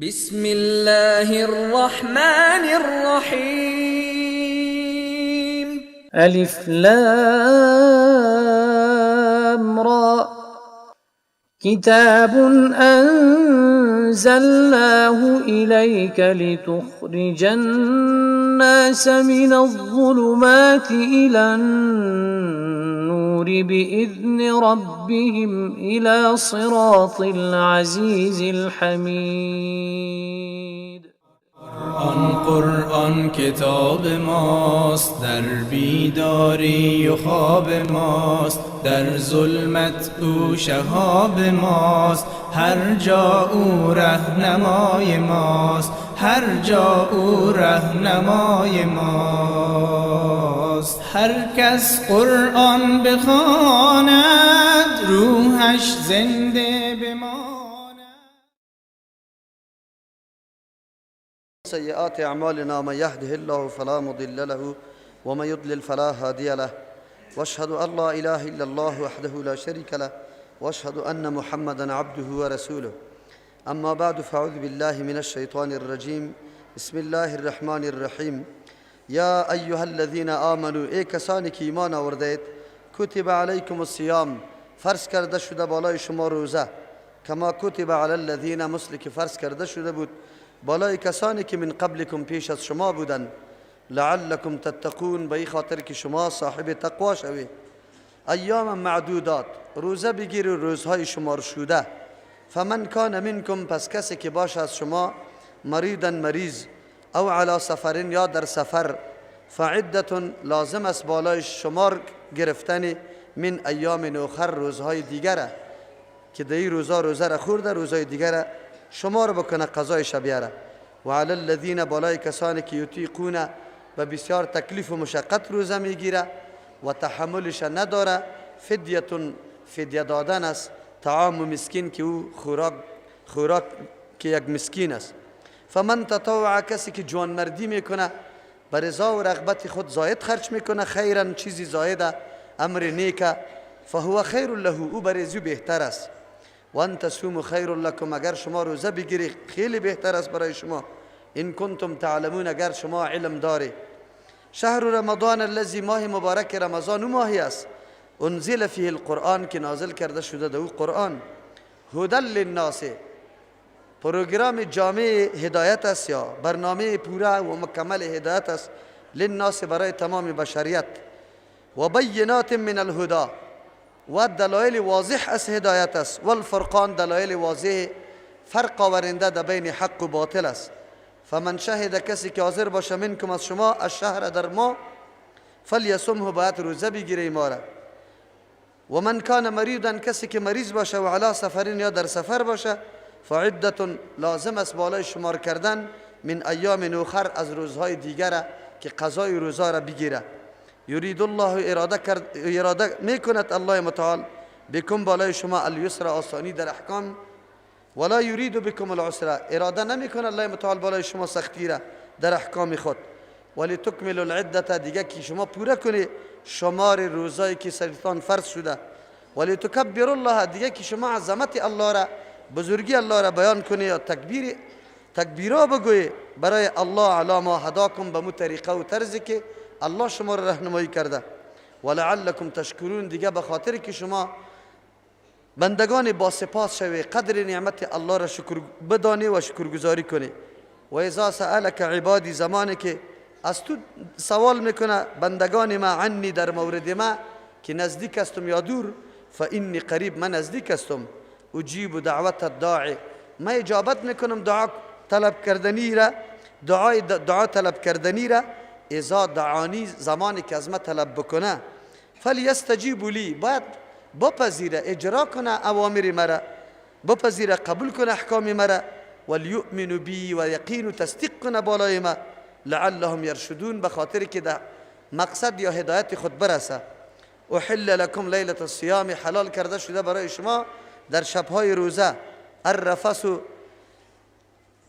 بسم الله الرحمن الرحيم. ألف لام را كتاب أنزلناه إليك لتخرج الناس من الظلمات إلى النور بإذن ربهم إلى صراط العزيز الحميد. قرآن کتاب ماست، در بیداری و خواب ماست، در ظلمت او شهاب ماست، هر جا او رهنمای ماست، هر جا او رهنمای ماست. هر کس قرآن بخواند روحش زنده بماند. سيئات أعمالنا من يهده الله فلا مضل له ومن يضلل فلا هادي له واشهد أن لا إله إلا الله وحده لا شريك له واشهد أن محمدا عبده ورسوله. أما بعد فأعوذ بالله من الشيطان الرجيم. بسم الله الرحمن الرحيم. يا أيها الذين آمنوا ای کسانی که ایمان آوردید، کتب علیکم الصیام، فرض کرده شده بالای شما روزه، کما کتب علی الذین، مثل که فرض کرده شده بود بالای کسانی که من قبلکم پیش از شما بودند، لعلکم تتقون، به این خاطر که شما صاحب تقوا شوید. ایام معدودات، روزه بگیر روزهای شمار شده. فمن کان منکم، پس کسی که باشه از شما مریضا مریض، او علی سفر، یا در سفر، فعدت، لازم است بالای شمار گرفتن من ایام اخر، روزهای دیگره که در این روزا روزه را خورده، روزهای دیگره شمار بکنه، قضایش بیاره. و علی الذین، بالای کسانی که یطیقون، به بسیار تکلیف و مشقت روزه میگیره و تحملش نداره، فدیه دادن است، طعام مسکین که او خوراک که یک مسکین است. فمن تطوع، کسی که جوانمردی میکنه، به رضا و رغبت خود زاید خرج میکنه، خیرا، چیزی زایده، امر نیکه، فهو خیر له، او برای بهتر است. و ان تصوموا خیر لکم، اگر شما روزه بگیری خیلی بهتر است برای شما. ان کنتم تعلمون، اگر شما علم داری. شهر رمضان الذی، ماه مبارک رمضان، او ماهی است، انزل فیه القرآن، که نازل کرده شده در او قرآن، هدی للناس، پروگرام جامع هدایت است، یا برنامه پورا و مکمل هدایت است، للناس، برای تمام بشریت، و بینات من الهدی، و دلایل واضح از هدایت است، والفرقان، دلایل واضح فرق آورنده در بین حق و باطل است. فمن شهد، کسی که حاضر باشه، منکم، از شما، الشهر، در ما، فلیصمه، باید روزه بگیره ما را. و من کان مریضا، کسی که مریض باشه، و علی سفر، یا در سفر باشه، فعدت، لازم است بالای شمار کردن من ایام اخر، از روزهای دیگره که قضای روزا را بگیره. یرید الله، اراده میکند الله متعال، بکم، بالای شما، الیسر، آسانی در احکام، ولا یرید بکم العسر، اراده نمیکنه الله متعال بالای شما سختی را در احکام خود. ولتکمل العدة، دیگه که شما پوره کنی شمار روزایی که سرتان فرض شده. ولتکبر الله، دیگه که شما عظمت الله را، بزرگی الله را بیان کنی، یا تکبیرا بگوی برای الله، علی ما هداکم، به مو طریقه و طرزی که الله شما را راهنمایی کرده. ولعلکم تشکرون، دیگه به خاطر که شما بندگان با سپاس شوی، قدر نعمت الله را شکر بدانی و شکرگزاری کنی. و اذا سألک عبادی، زمانی که از تو سوال میکنه بندگان ما، عنی، در مورد ما، که نزدیک استم یا دور، فانی قریب، من نزدیک استم، اجیب دعوت الداعی، من اجابت میکنم دعا طلب کردنی را، دعا طلب کردنی را، اذا دعانی، زمانی که از ما طلب بکنه، فلیستجیبوا لی، باید بپذیره، اجرا کنه اوامر مرا، بپذیره، قبول کنه احکام مرا، ولیؤمنوا بی، و یقین و تصدیق کنه بالای ما، لعلهم یرشدون، به خاطر که در مقصد یا هدایت خود برسه. احل لکم لیلة الصیام، حلال کرده شده برای شما در شبهای روزه، الرفث،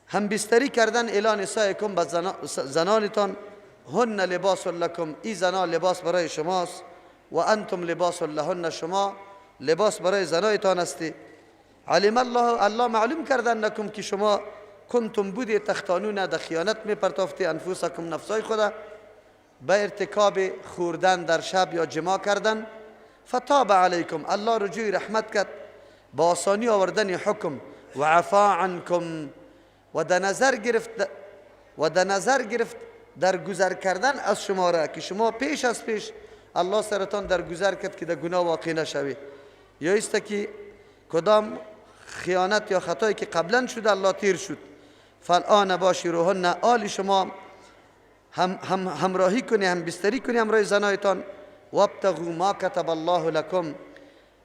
همبستری کردن، الی نسائکم، به زنانتان، هن لباس لکم، ای زنا لباس برای شماست، و انتم لباس لهن، شما لباس برای زنایتان هستی. علم الله، الله معلوم کردن نکم که شما کنتم بودی تختانون در خیانت می پرتافتی انفسکم نفسای خدا به ارتکاب خوردن در شب یا جما کردن. فتاب علیکم الله رجوع رحمت کرد با آسانی آوردن حکم و عفا عنکم و در نظر گرفت در گذر کردن از شما را که شما پیش از پیش الله سرتان در گذر کرد که در گناه واقع نشوی یا است که کدام خیانت یا خطایی که قبلا شده الله تیر شد. فالآن باشروهن آل شما همراهی کنی هم بستری کنی همراه زنایتان. وابتغوا ما کتب الله لکم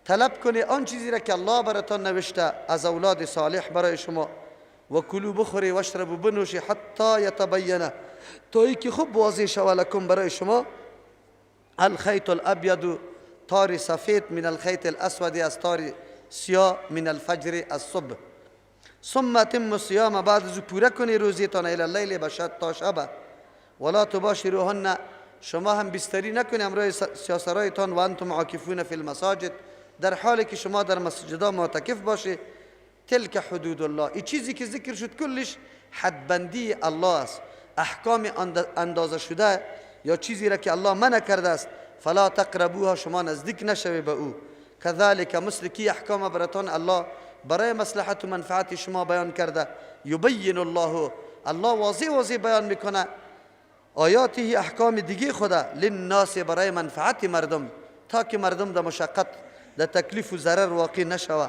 طلب کنی آن چیزی را که الله براتان نوشته از اولاد صالح برای شما. و کلوا بخوری واشربوا بنوشی حتی یتبینه تا ای که خوب واضح شود لکم برای شما الخیط الابید تار سفید من الخیط الاسود از تار سیاه من الفجر از صبح. ثم اتموا الصیام بعد از پوره کنی روزیتان الی اللیل بشد تا شب. ولا تباشروهن شما هم بستری نکنی امروز سیاسرایتان و انتم عاکفون فی المساجد در حالی که شما در مسجدها معتکف باشی. تلک حدود الله این چیزی که ذکر شد کلش حدبندی الله است، احکام اندازه شده یا چیزی را که الله منع کرده است. فلا تقربوها شما نزدیک نشوی به او. کذالک مثل کی احکام براتان الله برای مصلحت و منفعت شما بیان کرده. یبین الله واضح بیان میکنه آیاته احکام دیگه خدا للناس برای منفعت مردم تا که مردم در مشقت در تکلیف و ضرر واقع نشوه.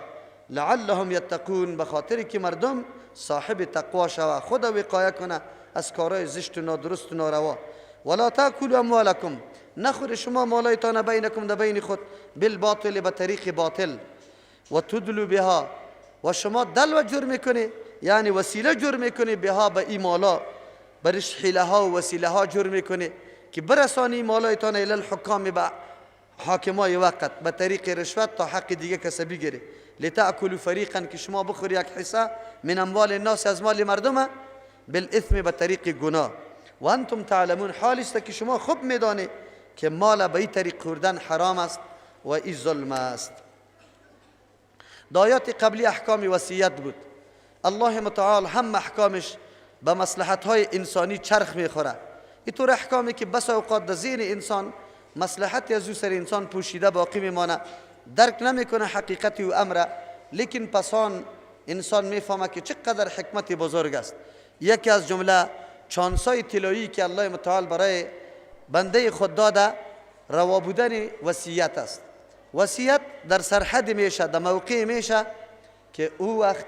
لعلهم یتقون بخاطر که مردم صاحب تقوا شوه خدا وقایه کنه از کارهای زشت و نادرست و ناروا. ولا تاکلوا اموالکم نخور شما مالایتان بینکم در بین خود بالباطل به طریق باطل و تدلوا بها و شما دل و جرم کنی یعنی وسیله جرم کنی بها به این مالا برش حیله ها و وسیله ها جرم کنی که برسانی مالایتان الی الحکام به حاکمای وقت به طریق رشوت تا حق دیگه کسبی گیری. لتأکلوا فریقا که شما بخوری یک حصه من اموال الناس از مال مردم بالاثم به طریق گناه. و انتم تعلمون حال است که شما خوب میدانی که مال به این طریق خوردن حرام است و این ظلم است. آیات قبلی احکام وصیت بود. الله متعال هم احکامش به مصلحت های انسانی چرخ میخوره. اینطور احکامی که بس اوقات در ذهن انسان مصلحت از او سر انسان پوشیده باقی میمانه درک نمیکنه حقیقت و امر، لیکن پسان انسان میفهمه که چقدر حکمت بزرگ است. یکی از جمله چانسای طلایی که الله متعال برای بنده خود داده روا بودن وصیت است. وصیت در سرحد میشه، در موقع میشه که او وقت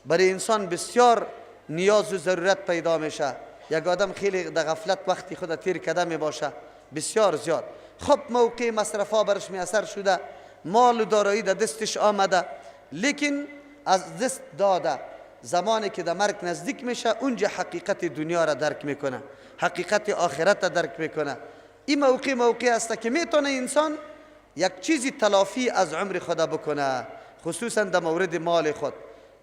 برای انسان بسیار نیاز و ضرورت پیدا میشه. یک آدم خیلی در غفلت وقتی خود تیر کرده می باشه بسیار زیاد، خب موقع مصرفا برش میاثر شده، مال و دارایی در دستش آمده، لیکن از دست داده زمانی که در مرگ نزدیک میشه اونجا حقیقت دنیا را درک میکنه، حقیقت آخرت را درک میکنه. این موقع است که میتونه انسان یک چیزی تلافی از عمر خود بکنه، خصوصا در مورد مال خود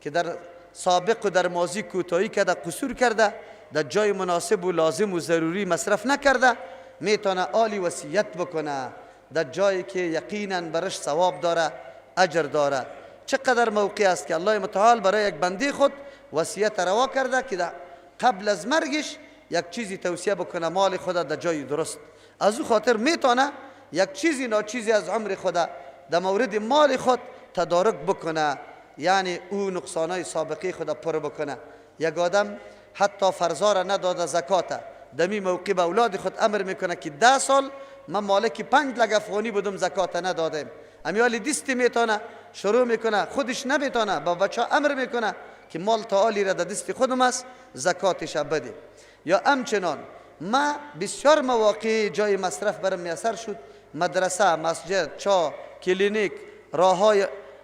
که در سابق و در ماضی کوتاهی کرده، قصور کرده، در جای مناسب و لازم و ضروری مصرف نکرده، میتونه آلی وصیت بکنه در جایی که یقینا برش ثواب داره، اجر داره. چقدر موقع است که الله متعال برای یک بنده خود وصیت روا کرده که قبل از مرگش یک چیزی توصیه بکنه مال خود در جای درست. از او خاطر میتونه یک چیزی ناچیزی از عمر خود در مورد مال خود تدارک بکنه، یعنی او نقصانای سابقه خود پر بکنه. یک آدم حتی فرضا را نداده زکات، دمی موقع به اولاد خود امر میکنه که 10 سال من مالک 5 لک افغانی بودم زکات ندادم. امیالی دستی میتونه شروع میکنه، خودش نمیتونه، با بچه امر میکنه که مال تعالی را در دست خودم است زکاتش بده. یا همچنان ما بسیار مواقع جای مصرف برم میسر شد، مدرسه، مسجد، چاه، کلینیک،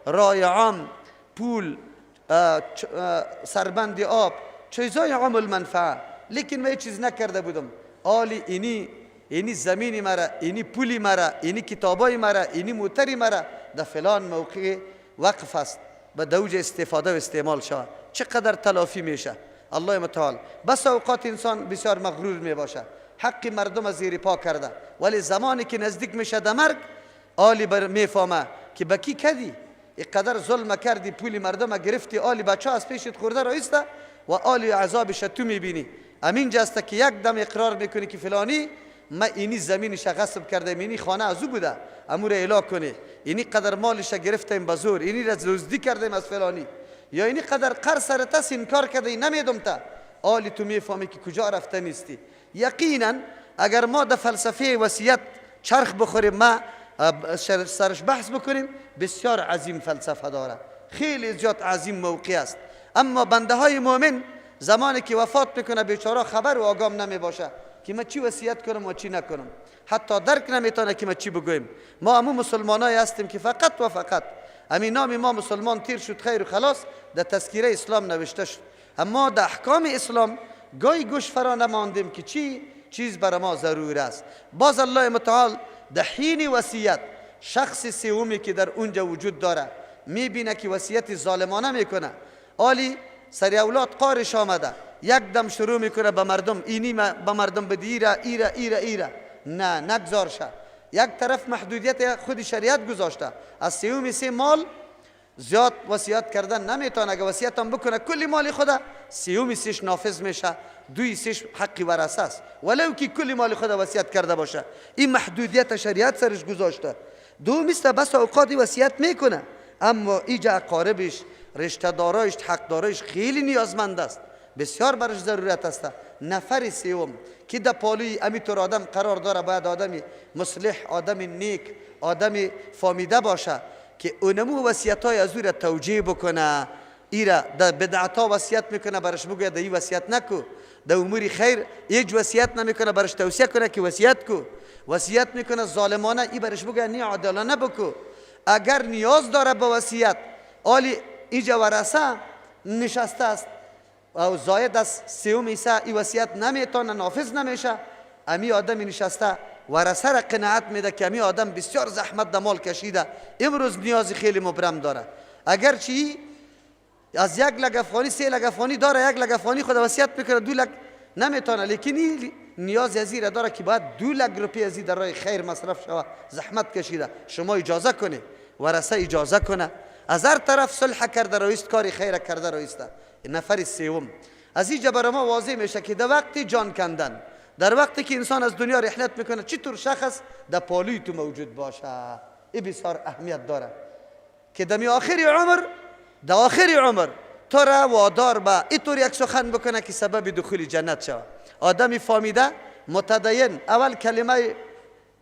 راه عام، پول، سربند آب، چیزای عمل منفعه، لیکن من چیز نکرده بودم. آلی اینی زمینی مرا، اینی پولی مرا، اینی کتابای مرا، اینی موتری مرا در فلان موقع وقف است، به دوج استفاده و استعمال شود. چقدر تلافی میشه الله متعال. بس اوقات انسان بسیار مغرور می باشه، حق مردم از زیر پا کرده، ولی زمانی که نزدیک میشه در مرگ آلی میفهمه که بکی کدی اینقدر ظلم کردی، پول مردم گرفتی، آلی بچه از پیشت خورده رایسته و آلی عذابش تو میبینی. همین جاسته که یک دم اقرار میکنی که فلانی ما اینی زمینش غصب کرده، اینی خانه از او بوده، امور اعلام کنی، اینی قدر مالش گرفتیم بزور، اینی را دزدی کردیم از فلانی، یا اینی قدر قرض سرت است انکار کرده نمیدم تا، آلی تو میفهمی که کجا رفته نیستی. یقینا اگر ما در فلسفه وصیت چرخ بخوریم، ما سرش بحث بکنیم، بسیار عظیم فلسفه داره، خیلی زیاد عظیم موقعی است. اما بنده های مؤمن زمانی که وفات میکنه بیچاره خبر و آگام نمی باشه که ما چی وصیت کنم و چی نکنم، حتی درک نمیتونه که ما چی بگویم. ما همون مسلمانایی هستیم که فقط و فقط همین نام ما مسلمان تیر شد خیر و خلاص در تذکیره اسلام نوشته شد، اما در احکام اسلام گاهی گوش فرا نماندیم که چی چیز برای ما ضرور است. باز الله متعال در حین وصیت شخص سومی که در اونجا وجود داره میبینه که وصیت ظالمانه میکنه، آلی سر اولاد قارش آمده، یک دم شروع میکنه به مردم، اینی به مردم بدی ایره نه نگذارشه. یک طرف محدودیت خود شریعت گذاشته، از سوم سه مال زیاد وصیت کردن نمیتونه، اگه وصیت هم بکنه کلی مال خدا، سوم سهش نافذ میشه، دوی سهش حقی ورثه است، ولو که کلی مال خدا وصیت کرده باشه. این محدودیت شریعت سرش گذاشته. دوم است بس اوقات وصیت میکنه، اما ایجا اقاربش، رشته دارایش، حق دارایش خیلی نیازمند است، بسیار برش ضرورت است. نفر سوم که در پالوی امیتور آدم قرار داره، باید آدمی مصلح، آدمی نیک، آدمی فامیده باشه که اونمو وصیت های از او را توجیه بکنه. ایرا در بدعت ها وصیت میکنه، برش بگوید این وصیت نکو، در امور خیر هیچ وصیت نمیکنه، برش توصیه کنه که وصیت کو. وصیت میکنه ظالمانه، این برش بگوید نی عادلانه بکو. اگر نیاز داره به وصیت، آلی اینجا ورثه نشسته است و زاید از سوم ایسا ای وصیت نمیتونه، نافذ نمیشه، امی آدمی نشسته ورثه را قناعت میده که امی آدم بسیار زحمت در مال کشیده، امروز نیازی خیلی مبرم داره، اگرچه از 1 لک افغانی 3 لک افغانی داره، 1 لک افغانی خود وصیت میکنه 2 لک نمیتونه، لیکن نیاز ازی را داره که باید 2 لک روپیه ازی در راه خیر مصرف شود، زحمت کشیده، شما اجازه کنه، ورثه اجازه کنه. از هر طرف صلح کرده رویست، کاری خیر کرده رویسته. نفر سوم از اینجا برای ما واضح میشه که در وقتی جان کندن، در وقتی که انسان از دنیا رحلت میکنه، چطور شخص در پالوی تو موجود باشه. این بسیار اهمیت داره که در آخر عمر تو را وادار به اینطور یک سخن بکنه که سبب دخول جنت شود. آدمی فامیده متدین اول کلمه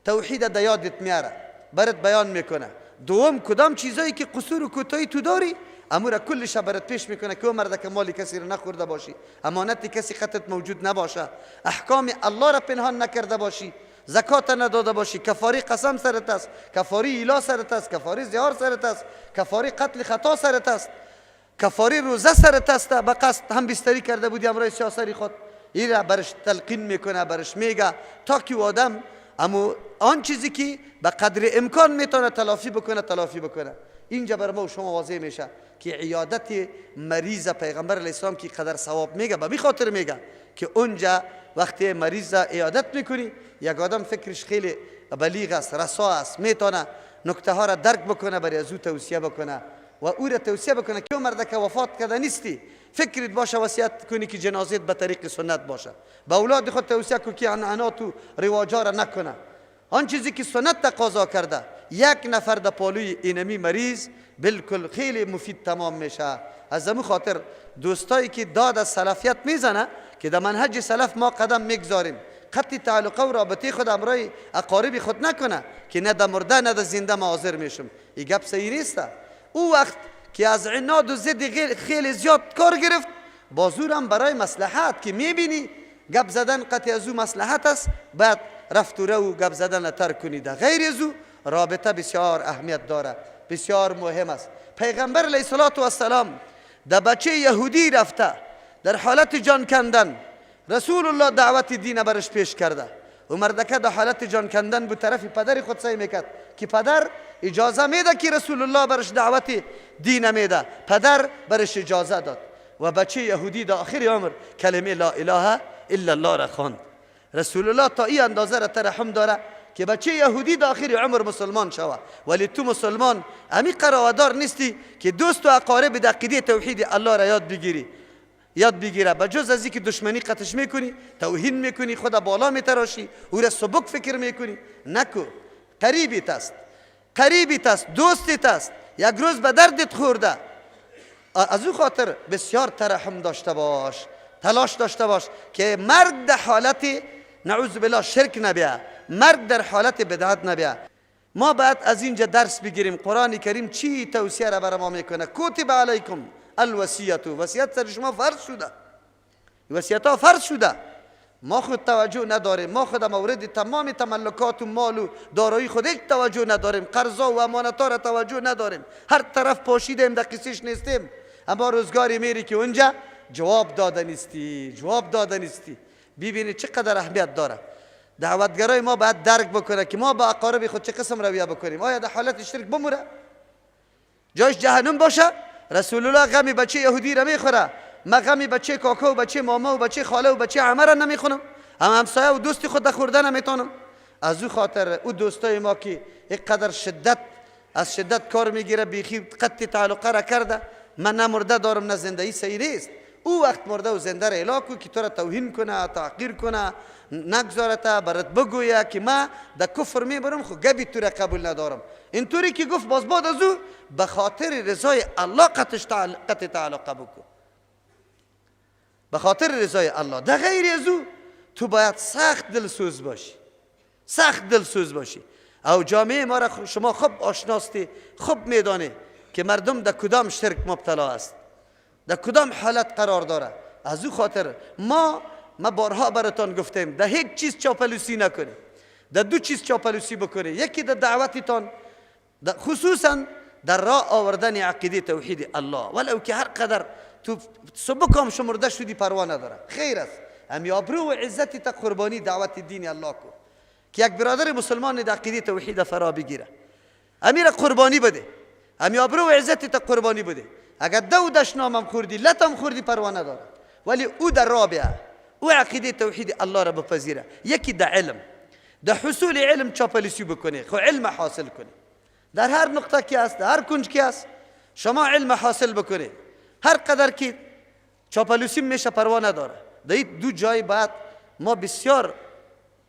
توحید در یادت میاره، برات بیان میکنه. دوم کدام چیزایی که قصور و کوتاهی تو داری، امور کلش برات پیش میکنه که مرد که مالی کسی را نخورده باشی، امانت کسی خطت موجود نباشه، احکام الله را پنهان نکرده باشی، زکات نداده باشی، کفاری قسم سرت است، کفاری اله سرت است، کفاری زهار سرت است، کفاری قتل خطا سرت است، کفاری روزه سرت است، به قصد هم بستری کرده بودی امروز سیاسری خود، این را برش تلقین میکنه، برش میگه تا که آدم اما آن چیزی که به قدر امکان میتونه تلافی بکنه. اینجا بر ما و شما واضح میشه که عیادت مریض پیغمبر علیه السلام که قدر ثواب میگه، به می خاطر میگه که اونجا وقتی مریض عیادت میکنی، یک آدم فکرش خیلی بلیغ است، رسا است، میتونه نکته ها را درک بکنه، برای از او توصیه بکنه و او را توصیه بکنه که مرد که وفات کرده نیستی، فکرت باشه وصیت کنی که جنازت به طریق سنت باشه، با اولاد خود توصیه کنی که عنعنات و رواجا را نکنه، آن چیزی که سنت تقاضا کرده. یک نفر در پالوی اینمی مریض بالکل خیلی مفید تمام میشه. از همون خاطر دوستایی که داد از سلفیت میزنه که در منهج سلف ما قدم میگذاریم، قطع تعلقه و رابطه خود امرای اقارب خود نکنه که نه در مرده نه در زنده ما حاضر میشم، این گپ صحیح نیست. او وقت که از عناد و ضد خیلی زیاد کار گرفت، بازورم برای مصلحت که میبینی گپ زدن قطع از او مصلحت است، بعد رفت و رو گپ زدن ترک کنید. غیر از او رابطه بسیار اهمیت داره، بسیار مهم است. پیغمبر علیه السلام در بچه یهودی رفته در حالت جان کندن، رسول الله دعوت دین برش پیش کرده و مردکه در حالت جان کندن به طرف پدر خود سعی میکرد که پدر اجازه میده که رسول الله برش دعوت دین میده، پدر برش اجازه داد و بچه یهودی در آخر عمر کلمه لا اله الا الله را خواند. رسول الله تا این اندازه را ترحم داره که بچه یهودی داخل عمر مسلمان شوه، ولی تو مسلمان امی قراردار نیستی که دوست و اقارب در عقیده توحید الله را یاد بگیره بجز از اینکه دشمنی قطش میکنی، توهین میکنی، خدا بالا میتراشی، او را سبک فکر میکنی. نکو، قریبیت است، دوستیت است، یک روز به دردت خورده. از او خاطر بسیار ترحم داشته باش، تلاش داشته باش که مرگ در حالت نعوذ بالله شرک نبیه، مرگ در حالت بدعت نبیه. ما باید از اینجا درس بگیریم قرآن کریم چی توصیه را برای ما میکنه. کتب علیکم الوصیت، وصیت سر شما فرض شده، وصیت ها فرض شده. ما خود توجه نداریم، ما خود مورد تمام تملکات و مال و دارایی خود هیچ توجه نداریم، قرضا و امانت ها را توجه نداریم، هر طرف پاشیدیم در قصیش نیستیم. اما روزگاری میری که اونجا جواب داده نیستی. ببینید چقدر اهمیت داره. دعوتگرای ما باید درک بکنه که ما با اقارب خود چه قسم رویه بکنیم. آیا در حالت شرک بموره، جایش جهنم باشه؟ رسول الله غمی بچه یهودی را میخوره، ما غمی بچه کاکا و بچه ماما و بچه خاله و بچه عمه را نمیخونم، اما همسایه و دوستی خود خورده نمیتونم. از او خاطر او دوستای ما که یک قدر از شدت کار میگیره، بیخی قطع تعلقه را کرده، من نه مرده دارم نه زندگی صحیح نیست. او وقت مرده و زنده را اعلام کو که تو را توهین کنه، تحقیر کنه، نگذارت برات بگویه که ما در کفر میبرم، خو گبی تو را قبول ندارم. اینطوری که گفت باز بعد از او به خاطر رضای الله قطع تعلقه بکن، به خاطر رضای الله. در غیر از او تو باید سخت دلسوز باشی. او جامعه ما را شما خوب آشناستی، خوب میدانی که مردم در کدام شرک مبتلا است، در کدام حالت قرار داره. از او خاطر ما بارها براتان گفتیم در هیچ چیز چاپلوسی نکنید، در دو چیز چاپلوسی بکنید. یکی در دعوتتان، خصوصا در راه آوردن عقیده توحید الله، ولو که هر قدر تو سبکم شمرده شدی پروا نداره، خیر است. امی آبرو و عزتی تا قربانی دعوت دین الله کو که یک برادر مسلمان در عقیده توحید فرا بگیره، امیر قربانی بده، امی آبرو و عزتی تا قربانی بده. اگر دودش نامم خوردی، لطم خوردی، پروا نداره، ولی او در رابعه او عقیده توحید الله را بپذیره. یکی در علم، در حصول علم چاپلوسی بکنه، خو علم حاصل کنه. در هر نقطه که است، در هر کنج که است، شما علم حاصل بکنه. هر قدر که چاپلوسی میشه پروا نداره. در این دو جای بعد ما بسیار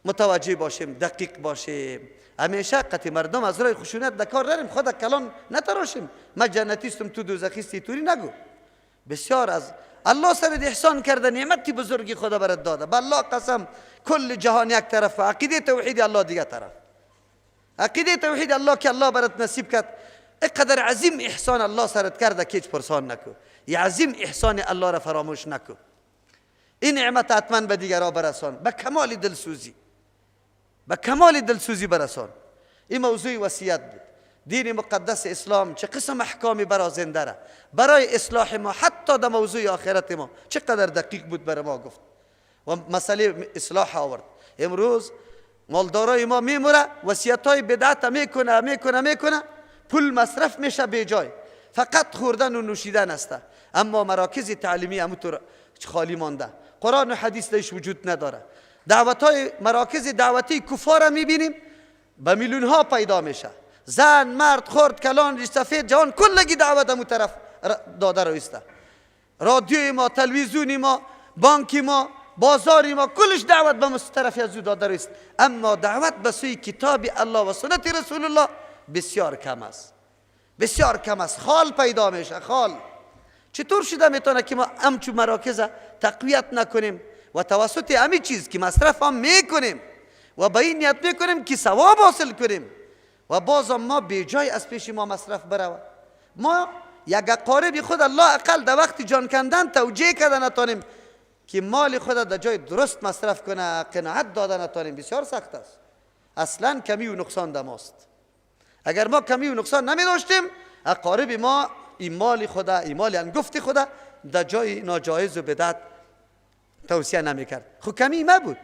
متوجه باشیم، دقیق باشیم. همیشه قطع مردم از راه خشونت دکار نریم، خدا کلان نتراشیم. من جنتیستم تو دوزخیستی، توری نگو. بسیار از الله سرت احسان کرده، نعمتی بزرگی خدا برات داده. بالله قسم کل جهان یک طرف، عقیده توحید الله دیگه طرف. عقیده توحید الله که الله برات نصیب کرد، اینقدر عظیم احسان الله سرت کرده که هیچ پرسان نکو. یه عظیم احسان الله را فراموش نکو. این نعمت حتما به دیگران برسان، به کمال دلسوزی برسان. این موضوع وصیت بود. دین مقدس اسلام چه قسم احکامی برای زنده را، برای اصلاح ما، حتی در موضوع آخرت ما چقدر دقیق بود برای ما گفت و مسئله اصلاح آورد. امروز مالدارای ما میموره، وصیت‌های بدعت میکنه، پول مصرف میشه به جای، فقط خوردن و نوشیدن است. اما مراکز تعلیمی همونطور خالی مانده، قرآن و حدیث درش وجود نداره. دعوت‌های مراکز دعوتی کفار میبینیم به میلیون ها پیدا میشه. زن، مرد، خرد، کلان، سفید، جوان، کلگی دعوت همون طرف داده رویسته. رادیوی ما، تلویزیونی ما، بانکی ما، بازاری ما، کلش دعوت به طرف از داده رویست. اما دعوت به سوی کتاب الله و سنت رسول الله بسیار کم است. خال پیدا میشه، خال. چطور شده میتونه که ما همچون مراکز تقویت نکنیم و توسط همین چیز که مصرف هم میکنیم و به این نیت میکنیم که ثواب حاصل کنیم و بازم ما به جای از پیش ما مصرف بروه. ما یک اقارب خود الله اقل در وقت جان کندن توجیه کرده نتانیم که مال خود در جای درست مصرف کنه، قناعت داده نتانیم، بسیار سخت است. اصلا کمی و نقصان در ماست. اگر ما کمی و نقصان نمی داشتیم، اقارب ما این مال خدا، این مال انگفت خدا در جای ناجایز و بدعت توصیه نمی کرد. خب کمی ما بود،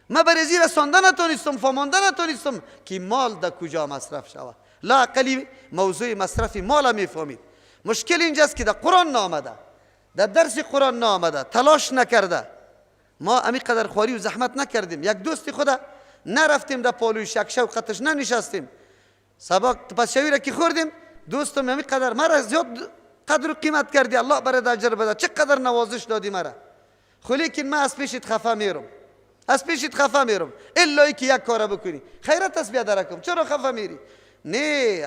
ما برزی رساندن نتونستم، فهماندن نتونستم که مال در کجا مصرف شود. لا اقلی موضوع مصرف مال می فهمید. مشکل اینجاست که در قرآن نآمده، در درس قرآن نآمده، تلاش نکرده. ما امی قدر خواری و زحمت نکردیم. یک دوست خدا نرفتیم در پالوی شکشه و قطش ننشستیم. سبق پس شوی را که خوردیم، دوستم همین قدر مرا زیاد قدر و قیمت کردی، الله برات اجر بده، چقدر نوازش دادی مرا. خو لیکن من از پیشت خفه میرم، از پیشت خفه میرم الا که یک کار بکنی. خیرت است بیا درکم، چرا خفه میری؟ نه،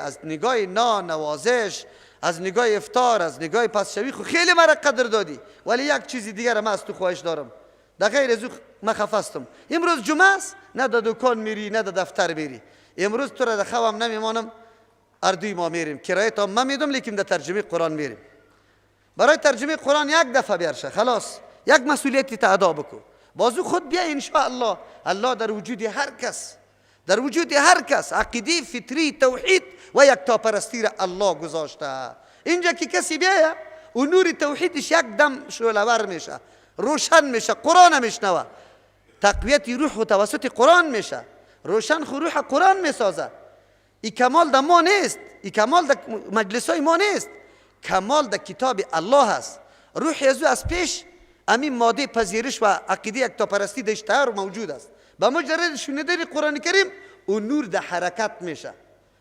از نگاه نوازش، از نگاه افطار، از نگاه پس شوی خو خیلی مرا قدر دادی، ولی یک چیزی دیگر من از تو خواهش دارم. در غیر از او من خفه هستم. امروز جمعه است، نه در دکان میری نه در دفتر میری. امروز تو را در خوام نمیمانم، اردوی ما میریم، کرایه تا من میدم، لیکن در ترجمه قرآن میریم. برای ترجمه قرآن یک دفعه بیارشه، خلاص یک مسئولیتی تا ادا بکن. بازو خود بیا ان شاء الله. الله در وجود هر کس، در وجود هر کس عقیده فطری توحید و یکتا پرستی را الله گذاشته. اینجا که کسی بیاید و نور توحیدش یک دم شعله‌ور میشه، روشن میشه، قرآن میشنوه، تقویت روح و توسط قرآن میشه، روشن خو روح قرآن میسازه. این کمال در ما نیست، این کمال در مجلسای ما نیست، کمال در کتاب الله هست. روح از پیش همین ماده پذیرش و عقیده یکتا پرستی در اشتهار موجود است. با مجرد شنیدن قرآن کریم و نور در حرکت میشه،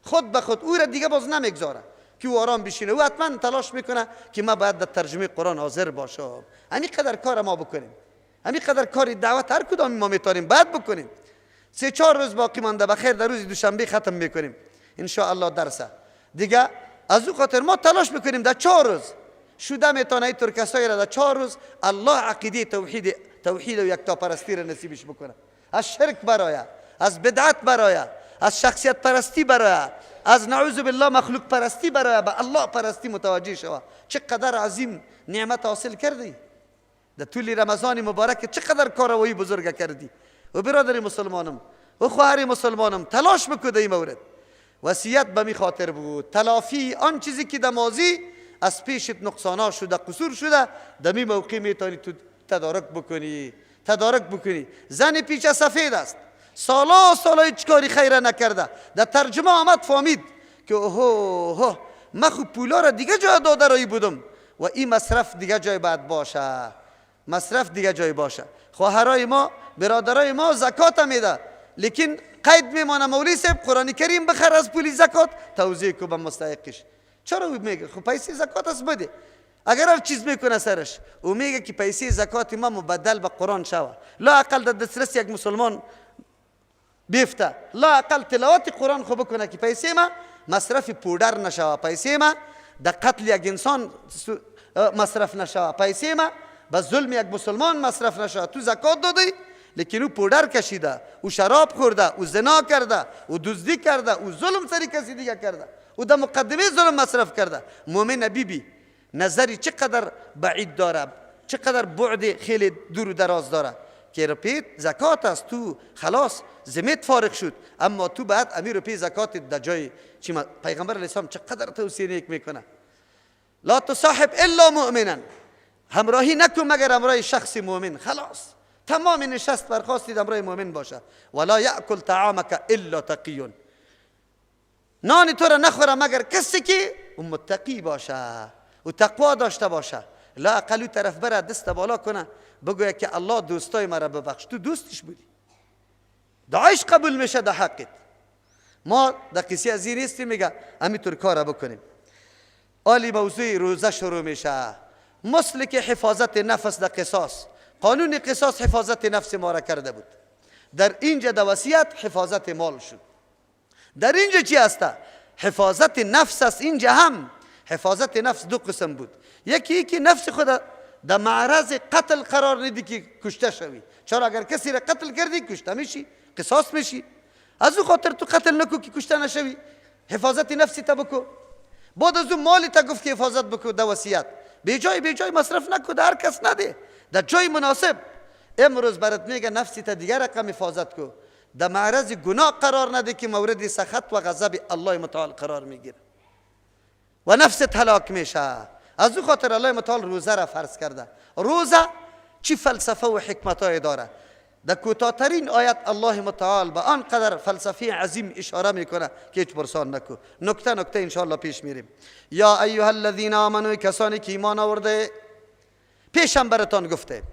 خود به خود او را دیگه باز نمیگذاره که او آرام بشینه. او حتما تلاش میکنه که ما باید در ترجمه قرآن حاضر باشم. همین قدر کار ما بکنیم، همین قدر کار دعوت هر کدام ما میتونیم باید بکنیم. 3-4 روز باقی مانده، بخیر در روز دوشنبه ختم میکنیم ان شاء الله درسه دیگه. از او خاطر ما تلاش میکنیم در 4 روز شده میتونه اینطور کسایی را در 4 روز الله عقیده توحید و یکتا پرستی را نصیبش بکنه. از شرک برای، از بدعت برای، از شخصیت پرستی برای، از نعوذ بالله مخلوق پرستی برای به الله پرستی متوجه شوه. چقدر عظیم نعمت حاصل کردی در طول رمضان مبارک، چقدر کاروایی بزرگ کردی. و برادر مسلمانم و خواهر مسلمانم تلاش بکن این مورد. وصیت به می خاطر بود تلافی آن چیزی که در ماضی از پیشت نقصانا شده، قصور شده، در می موقع میتونی تو تدارک بکنی. زن پیچ سفید است، سالا هیچ کاری خیره نکرده، در ترجمه آمد فهمید که اوه من خوب پولا را دیگه جای داده رایی بودم و این مصرف دیگه جای باید باشه، مصرف دیگه جای باشه. خواهرای ما، برادرای ما زکات میده، لیکن قید میمانه مولوی صاحب قرآن کریم بخر از پولی زکات توزیع کو به مستحقش. چرا میگه خب پیسه زکات است بده، اگر هر چیز میکنه سرش او میگه که پیسه زکات ما مبدل به قرآن شوه. لا اقل در دسترس یک مسلمان بیفته، لا اقل تلاوت قرآن خوب کنه که پیسه ما مصرف پودر نشوه، پیسه ما در قتل یک انسان مصرف نشوه، پیسه ما به ظلم یک مسلمان مصرف نشوه. تو زکات دادی لیکن او پودر کشیده، او شراب خورده، او زنا کرده، او دزدی کرده، او ظلم سری کسی دیگه کرده، او در مقدمه ظلم مصرف کرده. مومن بیبی نظری چقدر بعید داره، چقدر بعد خیلی دور و دراز داره که رپید زکات است، تو خلاص زمیت فارغ شد، اما تو بعد امیر رپید زکات در جای چی؟ پیغمبر علیه السلام چقدر توصیه نیک میکنه، لا تصاحب الا مؤمنا، همراهی نکن مگر همراه شخص مؤمن. خلاص تمام نشست برخواستی همراه مؤمن باشه. ولا یاکل طعامک الا تقی، نان تو را نخوره مگر کسی که متقی باشه و تقوا داشته باشه. لا اقل طرف بره دست بالا کنه بگویه که الله دوستای مرا ببخش، تو دوستش بودی، دعایش قبول میشه در حقت. ما در قصه از این نیستیم، میگه همینطور کار بکنیم. آلی موضوع روزه شروع میشه، مثل که حفاظت نفس در قصاص، قانون قصاص حفاظت نفس ما را کرده بود، در اینجا در وصیت حفاظت مال شد. در اینجا چی است؟ حفاظت نفس است. اینجا هم حفاظت نفس دو قسم بود، یکی که نفس خود در معرض قتل قرار ندی که کشته شوی، چرا اگر کسی را قتل کردی کشته میشی، قصاص میشی. از او خاطر تو قتل نکو که کشته نشوی، حفاظت نفسی تا بکو. بعد از اون مالی تا گفت که حفاظت بکو در وصیت، بی جای مصرف نکو، در هر کس نده، در جای مناسب. امروز برات میگه نفسی تا دیگر رقم حفاظت کو، در معرض گناه قرار نده که مورد سخط و غضب الله متعال قرار میگیره و نفست هلاک میشه. از او خاطر الله متعال روزه را فرض کرده. روزه چی فلسفه و حکمتای داره؟ در کوتاه‌ترین آیت الله متعال به آنقدر فلسفه عظیم اشاره میکنه که هیچ پرسان نکو. نکته انشاءالله پیش میریم. یا ایها الذین آمنوا، کسانی که ایمان آورده، پیشم براتان گفته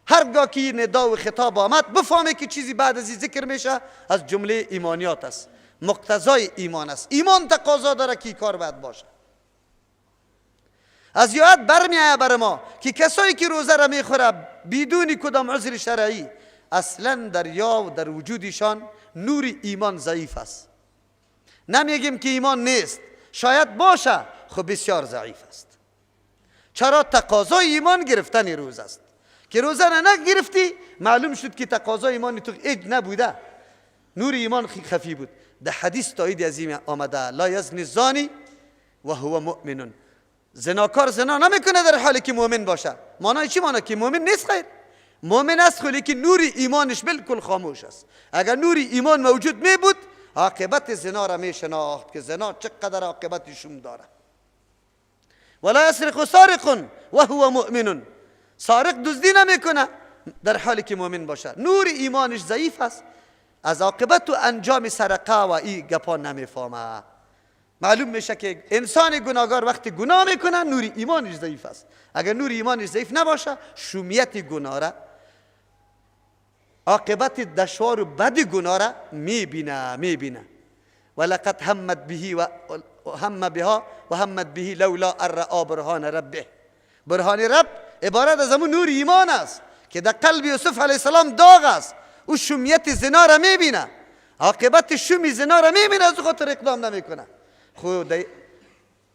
هرگاه که ندا و خطاب آمد بفهمه که چیزی بعد از این ذکر میشه از جمله ایمانیات است، مقتضای ایمان است. ایمان تقاضا داره که کار باید باشه. از یاد برمیآید بر ما که کسایی که روزه را میخوره بدون کدام عذر شرعی، اصلا در یا و در وجودشان نور ایمان ضعیف است. نمیگیم که ایمان نیست، شاید باشه، خب بسیار ضعیف است. چرا؟ تقاضای ایمان گرفتن روزه است. که روزه را نگرفتی معلوم شد که تقاضای ایمان تو اج نبوده، نور ایمان خفی بود. در حدیث تایید از این آمده لا یزنی الزانی و هو مؤمن. زناکار زنا نمیکنه در حالی که مؤمن باشه. معنی چی؟ معنی که مؤمن نیست. خیر مؤمن است، خلی که نور ایمانش بالکل خاموش است. اگر نور ایمان موجود می بود عاقبت زنا را می شناخت که زنا چقدر عاقبت شوم داره. ولا یسرق سارق و هو مؤمن. سارق دزدی نمیکنه در حالی که مؤمن باشه. نور ایمانش ضعیف است، از عاقبت و انجام سرقه و این گپا نمیفهمه. معلوم میشه که انسان گناهگار وقتی گناه میکنه نور ایمانش ضعیف است. اگر نور ایمانش ضعیف نباشه شومیت گناه را، عاقبت دشوار و بد گناه را میبینه. ولقد همت به و هم بها و همت به لولا ارعا برهان ربه. برهان رب عبارت از همون نور ایمان است که در قلب یوسف علیه السلام داغ است. او شومیت زنا را میبینه، عاقبت شومی زنا را میبینه، از خاطر اقدام نمیکنه. خود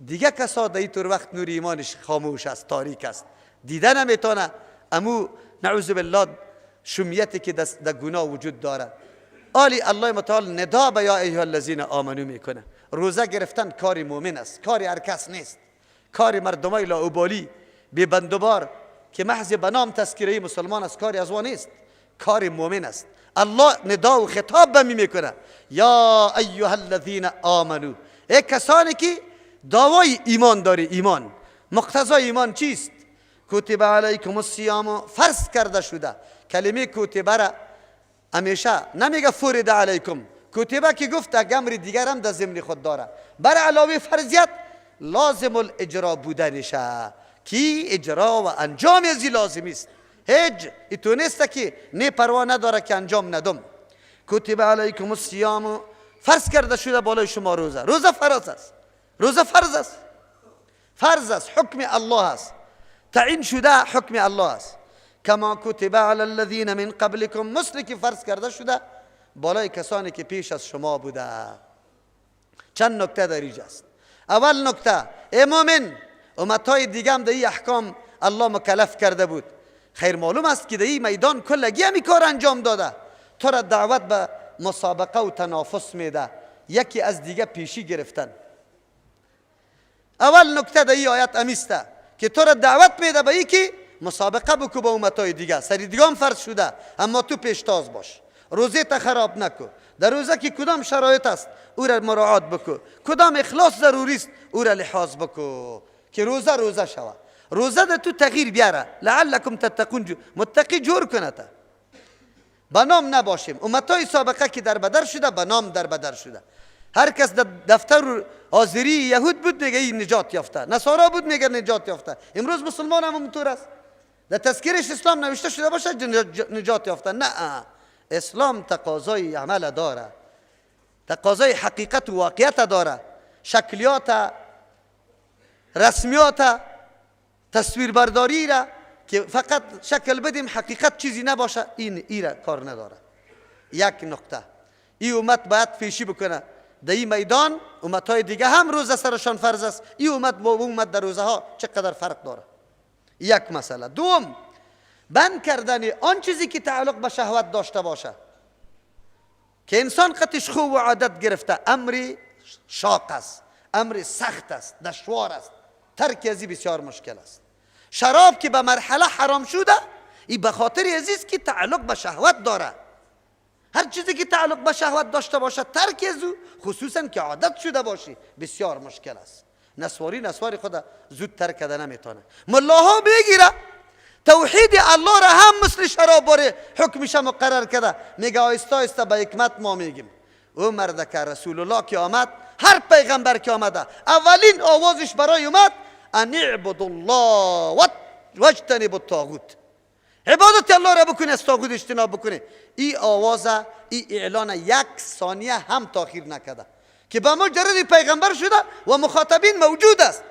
دیگه کسا در اینطور وقت نور ایمانش خاموش است، تاریک است، دیده نمیتونه امو نعوذ بالله شومیتی که در گناه وجود داره. آلی الله متعال ندا به یا ایها الذین آمنو میکنه. روزه گرفتن کاری مؤمن است، کاری هر کس نیست، کاری مردمای لاابالی بی بندوبار که محض بنام تذکیره مسلمان است، کاری از وان نیست، کار مؤمن است. الله ندا و خطاب به می میکنه یا ایها الذین آمنو، ای کسانی که دعوای ایمان داری. ایمان مقتضای ایمان چیست؟ کتب علیکم الصیام، فرض کرده شده. کلمه کتبه را همیشه نمیگه فرض علیکم. کتبه که گفت امر دیگر هم در ضمن خود داره، بر علاوه فرضیت لازم الاجرا بودنشه کی اجرا و انجام ازی لازمی است. هیچ ایتو نیست که نه پروا نداره که انجام ندم. کتب علیکم الصیام، فرض کرده شده بالای شما روزه. روزه فرض است، روزه فرض است، فرض است، حکم الله است، تعیین شده حکم الله است. کما کتب علی الذین من قبلکم، مثل که فرض کرده شده بالای کسانی که پیش از شما بوده. چند نکته در اینجا است. اول نکته، ای مومن، امتهای دیگه هم در این احکام الله مکلف کرده بود. خیر معلوم است که در این میدان کلگی همی کار انجام داده. تو را دعوت به مسابقه و تنافس میده، یکی از دیگه پیشی گرفتن. اول نکته در این آیت امیسته که تو را دعوت میده به این که مسابقه بکو با امتهای دیگه. سری دیگه هم فرض شده اما تو پیشتاز باش، روزه تا خراب نکو. در روزه که کدام شرایط است او را مراعات بکو، کدام اخلاص ضروری است او را لحاظ بکو که روزه شود. روزه در تو تغییر بیاره، لعلکم تتقون، متقی جور کنه تا بنام نباشیم. امتهای سابقه که در بدر شده بنام در بدر شده. هر کس در دفتر حاضری یهود بود میگه این نجات یافته، نصارا بود میگه نجات یافته. امروز مسلمان هم همونطور است، در تذکیرش اسلام نوشته شده باشه نجات یافته. نه، اسلام تقاضای عمل داره، تقاضای حقیقت و واقعیت داره. شکلیات رسمیات تصویربرداری را که فقط شکل بدیم حقیقت چیزی نباشه، این را کار نداره. یک نکته، این امت باید پیشی بکنه در این میدان. امتهای دیگه هم روزه سرشان فرض است، این امت با امت در روزه ها چقدر فرق داره. یک مسئله. دوم، بند کردن آن چیزی که تعلق به شهوت داشته باشه که انسان قطعش خو و عادت گرفته. امر شاق است، امر سخت است، دشوار است، ترک ازی بسیار مشکل است. شراب که به مرحله حرام شده این به خاطر ازیست که تعلق به شهوت داره. هر چیزی که تعلق به شهوت داشته باشه ترک ازو، خصوصا که عادت شده باشی، بسیار مشکل است. نسواری خود زود ترک کرده نمیتونه. ملاها بگیره توحید الله را هم مثل شراب باره حکمش مقرر کرده. میگه آیسته آیسته به حکمت ما میگیم. او مرد که رسول الله که آمد، هر پیغمبر که آمده اولین آوازش برای اومد ان اعبدوا الله واجتنبوا الطاغوت. عبادت الله را بکنه، از طاغوت اجتناب بکنه. این آواز، این اعلان یک ثانیه هم تاخیر نکرده که با مجرد پیغمبر شده و مخاطبین موجود است.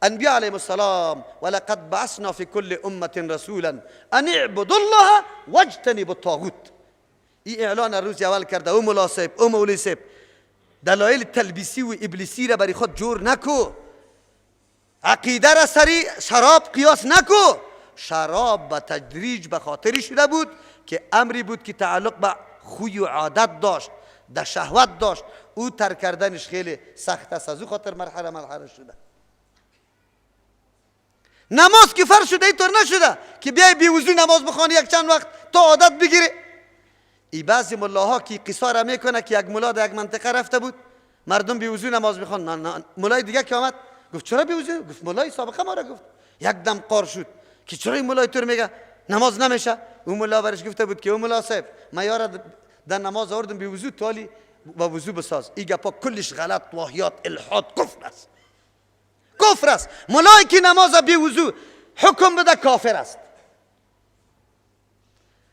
انبیاء علیهم السلام ولقد بعثنا فی کل امة رسولا ان اعبدوا الله واجتنبوا الطاغوت. این اعلان روز اول کرده. او ملا صاحب، او مولوی صاحب، دلایل تلبیسی و ابلیسی را برای خود جور نکو. عقیده را سری شراب قیاس نکو. شراب به تدریج به خاطری شده بود که امری بود که تعلق به خوی و عادت داشت، در شهوت داشت. او ترک کردنش خیلی سخت است، از او خاطر مرحله شده. نماز که فرض شده اینطور نشده که بیای بی وضو نماز بخوانی یک چند وقت تا عادت بگیری. ای بعضی ملاها که قصه را میکنه که یک ملا در یک منطقه رفته بود، مردم بی وضو نماز میخوان. ملای دیگه که آمد گفت چرا بی وضو؟ گفت ملای سابقه ما را گفت. یک دم قار شد که چرا این ملای طور میگه نماز نمیشه؟ اون ملا برش گفته بود که اون ملا صاحب من یارا در نماز آوردم بی وضو، تالی با وضو بساز. این گپا کلش غلط، واهیات، الحاد، کفر است. کفر است. ملایی که نماز بی وضو حکم بده کافر است.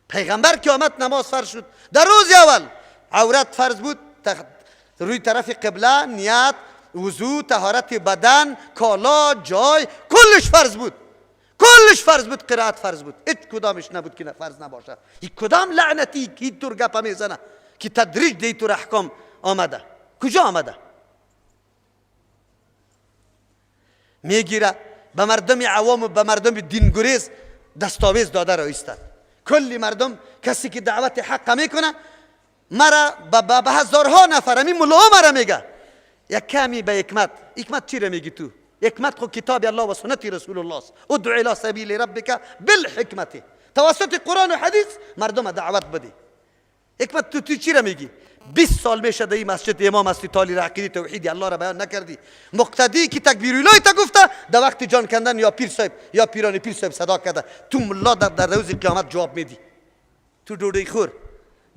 پیغمبر که آمد نماز فرض شد، در روز اول عورت فرض بود، روی طرف قبله، نیت، وضو، طهارت بدن، کالا، جای، کلش فرض بود. کلش فرض بود. قرائت فرض بود. هیچ کدامش نبود که فرض نباشه. این کدام لعنتی که اینطور گپا میزنه که تدریج دیتور احکام آمده؟ کجا آمده؟ میگیره به مردم عوام و به مردم دینگریز دستاویز داده را ایستاد. کلی مردم کسی که دعوت حق میکنه مرا به هزارها نفر همین ملا مرا میگه یک کمی به حکمت چی را میگی تو؟ حکمت خود کتاب الله و سنت رسول الله است. ادعو الی سبیل ربک بالحکمت. توسط قرآن و حدیث مردم دعوت بده. حکمت تو چی را میگی؟ 20 سال میشه در این مسجد امام هستی، تالی عقیده توحید الله را بیان نکردی. مقتدی که تکبیر الهی تا گفته در وقت جان کندن یا پیر صاحب یا پیران پیر صاحب صدا کرده، تو ملا در روز قیامت جواب میدی. تو ډوډۍ خور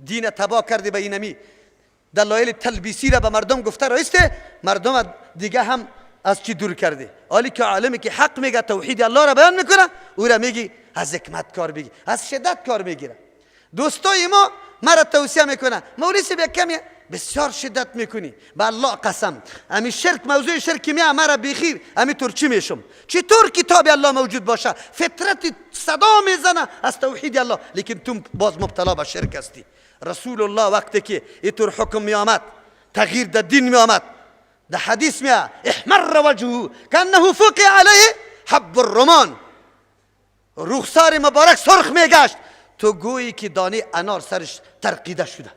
دین تباه کردی. به اینمی دلایل تلبیسی را به مردم گفته رایسته، مردم دیگه هم از چی دور کرده. حالی که عالمی که حق میگه توحید الله را بیان میکنه، او را میگی از حکمت کار بگی، از شدت کار میگیره. دوستای ما مرا توصیه میکنه مولوی صاحب یک کمی بسیار شدت میکنی، به الله قسم امی شرک، موضوع شرک میه مرا بخیر امی طور چی میشم؟ چطور کتاب الله موجود باشه، فطرت صدا میزنه از توحید الله، لیکن تو باز مبتلا به شرک هستی. رسول الله وقتی که اینطور حکم می آمد، تغییر در دین می آمد، در حدیث میه احمر وجهه کانه فوقی علیه حب الرمان، رخسار مبارک سرخ میگشت تو گویی که دانه انار سرش ترقیده شده.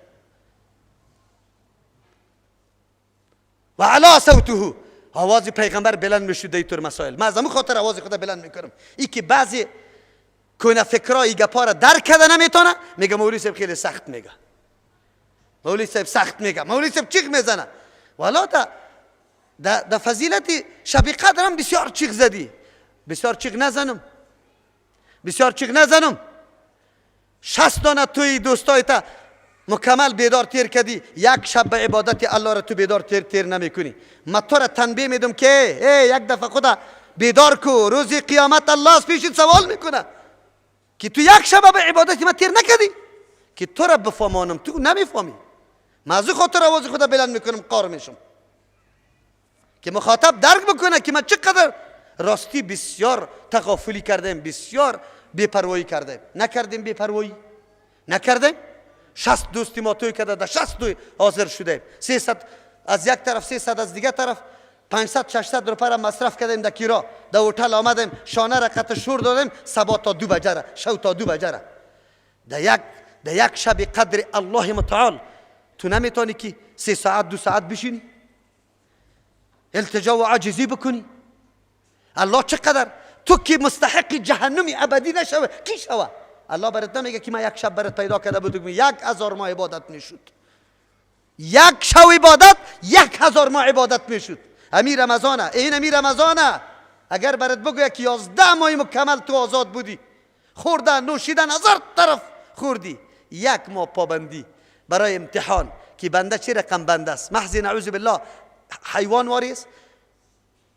و علا صوته، آواز پیغمبر بلند میشد اینطور مسائل. من از همون خاطر آواز خود بلند میکنم. ای که بعضی کنه فکرای گپا را درک کرده نمیتونه، میگه مولوی صاحب خیلی سخت میگه، مولوی صاحب سخت میگه، مولوی صاحب چیغ میزنه. والا در فضیلت شب قدر هم بسیار چیغ زدی. بسیار چیغ نزنم، بسیار چیغ نزنم. 60 دانه توی دوستایت مکمل بیدار تیر کردی، یک شب به عبادت الله را تو بیدار تیر نمی کنی. من تو را تنبیه میدم که یک دفعه خدا بیدار کو، روز قیامت الله از پیشت سوال میکنه که تو یک شب به عبادت من تیر نکردی، که تو را بفهمانم تو نمیفهمی. من از خاطر آواز خدا بلند میکنم، قار میشم که مخاطب درک بکنه که من چقدر راستی بسیار تغافلی کردیم، بسیار بی‌پروایی کردیم. نکردیم بی‌پروایی؟ نکردیم؟ 60 دوستی ما توی کرده، در 60 توی حاضر شده، 300 از یک طرف، 300 از دیگه طرف، 500 600 روپیه را مصرف کردیم در کیرا، در هتل آمدیم، شانه را قطع شور دادیم، صبح تا 2 بجه، شو تا 2 بجه در یک شب قدر الله متعال تو نمیتونی که 3 ساعت 2 ساعت بشینی التجا و عاجزی بکنی؟ الله چقدر تو که مستحق جهنمی ابدی نشوه کی شوه؟ الله برات نمیگه که من یک شب برات پیدا کرده بودم 1000 ماه عبادت میشد، یک شب عبادت 1000 ماه عبادت میشد. امیر رمضانه، این امیر رمضانه، اگر برات بگه که 11 ماه مکمل تو آزاد بودی، خوردن نوشیدن 1000 طرف خوردی، 1 ماه پابندی برای امتحان که بنده چه رقم بنده است؟ محض نعوذ بالله حیوان واریست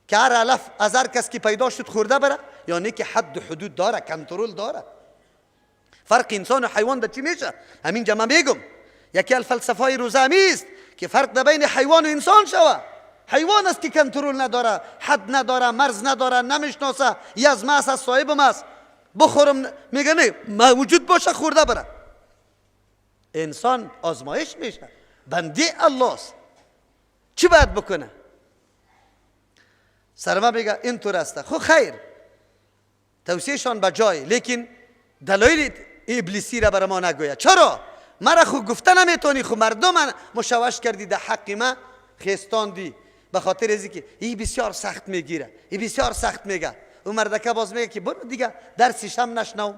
که هر علف از هر کس که پیدا شد خورده بره، یعنی که حد و حدود داره، کنترل داره. فرق انسان و حیوان در چی میشه؟ همینجا من میگم یکی از فلسفه‌های روزه همیست که فرق در بین حیوان و انسان شوه. حیوان است که کنترل نداره، حد نداره، مرز نداره، نمیشناسه، یه از ماست از صاحبم است، بخورم میگه نه موجود باشه خورده بره. انسان آزمایش میشه، بنده الله است، چی باید بکنه؟ سرما میگه اینطور است. خب خیر، توصیهشان به جای، لیکن دلایل ابلیسی را برای ما نگوید. چرا؟ مرا خود گفته نمیتونی، خود مردم مشوش کردی در حق ما خیستاندی به خاطر ازی که این بسیار سخت میگیره، این بسیار سخت میگه. اون مردکه باز میگه که برو دیگه درسش هم نشنو.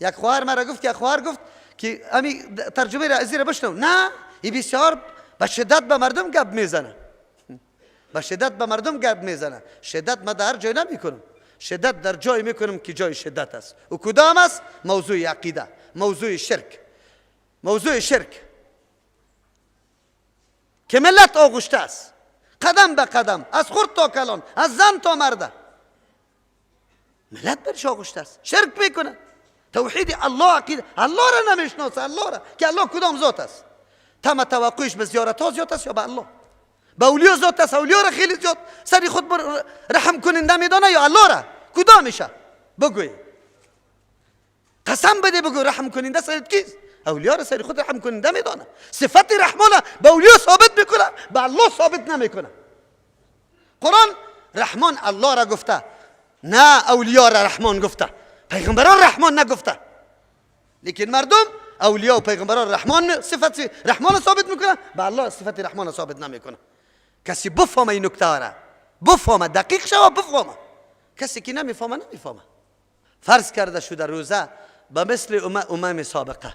یک خواهر مرا گفت که خواهر گفت که امی ترجمه را ازی را بشنو. نه، این بسیار به شدت به مردم گپ میزنه، به شدت به مردم گپ میزنه. شدت ما در جای نمیکنم، شدت در جای میکنم که جای شدت است. و کدام است؟ موضوع عقیده، موضوع شرک، موضوع شرک که ملت آغشته است قدم به قدم، از خرد تا کلان، از زن تا مرد، ملت برش آغشته است، شرک میکنه. توحید الله، عقیده الله را نمیشناسه. الله را که الله کدام ذات است؟ تم توقعش به زیارت ها زیاد است یا به الله؟ به اولیاء ذات است؟ اولیاء را خیلی زیاد سری خود رحم کننده میدانه یا الله را؟ کدام میشه؟ بگوی، قسم بده بگو رحم کننده سری کیست؟ اولیاء را سری خود رحم کننده میدانه. صفت رحمان به اولیاء ثابت میکنه، به الله ثابت نمیکنه. قرآن رحمان الله را گفته، نه اولیاء را رحمان گفته، پیغمبران رحمان نگفته. لیکن مردم اولیاء و پیغمبران رحمان صفت رحمان ثابت میکنه، به الله صفت رحمان ثابت نمیکنه. کسی بفهمه این نکته را، بفهمه، دقیق شوه بفهمه. کسی که نمیفهمه نمیفهمه. فرض کرده شده روزه به مثل امم سابقه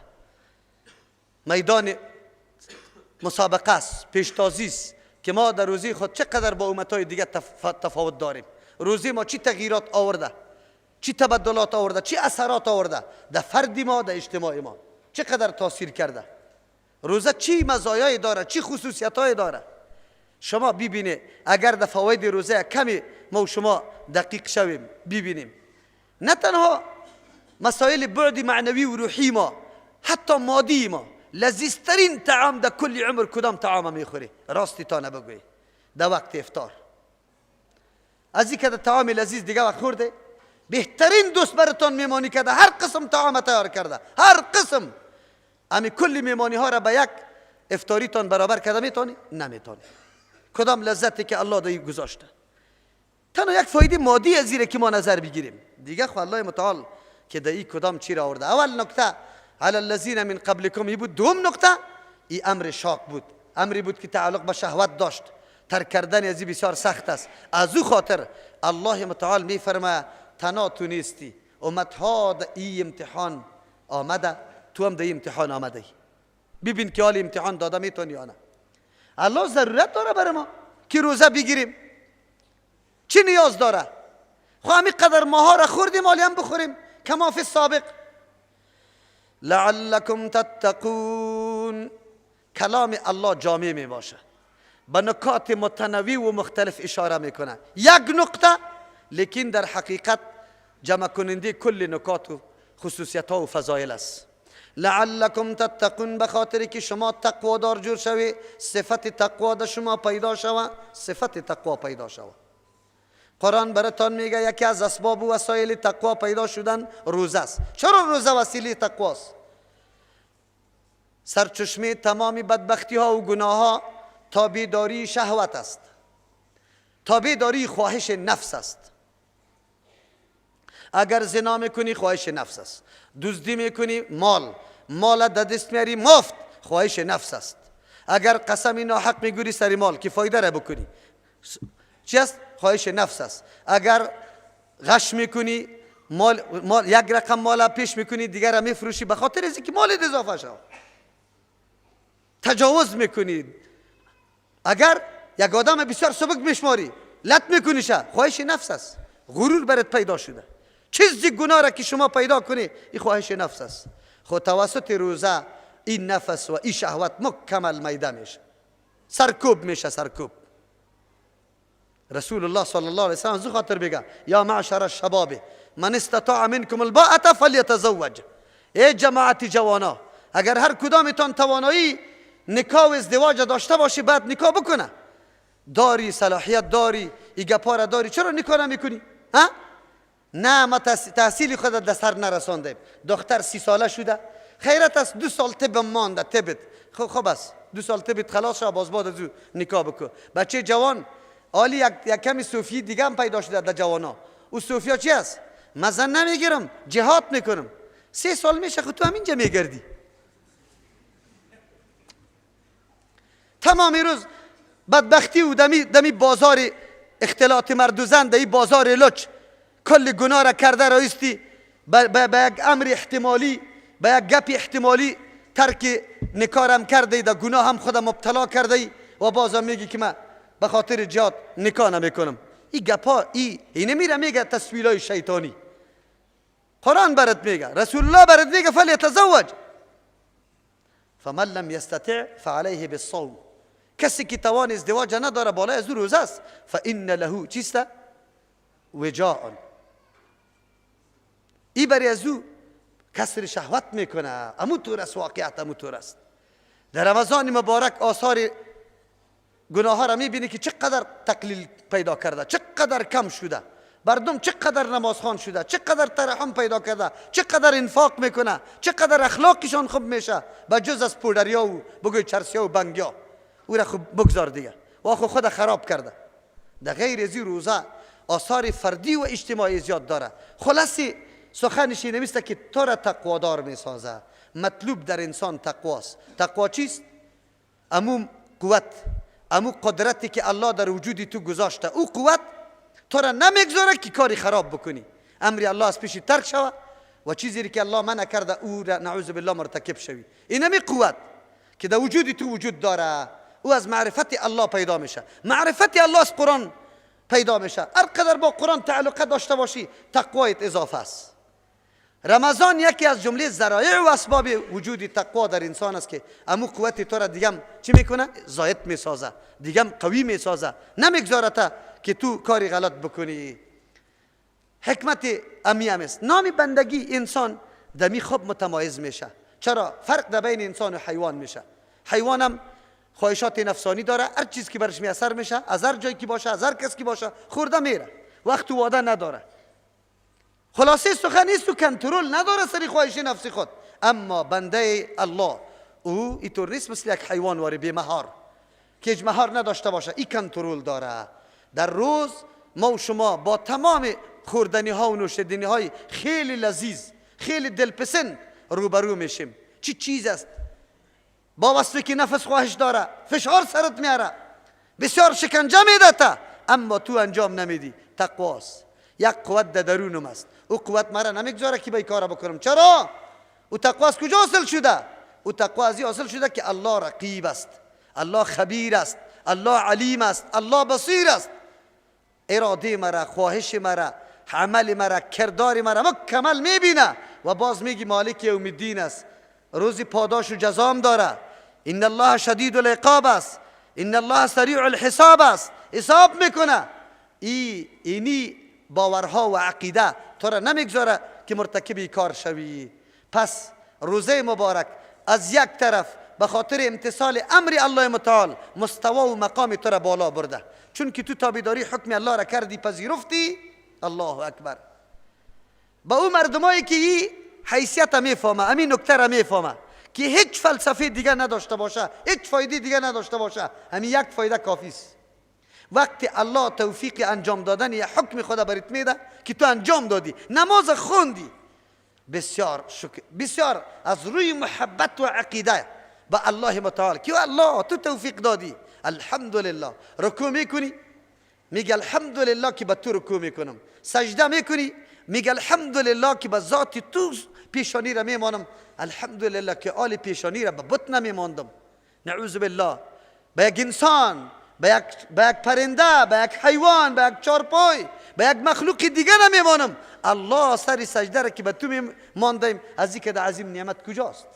میدان مسابقه است، پیشتازی است که ما در روزی خود چقدر با امتهای دیگه تفاوت داریم. روزی ما چی تغییرات آورده، چی تبدلات آورده، چی اثرات آورده در فردی ما، در اجتماع ما چقدر تاثیر کرده. روزه چی مزایایی داره، چی خصوصیتایی داره. شما ببینید اگر در فواید روزه کمی ما و شما دقیق شویم ببینیم، نه تنها مسائل بعد معنوی و روحی ما، حتی مادی ما، لذیذترین طعام در کل عمر کدام طعام میخوری؟ راستی تا نبگوی در وقت افطار. از این که در طعام لذیذ دیگه وقت خورده، بهترین دوست براتون میمانی که در هر قسم طعام تیار کرده، هر قسم، امی کل میمانی ها را به یک افطاری تان برابر کرده میتونی؟ نمیتونی. کدام لذتی که الله در گذاشته. تنها یک فایده مادی از زیره که ما نظر بگیریم دیگه. خو الله متعال که در این کدام چی را آورده. اول نکته علی الذین من قبلکم ای بود. دوم نکته این امر شاق بود، امری بود که تعلق به شهوت داشت، ترک کردن از این بسیار سخت است. از او خاطر الله متعال میفرماید تنها تو نیستی، امتها در این امتحان آمده، تو هم در این امتحان آمده ای. ببین که حال امتحان داده میتونی یا نه. الله ضرورت داره برای ما که روزه بگیریم. چی نیاز داره؟ خو همین قدر ماها را خوردیم حالی هم بخوریم کما فی السابق. لعلکم تتقون، کلام الله جامع می باشه، به نکات متنوع و مختلف اشاره میکنه. یک نقطه لیکن در حقیقت جمع کننده کل نکات و خصوصیت ها و فضایل است. لعلکم تتقون، به خاطر که شما تقوا دار جور شوی، صفت تقوا در شما پیدا شوه، صفت تقوا پیدا شوه. قرآن براتون میگه یکی از اسباب و وسایل تقوا پیدا شدن روزه است. چرا روزه وسیله تقوا است؟ سرچشمه تمام بدبختی ها و گناه ها تابعداری شهوت است، تابعداری خواهش نفس است. اگر زنا میکنی خواهش نفس است، دزدی میکنی مال در دست میاری مفت، خواهش نفس است. اگر قسم ناحق میگوری سر مال که فایده را بکنی، چی است؟ خواهش نفس است. اگر غش میکنی مال یک رقم مال پیش میکنی دیگر را میفروشی به خاطر از اینکه مال اضافه شد. تجاوز میکنی، اگر یک آدم بسیار سبک میشماری لط میکنی، خواهش نفس است. غرور برات پیدا شده. چیزی گناه را که شما پیدا کنی این خواهش نفس است. خود توسط روزه این نفس و این شهوت مکمل میده میشه، سرکوب میشه، سرکوب. رسول الله صلی الله علیه وسلم زو خاطر بگه یا معشر الشباب من استطاع منکم الباءة فلیتزوج. ای جماعت جوانا، اگر هر کدامتان توانایی نکاح و ازدواج داشته باشی بعد نکاح بکنه. داری صلاحیت داری، این گپا را داری، چرا نکاح نمیکنی؟ ها؟ نه ما تحصیل خود در سر نرساندیم. دختر 30 ساله شده، خیرت است 2 سال طب مانده، طبت خب است 2 سال طبت خلاص شد، باز بعد از او نکاح بکن. بچه جوان عالی یک کمی صوفی دیگه هم پیدا شده در جوانا. او صوفیا چی است؟ مزن نمیگیرم، جهاد میکنم. 3 سال میشه خود تو همینجا میگردی. تمام روز بدبختی و دمی بازار اختلاط مرد و زن، دمی بازار لچ کل گناه را کرده رایستی به یک امر احتمالی، به یک گپ احتمالی ترک نکارم کرده، در گناه هم خودم مبتلا کرده و بازم میگی که من به خاطر جهاد نکاح نمیکنم. این گپا این میره میگه تسویلای شیطانی. قرآن برات میگه، رسول الله برات میگه فلیتزوج فمن لم یستطع فعلیه بالصوم. کسی که توان ازدواج نداره بالای از روزه است، فان له چیست؟ وجاء. ای بری از او کسر شهوت میکنه. امو طور است، واقعیت امو طور است. در رمضان مبارک آثار گناه ها را میبینی که چقدر تقلیل پیدا کرده، چقدر کم شده، مردم چقدر نمازخوان شده، چقدر ترحم پیدا کرده، چقدر انفاق میکنه، چقدر اخلاقشان خوب میشه، بجز از پودریا و بگوی چرسیا و بنگیا. او را خوب بگذار دیگه، و خود خراب کرده. در غیر از این روزه آثار فردی و اجتماعی زیاد داره. خلاصی سخنش این نمیسته که تو را تقوادار میسازه. مطلوب در انسان تقواست. تقوا چیست؟ امو قوت، امو قدرتی که الله در وجودی تو گذاشته. او قوت تو را نمیگذاره که کاری خراب بکنی، امری الله از پیش ترک شوه و چیزی که الله منع کرده او را نعوذ بالله مرتکب شوی. این همی قوت که در وجودی تو وجود داره. او از معرفت الله پیدا میشه. معرفت الله از قرآن پیدا میشه. هر قدر با قرآن تعلق داشته باشی تقوایت اضافه است. رمضان یکی از جمله ذرایع و اسباب وجود تقوا در انسان است که امو قوت تو را دیگه چی میکنه؟ زاید میسازه، دیگه قوی میسازه، نمیگذارته که تو کاری غلط بکنی. حکمت امی هم است. نام بندگی انسان دمی خوب متمایز میشه. چرا؟ فرق در بین انسان و حیوان میشه. حیوان هم خواهشات نفسانی داره، هر چیز که برش میاثر میشه، از هر جایی که باشه، از هر کس که باشه خورده میره، وقت و وعده نداره. خلاصه سخن است تو کنترل نداره سری خواهش نفسی خود. اما بنده الله او اینطور نیست مثل یک حیوان واری بی مهار که هیچ مهار نداشته باشه. این کنترل داره. در روز ما و شما با تمام خوردنی ها و نوشیدنی های خیلی لذیذ، خیلی دلپسند روبرو میشیم. چی چیز است؟ با وصفی که نفس خواهش داره، فشار سرت میاره، بسیار شکنجه میدته، اما تو انجام نمیدی. تقواست. یک قوت در درونم است. او قوت مرا نمیگذاره که به کار بکنم. چرا؟ او تقوا از کجا حاصل شده؟ او تقوا از این حاصل شده که الله رقیب است، الله خبیر است، الله علیم است، الله بصیر است. اراده مرا، خواهش مرا، عمل مرا، کردار مرا مکمل میبینه و باز میگی مالک یوم الدین است. روزی پاداش و جزام داره. ان الله شدید العقاب است، ان الله سریع الحساب است. حساب میکنه. اینی باورها و عقیده تو را نمیگذاره که مرتکب کار شوی. پس روزه مبارک از یک طرف به خاطر امتثال امر الله متعال مستوى و مقام تو را بالا برده، چون که تو تابعداری حکم الله را کردی، پذیرفتی. الله اکبر. با او مردمایی که این حیثیت میفهمه، همین نکته را میفهمه که هیچ فلسفه دیگه نداشته باشه، هیچ فایده دیگه نداشته باشه، همین یک فایده کافی است. وقتی الله توفیق انجام دادن یا حکم خدا برات میده که تو انجام دادی، نماز خوندی، بسیار شکر، بسیار از روی محبت و عقیده با الله متعال که الله تو توفیق دادی، الحمدلله. رکوع میکنی میگه الحمدلله که به تو رکوع میکنم. سجده میکنی میگه الحمدلله که به ذات تو پیشانی را میمانم، الحمدلله که آل پیشانی را به بت نمیماندم. نعوذ بالله. به یک انسان، به یک پرنده، به یک حیوان، به یک چارپای، به یک مخلوق دیگه نمیمانم. الله سر سجده را که به تو میماندیم، از این که در عظیم نعمت کجاست؟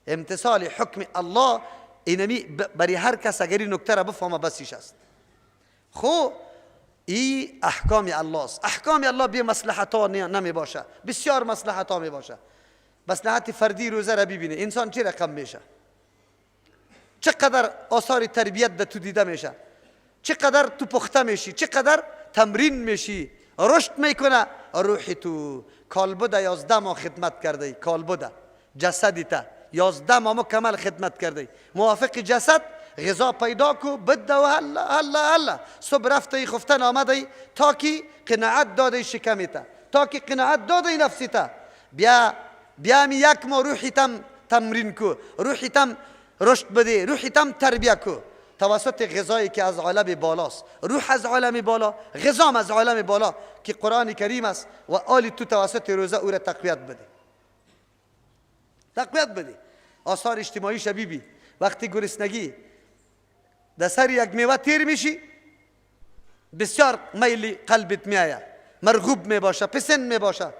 امتثال حکم الله اینمی برای هر کس اگر این نکته را بفهمه بسیش است. خب این احکام الله است. احکام الله بی مصلحت ها نمی باشه، بسیار مصلحت ها می باشه. مصلحت فردی روزه را ببینه انسان چه رقم میشه، چقدر آثار تربیت در تو دیده میشه، چقدر تو پخته میشی، چقدر تمرین میشی، رشد میکنه روحی تو. کالبد 11 ماه خدمت کرده، کالبد جسدی تا 11 ماه مکمل خدمت کرده. موافق جسد غذا پیدا کو بده و هلا صبح رفته خفتن آمده تا که قناعت داده شکمی تا، تا که قناعت داده نفسی تا. بیا می یک ماه روحی تم تمرین کو، روحی تم رشد بده، روحی تم تربیه کو توسط غذایی که از عالم بالاست. روح از عالم بالا، غذام از عالم بالا که قرآن کریم است و آل تو توسط روزه او را تقویت بده، تقویت بده. آثار اجتماعی شبیبی وقتی گرسنگی در سر یک میوه تیر میشی بسیار میلی قلبت میآید، مرغوب می باشه، پسند می باشه.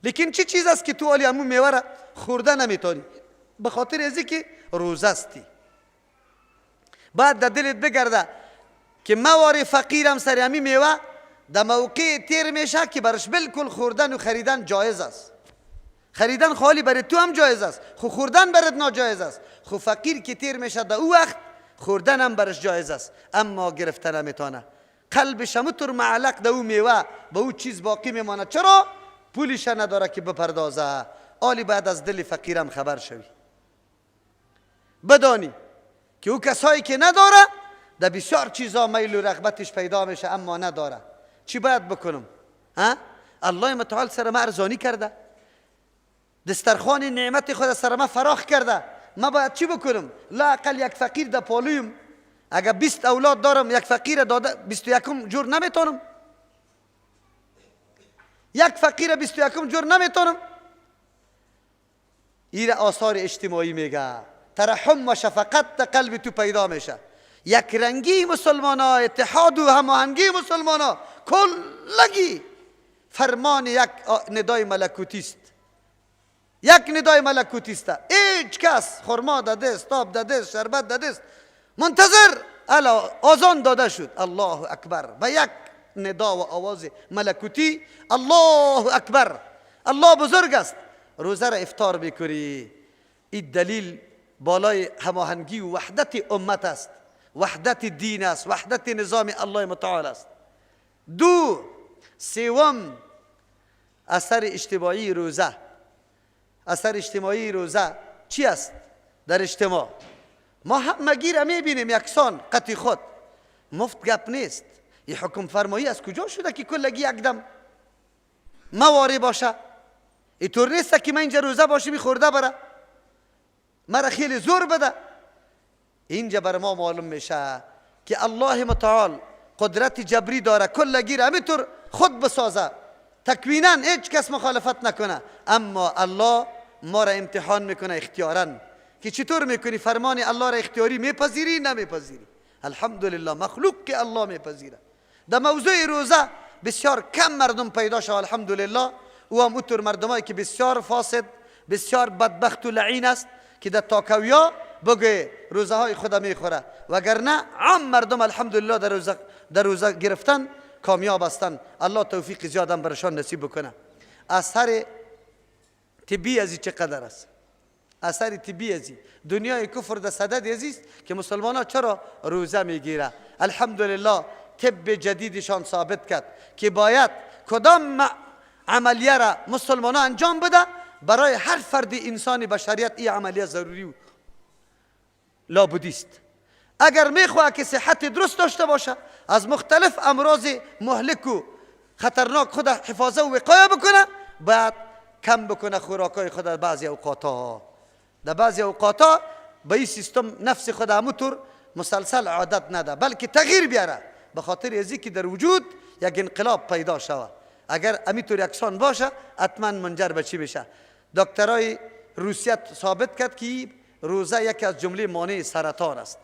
لیکن چی چیز است که تو آلی همون میوه را خورده نمیتانی؟ به خاطر ازی که روزه استی. بعد در دلت بگرده که مواری فقیرم سر همین میوه در موقع تیر میشه که برش بالکل خوردن و خریدن جایز است. خریدن خالی برای تو هم جایز است، خو خوردن برات ناجایز است. خو فقیر که تیر میشه در او وقت خوردن هم برش جایز است، اما گرفتن نمیتونه. قلبش همونطور معلق در او میوه به او چیز باقی میمانه. چرا؟ پولش نداره که بپردازه. آلی بعد از دل فقیرم خبر شوی، بدانی که او کسایی که نداره در بسیار چیزا میل و رغبتش پیدا میشه اما نداره. چی باید بکنم؟ الله متعال سر ما ارزانی کرده، دسترخوان نعمت خود سر ما فراخ کرده. ما باید چی بکنم؟ لااقل یک فقیر در پالویم، اگر 20 اولاد دارم یک فقیر داده 21 جور نمیتونم، یک فقیر 21 جور نمیتونم. این آثار اجتماعی میگه. ترحم و شفقت در قلب تو پیدا میشه. یک رنگی مسلمان ها، اتحاد و هماهنگی مسلمان ها کلگی فرمان یک ندای ملکوتی است، یک ندای ملکوتی است. هیچ کس خرما داده است، آب داده است، شربت داده است، منتظر الا آذان داده شد الله اکبر با یک ندا و آواز ملکوتی الله اکبر، الله بزرگ است. روزه را افطار بکنی. این دلیل بالای هماهنگی و وحدت امت است، وحدت دین است، وحدت نظام الله متعال است. دو، سوم اثر اجتماعی روزه. اثر اجتماعی روزه چی است؟ در اجتماع ما همگی را میبینیم یکسان قطی خود، مفت گپ نیست. این حکم فرمایی از کجا شده که کلگی یک دم مواری باشه؟ اینطور نیست که من اینجا روزه باشی میخورده بره مرا خیلی زور بده. اینجا بر ما معلوم میشه که الله متعال قدرت جبری داره، کلگی را همینطور خود بسازه، تکوینا هیچ کس مخالفت نکنه. اما الله ما را امتحان میکنه اختیاراً که چطور میکنی فرمان الله را اختیاری میپذیری نمیپذیری. الحمدلله مخلوق که الله میپذیره. در موضوع روزه بسیار کم مردم پیدا شد الحمدلله، او هم اونطور مردمایی که بسیار فاسد، بسیار بدبخت و لعین است که در تاکویا بگه روزه های خدا میخوره، وگرنه عام مردم الحمدلله در روزه گرفتن کامیاب هستند. الله توفیق زیادم برشان نصیب بکنه. اثر طبی ازی چقدر است؟ اثر طبی ازی دنیای کفر در صدد ازیست که مسلمان ها چرا روزه میگیره. الحمدلله طب جدیدشان ثابت کرد که باید کدام عملیه را مسلمان ها انجام بده. برای هر فرد انسانی بشریت این عملیه ضروری و لابودی است. اگر میخواه که صحت درست داشته باشه، از مختلف امراض مهلک و خطرناک خود حفاظه و وقایه بکنه، باید کم بکنه خوراکای خود. بعضی اوقاتا در بعضی اوقاتا به این سیستم نفس خود همونطور مسلسل عادت نده، بلکه تغییر بیاره، به خاطر ازی که در وجود یک انقلاب پیدا شود. اگر همینطور یکسان باشه حتما منجر به چی بشه؟ دکترای روسیه ثابت کرد که روزه یکی از جمله مانع سرطان است.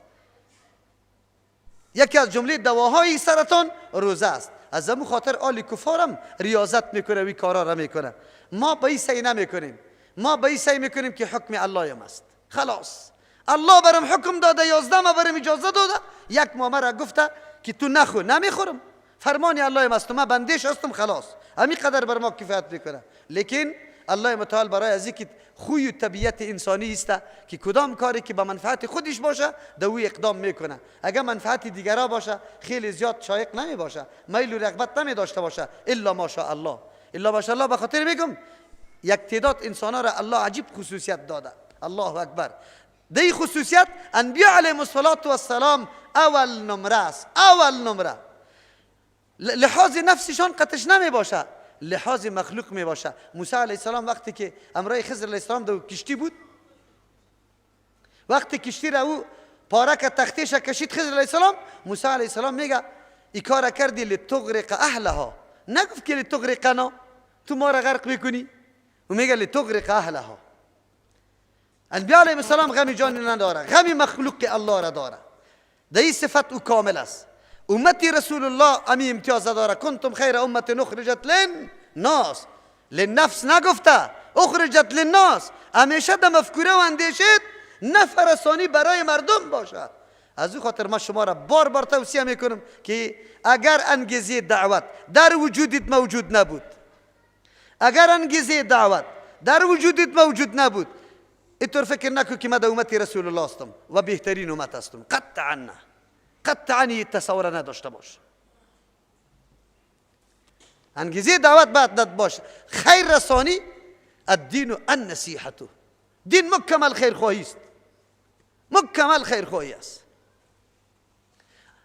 یکی از جمله دواهای سرطان روزه است. از همون خاطر آل کفارم ریاضت میکنه و این کارا را میکنه. ما به این سعی نمیکنیم، ما به این سعی میکنیم که حکم الله هم است. خلاص الله برام حکم داده، 11 ما برام اجازه داده، یک ماه مرا گفته که تو نخور، نمیخورم، فرمان الله هم است، ما بندش هستم، خلاص همین قدر بر ما کفایت میکنه. لیکن الله متعال برای از اینکه خوی و طبیعت انسانی است که کدام کاری که به منفعت خودش باشه دوی اقدام میکنه، اگر منفعت دیگرا باشه خیلی زیاد شایق نمی باشه، میل و رغبت نمی داشته باشه الا ماشاءالله. الا ماشاءالله به خاطر میگم یک تعداد انسانا را الله عجیب خصوصیت داده. الله اکبر. دی خصوصیت انبیاء علیهم السلام اول نمره است. اول نمره لحاظ نفسشان قطش نمی باشه، لحاظ مخلوق می باشه. موسی علیه السلام وقتی که امرای خضر علیه السلام دو کشتی بود، وقتی کشتی را او پارک تختیش کشید خضر علیه السلام، موسی علیه السلام میگه ای کار کردی لتغرق اهلها، نگفت که لتغرقنا تو ما را غرق میکنی، و میگه لتغرق اهلها. انبیاء علیهم السلام غم جانی نداره، غم مخلوق الله را داره. در این صفت او کامل است. امتی رسول الله امی امتیاز داره. کنتم خیر امت اخرجت للناس، للنفس نگفته، اخرجت للناس. همیشه در مفکوره و اندیشه نفع رسانی برای مردم باشه. از او خاطر ما شما را بار بار توصیه میکنم که اگر انگیزه دعوت در وجودت موجود نبود، اگر انگیزه دعوت در وجودت موجود نبود، اینطور فکر نکن که من در امت رسول الله هستم و بهترین امت هستم. قطعا نه، قطعا تصور نداشته باش. انگیزه دعوت باید باشه. خیر رسانی الدین النصیحة، دین مکمل خیر خواهی است، مکمل خیر خواهی است.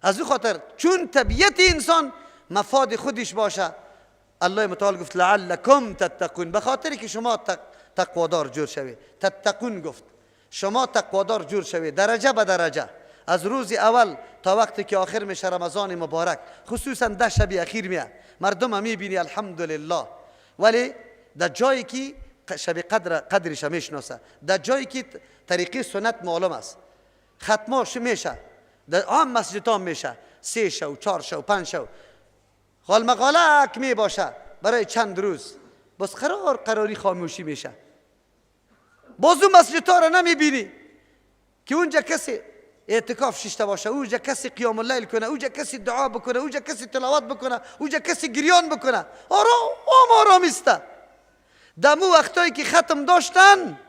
از او خاطر چون طبیعت انسان مفاد خودش باشه، الله متعال گفت لعلکم تتقون، به خاطری که شما تقوادار جور شوید. تتقون گفت شما تقوادار جور شوید درجه به درجه، از روز اول تا وقتی که آخر میشه رمضان مبارک، خصوصا 10 شب اخیر میاد مردم میبینی الحمدلله، ولی در جایی که شب قدرش میشناسه، در جایی که طریقی سنت معلوم است، ختماش میشه در عام مسجد ها میشه 3 شو 4 شو 5 شو، حال مقالک می باشه برای چند روز، بس قراری خاموشی میشه. بازو مسجد ها را نمیبینی که اونجا کسی اعتکاف ششته باشه، اونجا کسی قیام اللیل کنه، اونجا کسی دعا بکنه، اونجا کسی تلاوت بکنه، اونجا کسی گریان بکنه. آرام است. دمو وقتایی که ختم داشتن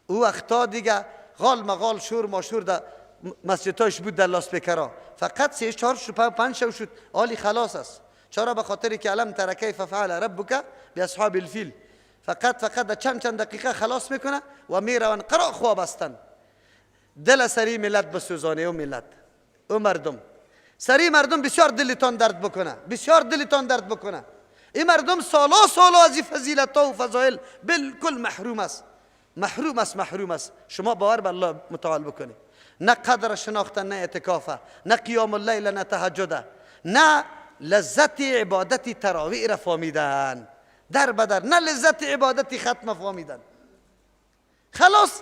او وقتا دیگه غال مغال شور ماشور در مسجدهایش بود، در لاسپیکرها فقط 3 4 5 شو شد، عالی خلاص است. چرا؟ به خاطری که علم تر کیف فعل ربک باصحاب الفیل، فقط در چند دقیقه خلاص میکنه و میروان قرا خواب هستن. دل سری ملت بسوزانه و ملت و مردم سری مردم بسیار دلتان درد بکنه، بسیار دلتان درد بکنه. این مردم سالا از این فضیلت و فضائل بالکل محروم است، محروم است. شما باور به الله متعال بکنید، نه قدر شناختن، نه اعتکافه، نه قیام اللیل، نه تهجد، نه لذت عبادت تراویح را فهمیدن در بدر، نه لذت عبادت ختم فهمیدن. خلاص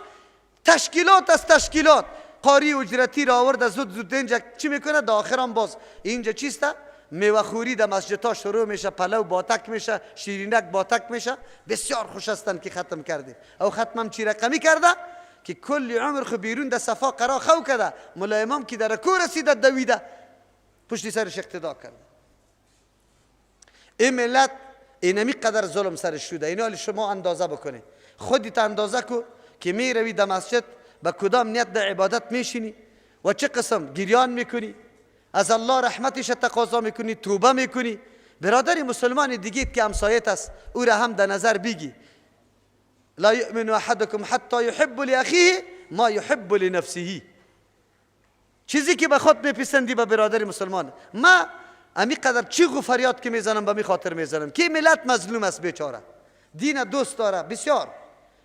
تشکیلات از تشکیلات، قاری اجرتی را آورد زود اینجا چی میکنه؟ در آخرام باز اینجا چیسته؟ میوه خوری در مسجد ها شروع میشه، پلو باتک میشه، شیرینک باتک میشه. بسیار خوش هستن که ختم کردیم. او ختمم چی رقمی کرده که کل عمر خو بیرون در صفا قرا خو کرده، مولا امام که در کو رسیده دویده پشت سرش اقتدا کرده. این ملت اینمی قدر ظلم سرش شده. این حال شما اندازه بکنی، خودت اندازه کو که می روی در مسجد با کدام نیت در عبادت میشینی و چه قسم گریان میکنی، از الله رحمتش تقاضا میکنی، توبه میکنی. برادر مسلمان دیگه که همسایت است او را هم در نظر بگی. لا یؤمن احدکم حتی یحب لاخیه ما یحب لنفسه. چیزی که به خود میپسندی به برادر مسلمان. ما امی قدر چی فریاد که میزنم به می خاطر میزنم که ملت مظلوم است، بیچاره. دین دوست داره، بسیار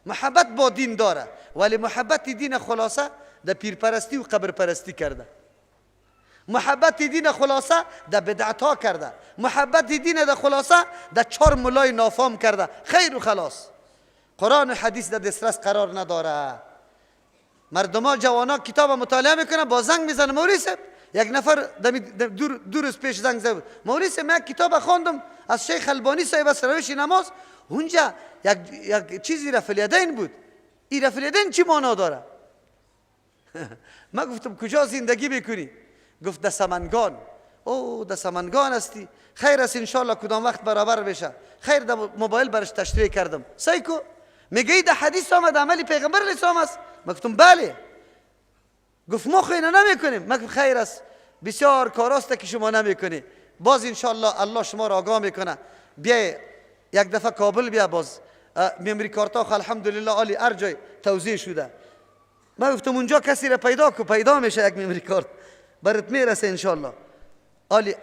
محبت با دین داره، ولی محبت دین خلاصه در پیرپرستی و قبرپرستی کرده. محبت دین خلاصه در بدعت ها کرده. محبت دین در خلاصه در 4 مولای نافام کرده. خیر و خلاص. قرآن و حدیث در دسترس قرار نداره. مردما جوانا کتاب مطالعه میکنه، با زنگ میزنه موریس. یک نفر دو روز پیش زنگ زد، موریس من کتاب خواندم از شیخ البانی صاحب از روش نماز، اونجا یک چیزی رفع الیدین بود. این رفع الیدین چی معنا داره؟ ما گفتم کجا زندگی میکنی؟ گفت در سمنگان. او در سمنگان هستی، خیر است انشالله کدام وقت برابر بشه. خیر در موبایل برش تشریح کردم. سایکو میگه در حدیث آمد عملی پیغمبر علیه السلام است. گفتم بله. گفت ما خیلی نمیکنیم. من خیر است، بسیار کاراست که شما نمیکنی. باز انشالله الله شما را آگاه میکنه. بیا یک دفعه کابل بیا، باز میمری کارتا الحمدلله عالی هر جای توزیع شده. من گفتم اونجا کسی را پیدا کو، پیدا میشه یک میمری کارت برات میرسه انشالله عالی.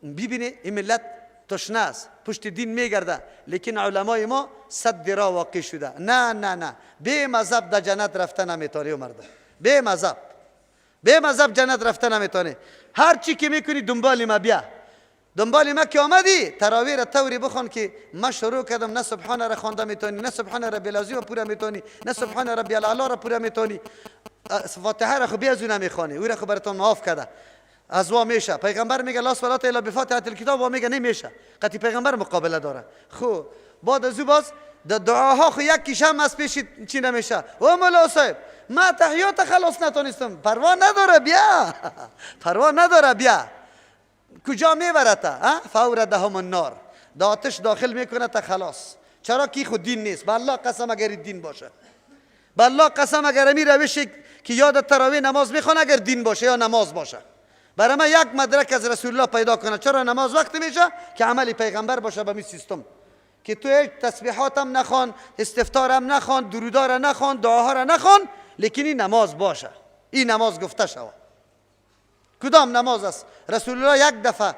ببینی این ملت تشنه است، پشت دین میگرده، لیکن علمای ما صد را واقع شده. نه به مذهب در جنت رفته نمیتونه. مرد به مذهب جنت رفته نمیتونه. هر چی که میکنی دنبال ما بیا. دنبال ما که آمدی تراویح را طوری بخوان که ما شروع کردم نه سبحان را خوانده میتونی، نه سبحان ربی العظیم پورا میتونی، نه سبحان ربی الاعلی را پورا میتونی. فاتحه را خو بیا زو نمیخوانی، او را خو براتون معاف کرده. از وا میشه. پیغمبر میگه لا صلاه الا بفاتحه الکتاب، و میگه نمیشه. قطعی پیغمبر مقابله داره. خو بعد از او باز در دعاها خو یک کیشم از پیش چی نمیشه. او مولا صاحب ما تحیات خلاص نتونستم. پروا نداره بیا. پروا نداره بیا. کجا میبرته؟ فور دهم النار، دا آتش داخل میکنه تا خلاص. چرا کی خود دین نیست. بالله قسم اگر دین باشه، بالله قسم اگر می روشی که یاد تراویح نماز میخونه اگر دین باشه یا نماز باشه. برای من یک مدرک از رسول الله پیدا کنه. چرا نماز وقت میشه که عمل پیغمبر باشه به می سیستم، که تو هیچ تسبیحات هم نخوان، استفتار هم نخوان، درودار هم نخوان، دعاها را نخوان، لیکن این نماز باشه. این نماز گفته شود. کدام نماز است رسول الله یک دفعه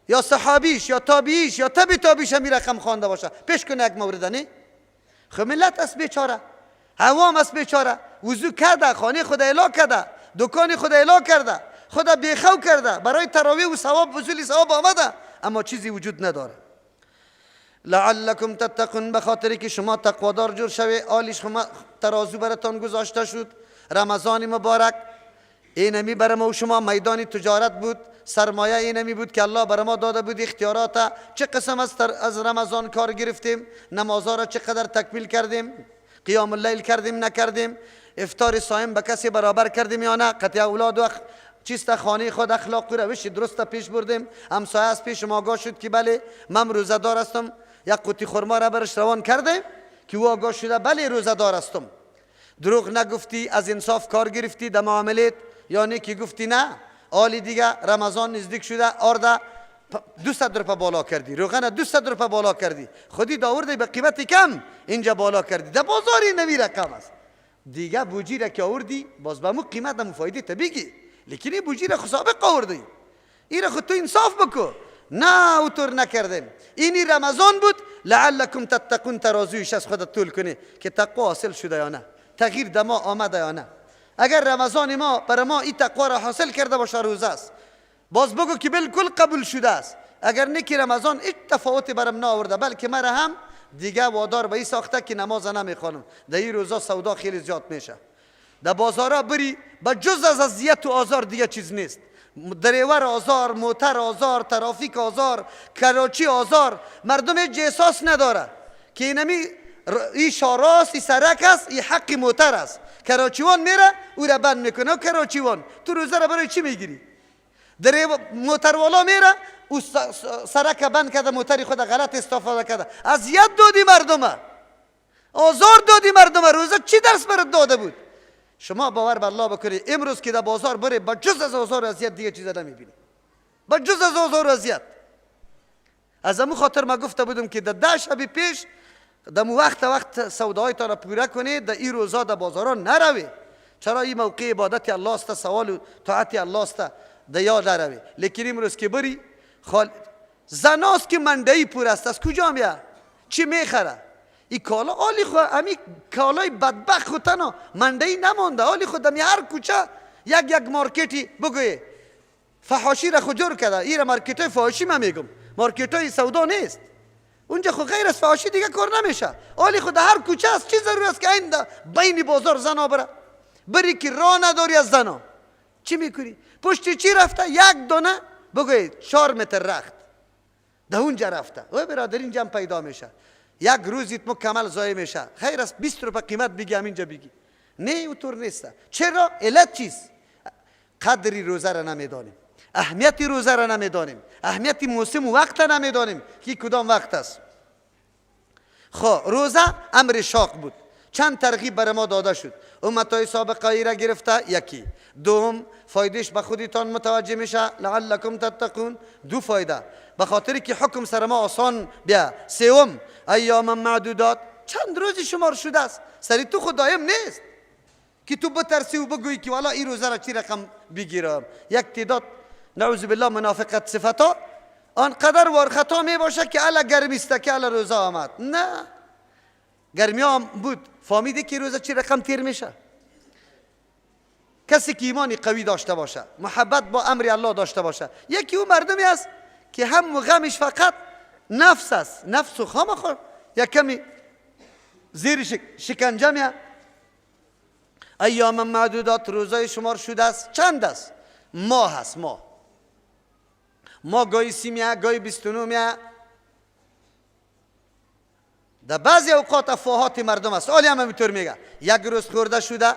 یا صحابیش یا تابعیش یا تابعیش هم رقم خوانده باشه؟ پیش کنه یک مورد نه. خب ملت است بیچاره، عوام است بیچاره، وضو کرده، خانه خود اعلا کرده، دکان خود اعلا کرده، خدا بیخو کرده، برای تراویح و ثواب وصول ثواب آمده، اما چیزی وجود نداره. لعلکم تتقون، به خاطری که شما تقوادار جور شوی. آلیش شما ترازو براتون گذاشته شد. رمضان مبارک اینمی برای ما و شما میدان تجارت بود. سرمایه اینمی بود که الله برای ما داده بود. اختیارات چه قسم از رمضان کار گرفتیم، نمازها را چقدر تکمیل کردیم، قیام اللیل کردیم نکردیم، افطار صائم به کسی برابر کردیم یا نه، قطع اولاد و چیست خانه خود اخلاق و روش درست پیش بردیم. همسایه از پیش ما آگاه شد که بله من روزه دار هستم، یک قوطی خرما را برش روان کردیم که او آگاه شده بله روزه دار هستم. دروغ نگفتی، از انصاف کار گرفتی در معاملات، یعنی که گفتی نه آلی دیگه رمضان نزدیک شده آرده 200 روپه بالا کردی، روغن 200 روپه بالا کردی، خودی داورده به قیمت کم اینجا بالا کردی، در بازاری نمی رقم است دیگه. بوجی را که آوردی باز به مو قیمت هم فایده تبیگی، لیکن این بوجی را خود سابق آوردی، این را خود تو انصاف بکو. نه اوطور نکردیم. اینی رمضان بود لعلکم تتقون، ترازویش از خودت طول کنی که تقوا حاصل شده یا نه، تغییر در ما آمده یا نه. اگر رمضان ما برای ما این تقوا را حاصل کرده باشه روزه است، باز بگو که بالکل قبول شده است. اگر نه که رمضان هیچ تفاوتی برام نآورده، بلکه مرا هم دیگه وادار به این ساخته که نماز نمیخوانم. در این روزا سودا خیلی زیاد میشه. در بازارا بری با جز از اذیت و آزار دیگه چیز نیست. دریور آزار، موتر آزار، ترافیک آزار، کراچی آزار. مردم هیچ احساس نداره که این شاراست، این سرک است، این حق موتر است. کراچیوان میره او را بند میکنه. کراچیوان تو روزه را برای چی میگیری؟ موتروالا میره او سرک بند کرده، موتری خود غلط استفاده کرده، اذیت دادی مردم، آزار دادی مردم. روزه چی درس برات داده بود؟ شما باور به الله بکنید امروز که در بازار بری با جز از آزار و اذیت دیگه چیزا نمیبینی، با جز از آزار و اذیت. از همون خاطر ما گفته بودم که در 10 شب پیش در وقت سودایتان را پوره کنید، در این روزا در بازارا نروید. چرا این موقع عبادت الله است، سوال و طاعت الله است، در یاد نروید. لیکن امروز که بری زناست که منډی پور است، از کجا میاد؟ چی میخره؟ این کالا آلی خود امی کالای بدبخت خود تنها منډی نمانده. آلی خود دمی هر کوچه یک مارکتی بگوی فحاشی را خود جور کرده. این را مارکت های فحاشی من میگم، مارکت های سودا نیست. اونجا خود غیر از فحاشی دیگه کار نمیشه. آلی خود هر کوچه است. چی ضرور است که این بین بازار زنا بری که راه نداری از زنا چی میکنی؟ پشت چی رفته؟ یک دانه بگوی 4 متر رخت ده اونجا رفته. او برادر اینجا هم پیدا میشه. یک روزیت مکمل ضایع میشه. خیر است 20 روپه قیمت بگی همینجا بگی. نه اوطور نیست. چرا؟ علت چیست؟ قدری روزه را نمیدانیم. اهمیت روزه را نمیدانیم، اهمیت موسم و وقت را نمیدانیم که کدام وقت است. خب روزه امر شاق بود، چند ترغیب برای ما داده شد. امتهای سابقه ای را گرفته یکی. دوم فایدهش به خودتان متوجه میشه لعلکم تتقون، دو فایده به خاطر که حکم سر ما آسان بیا. سوم ایام معدودات، چند روزی شمار شده است، سری تو خود دایم نیست که تو بترسی و بگویی که والا این روزه را چی رقم بگیرم. یک تعداد نعوذ بالله منافقت صفتا آنقدر وارخطا می باشه که الا گرمیسته که الا روزه آمد. نه، گرمی هم بود فهمیده که روزه چی رقم تیر میشه. کسی که ایمانی قوی داشته باشه، محبت با امر الله داشته باشه، یکی اون مردمی است که هم و غمش فقط نفس است، نفس و خامخور یک کمی زیر شکنجه میه. ایام معدودات، روزای شمار شده است. چند است؟ ماه است. ماه گاهی 30 میه، گاهی 29 میه. در بعضی اوقات افواهات مردم است، حالی هم اینطور میگه یک روز خورده شده.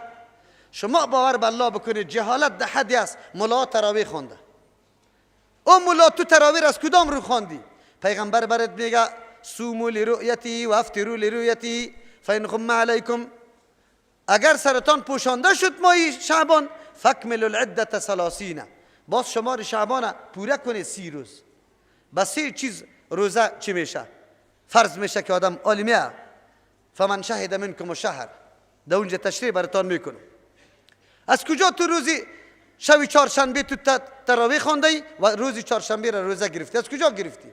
شما باور به الله بکنید جهالت در حدی است. ملا تراویح خونده، اون ملا تو تراویح از کدام رو خواندی؟ پیغمبر برات میگه صوموا لرؤیتی و افطروا لرؤیتی فإن غم علیکم، اگر سرطان پوشانده شد ماه شعبان فاکملوا العدة 30، باز شمار شعبان پوره کنید 30 روز. بس 3 چیز روزه چی میشه؟ فرض میشه که آدم عالمیه. فمن شهد منکم الشهر، در اونجا تشریح براتون میکنم. از کجا تو روزی شب چهارشنبه تو تراویح خوندی و روزی چهارشنبه را روزه گرفتی؟ از کجا گرفتی؟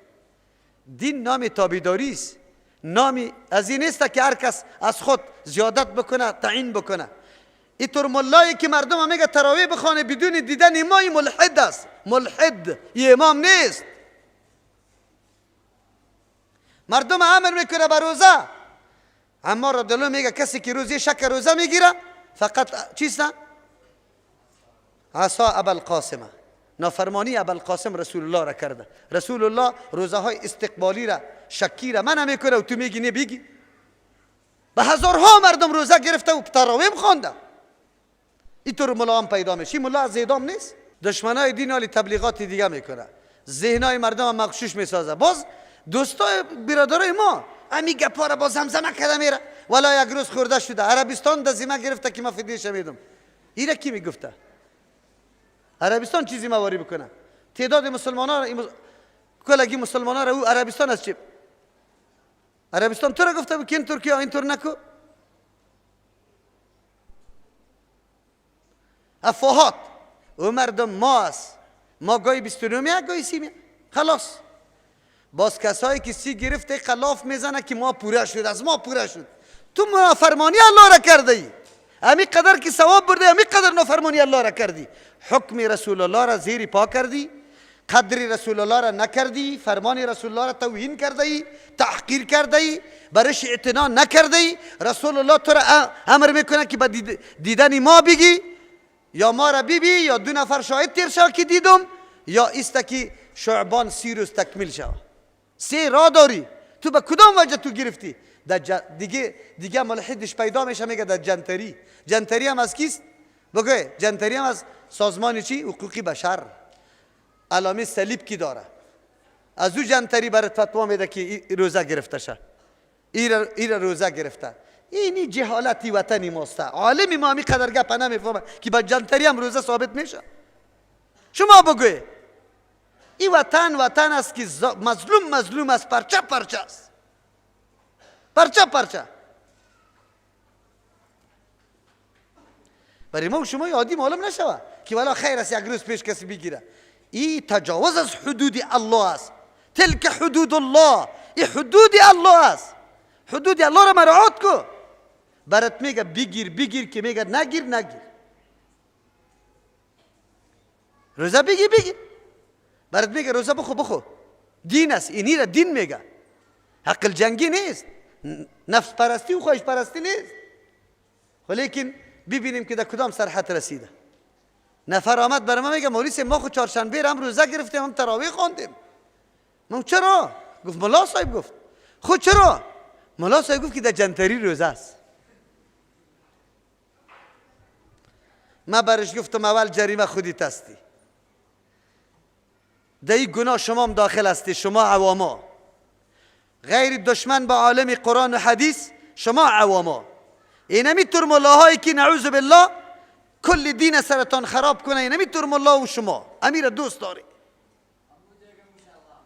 دین نام تابعداری است، نامی از این نیست که هر کس از خود زیادت بکنه تعیین بکنه. اینطور ملایی که مردم هم میگه تراویح بخونه بدون دیدن امام، ملحد است. ملحد یه امام نیست. مردم امر میکنه به روزه. عمار رضی الله میگه کسی که روزی شک روزه میگیره فقط چیست؟ عصا ابوالقاسم، نافرمانی ابوالقاسم رسول الله را کرده. رسول الله روزه های استقبالی را شکی را من میکنه و تو میگی نه بگی. به هزارها مردم روزه گرفته و تراویح خونده. اینطور ملا هم پیدا میشه. ملا از اعدام نیست. دشمنای دین علی تبلیغات دیگه میکنه، ذهنای مردم مغشوش میسازه. باز دوستای برادرای ما امی گپا را با زمزمه کرده میره. والا یک روز خورده شده عربستان د ذمه گرفته که ما فدیه شویدم. ایره کی میگفته؟ عربستان چیزی مواری بکنه. تعداد مسلمانان را کلگی مسلمانان را او عربستان از چی؟ عربستان تو را گفته بود که این ترکیه اینطور نکو. افواهات او مردم ما است. ما گاهی 29 گاهی 30 خلاص. باز کسایی که 30 گرفته خلاف میزنه که ما پوره شد، از ما پوره شد. تو نافرمانی الله را کرده ای، امی قدر که ثواب برده امی قدر نافرمانی الله را کردی. حکم رسول الله را زیر پا کردی، قدر رسول الله را نکردی، فرمان رسول الله را توهین کرده ای، تحقیر کرده ای، برش اعتنا نکرده ای. رسول الله تو را امر میکنه که با دیدن ما بگی یا ما را ببی یا 2 نفر شاهد تیر شو که دیدم، یا است که شعبان 30 روز تکمیل شو. 3 راه داری. تو به کدام وجه تو گرفتی؟ دیگه ملحدش پیدا میشه میگه در جنتری هم از کیست؟ بگوی جنتری هم از سازمان چی؟ حقوقی بشر. علامه صلیب کی داره؟ از او جنتری برای فتوا میده که روزه گرفته شه. این روزه گرفته. اینی جهالتی وطنی ماسته. عالم ما می قدر گپ نمیفهمه که با جنتری هم روزه ثابت میشه. شما بگوی این وطن است که مظلوم است، پرچه است. پرچه برای ما و شما عادی معلوم نشوه که والا خیر است یک روز پیش کسی بگیره. این تجاوز از حدود الله است. تلک حدود الله، این حدود الله است. حدود الله را مراعات کو. برات میگه بگیر که میگه نگیر. روزه بگیر. برات میگه روزه بخو. دین است. اینی را دین میگه. حق جنگی نیست، نفس پرستی و خواهش پرستی نیست. ولیکن ببینیم که در کدام سرحد رسیده. نفر آمد برای ما میگه مولوی ما خود چهارشنبه هم روزه گرفتیم، هم تراویح خواندیم. من چرا؟ گفت ملا صاحب گفت. خود چرا؟ ملا صاحب گفت که در جنتری روزه است. من برش گفتم اول جریمه خودی تستی. در این گناه شما هم داخل هستی، شما عواما. غیر دشمن به عالم قرآن و حدیث شما عواما. اینمی تر ملاهایی که نعوذ بالله کل دین سرطان خراب کنه، اینمی تر ملا و شما امیر دوست داری.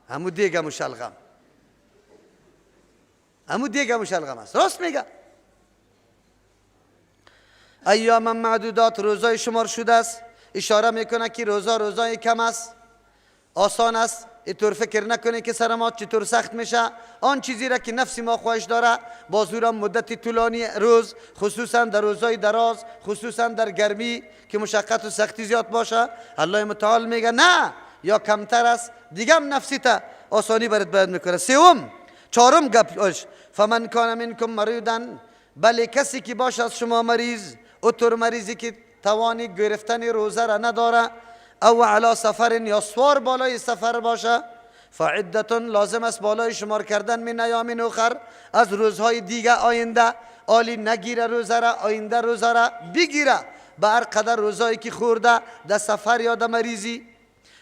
همو دیگه مشلغم، همو دیگه مشلغم است. راست میگه. ایام معدودات، روزای شمار شده است. اشاره میکنه که روزای کم است، آسان است. اینطور فکر نکنه که سر ما چطور سخت میشه. آن چیزی را که نفس ما خواهش داره با زور مدت طولانی روز، خصوصا در روزای دراز، خصوصا در گرمی که مشقت و سختی زیاد باشه، الله متعال میگه نه، یا کمتر است دیگه هم نفسی تا آسانی برات بیان میکنه. چهارم گپش، فمن کان منکم مریضا، بله کسی که باشه از شما مریض، اطور مریضی که توانی گرفتن روزه را نداره، او علی سفر، یا سوار بالای سفر باشه، فعدت لازم است بالای شمار کردن من ایام اخر، از روزهای دیگه آینده. آلی نگیره روزه را، آینده روزه را بگیره به هر قدر روزایی که خورده در سفر یا در مریضی.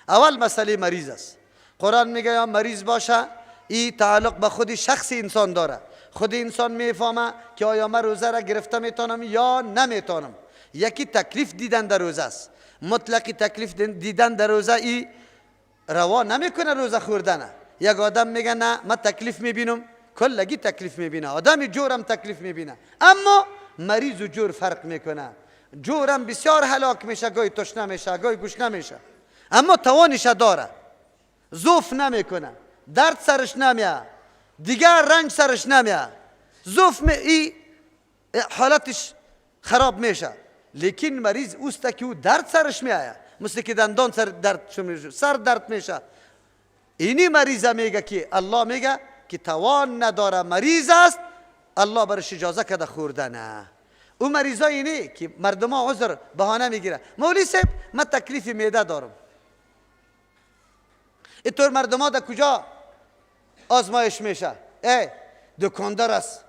اول مسئله مریض است. قرآن میگه یا مریض باشه، این تعلق به خود شخص انسان داره. خود انسان میفهمه که آیا من روزه را گرفته میتونم یا نمیتونم. یکی تکلیف دیدن در روزه است. مطلقی تکلیف دیدن در روزه ای روا نمیکنه روزه خوردن. یک آدم میگه نه من تکلیف میبینم، کلگی تکلیف میبینه. آدمی جورم تکلیف میبینه، اما مریض و جور فرق میکنه. جورم بسیار هلاک میشه، گاهی تشنه میشه، گاهی گوش نمیشه، اما توانش داره، زوف نمیکنه، درد سرش نمیاد، دیگر رنج سرش نمیاد، زوف ای حالتش خراب میشه. لیکن مریض اوست که او درد سرش میآید، مثل که دندان سر درد میشه. اینی مریض میگه که الله میگه که توان نداره، مریض است، الله برش اجازه کده خوردن. او مریضا اینی که مردم ها عذر بهانه میگیره، مولی صاحب من تکلیف معده دارم. اینطور مردم ها در کجا آزمایش میشه؟ دکاندار است،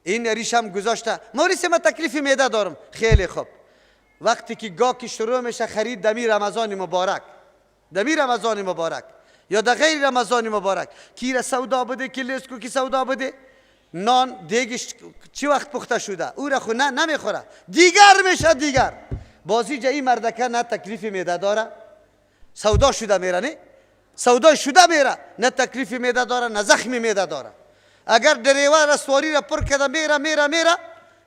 این ریشم گذاشته، مولی صاحب من تکلیف معده دارم. خیلی خوب، وقتی که گاهی شروع میشه خرید دمی رمضان مبارک، دمی رمضان مبارک یا در غیر رمضان مبارک، کی را سودا بده، کی لیسکو کی سودا بده، نان دیگش چی وقت پخته شده، او را خو نه نمیخوره، دیگر میشه. دیگر بازی جایی مردکه نه تکلیف معده داره، سودا شده میره، نه سودا شده میره، نه تکلیف معده داره نه زخم معده داره. اگر دریور سواری را پر کرده میره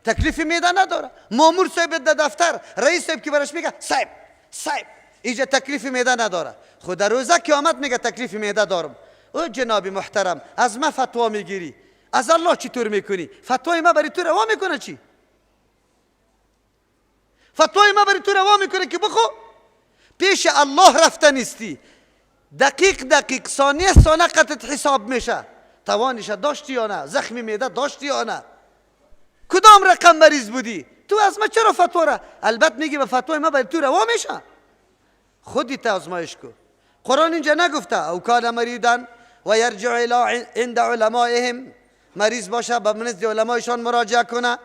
تکلیف معده نداره. مامور صاحب در دفتر، رئیس صاحب که برش میگه صاحب اینجا تکلیف معده نداره. خود در روزه قیامت میگه تکلیف معده دارم. او جناب محترم از ما فتوا میگیری، از الله چطور میکنی؟ فتوای ما برای تو روا میکنه چی؟ فتوای ما برای تو روا میکنه که بخو پیش الله رفته نیستی، دقیق ثانیه قطعت حساب میشه. توانش داشتی یا نه؟ زخمی معده داشتی یا نه؟ کدام رقم مریض بودی؟ تو از ما چرا فتوا را؟ البته میگی به فتوای ما برای تو روا میشه. خودت آزمایش کو. قرآن اینجا نگفته او کان مریضا و یرجع الی عند علمائهم، مریض باشه به نزد علمایشان مراجعه کنه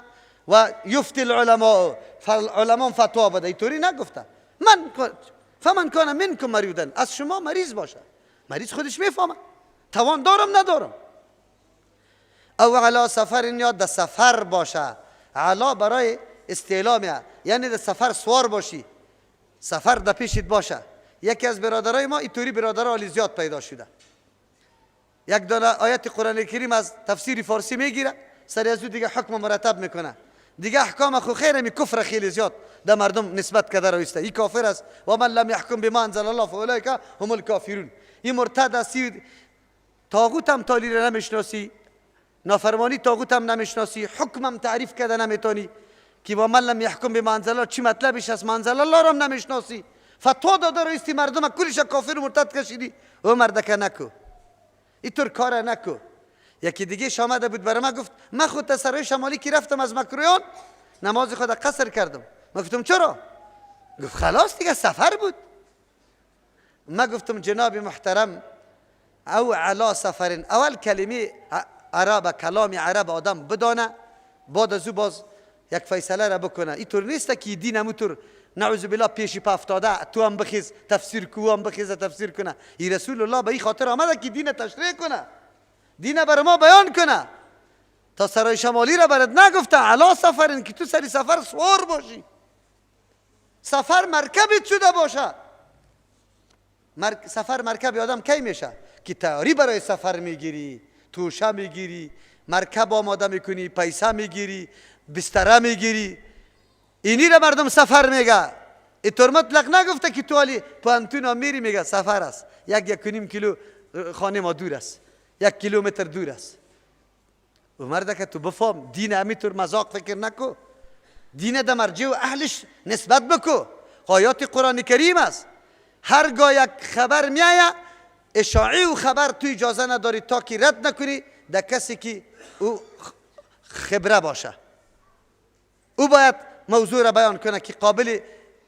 و یفتی العلماء، علما فتوا بده. اینطوری نگفته. فمن کان منکم مریضا، از شما مریض باشه، مریض خودش میفهمه توان دارم ندارم. او علی سفر، یا در سفر باشه. علا برای استعلام، یعنی در سفر سوار باشی، سفر در پیشت باشه. یکی از برادرای ما اینطوری برادرها علی زیاد پیدا شده. یک دانه آیت قرآن کریم از تفسیر فارسی میگیره، سری از او دیگه حکم مرتب میکنه، دیگه احکام خو خیره می کفر خیلی زیاد در مردم نسبت کده رویسته. این کافر است و من لم یحکم بما انزل الله فاولئک هم الکافرون. این مرتد است، طاغوت هم تالی را نمیشناسی، نافرمانی طاغوت هم نمیشناسی، حکم هم تعریف کده نمیتونی که با من لم یحکم بما انزل الله چی مطلبش است، ما انزل الله را هم نمیشناسی، فتوا داده رویستی مردم کلش کافر و مرتد کشیدی. او مردک نکو، اینطور کار نکو. یکی دیگه آمده بود برای من گفت من خود تسرای شمالی که رفتم از مکرویان نماز خود قصر کردم. من گفتم چرا؟ گفت خلاص دیگه سفر بود. من گفتم جناب محترم او علا سفرین، اول کلمه عرب، کلام عرب آدم بدانه، بعد از او باز یک فیصله را بکنه. اینطور نیست که دین همونطور نعوذ بالله پیشی پا افتاده تو هم بخیز تفسیر کو هم بخیز تفسیر کنه. این رسول الله به این خاطر آمده که دین تشریح کنه، دین بر ما بیان کنه. تا سرای شمالی را برات نگفته علا سفرین که تو سری سفر سوار باشی، سفر مرکبت شده باشه. سفر مرکب آدم کی میشه که تیاری برای سفر میگیری، توشه میگیری، مرکب آماده میکنی، پیسه میگیری، بستره میگیری. اینی را مردم سفر میگه. اینطور مطلق نگفته که تو حالی پانتون میری میگه سفر است. 1.5 کیلو خانه ما دور است، 1 کیلومتر دور است. و مرده که تو بفهم دین همینطور مذاق فکر نکو، دین در مرجع و اهلش نسبت بکو. آیات قرآن کریم است. هرگاه یک خبر میایه اشاعی و خبر تو اجازه نداری تا که رد نکنی در کسی که او خبره باشه. او باید موضوع را بیان کنه که قابل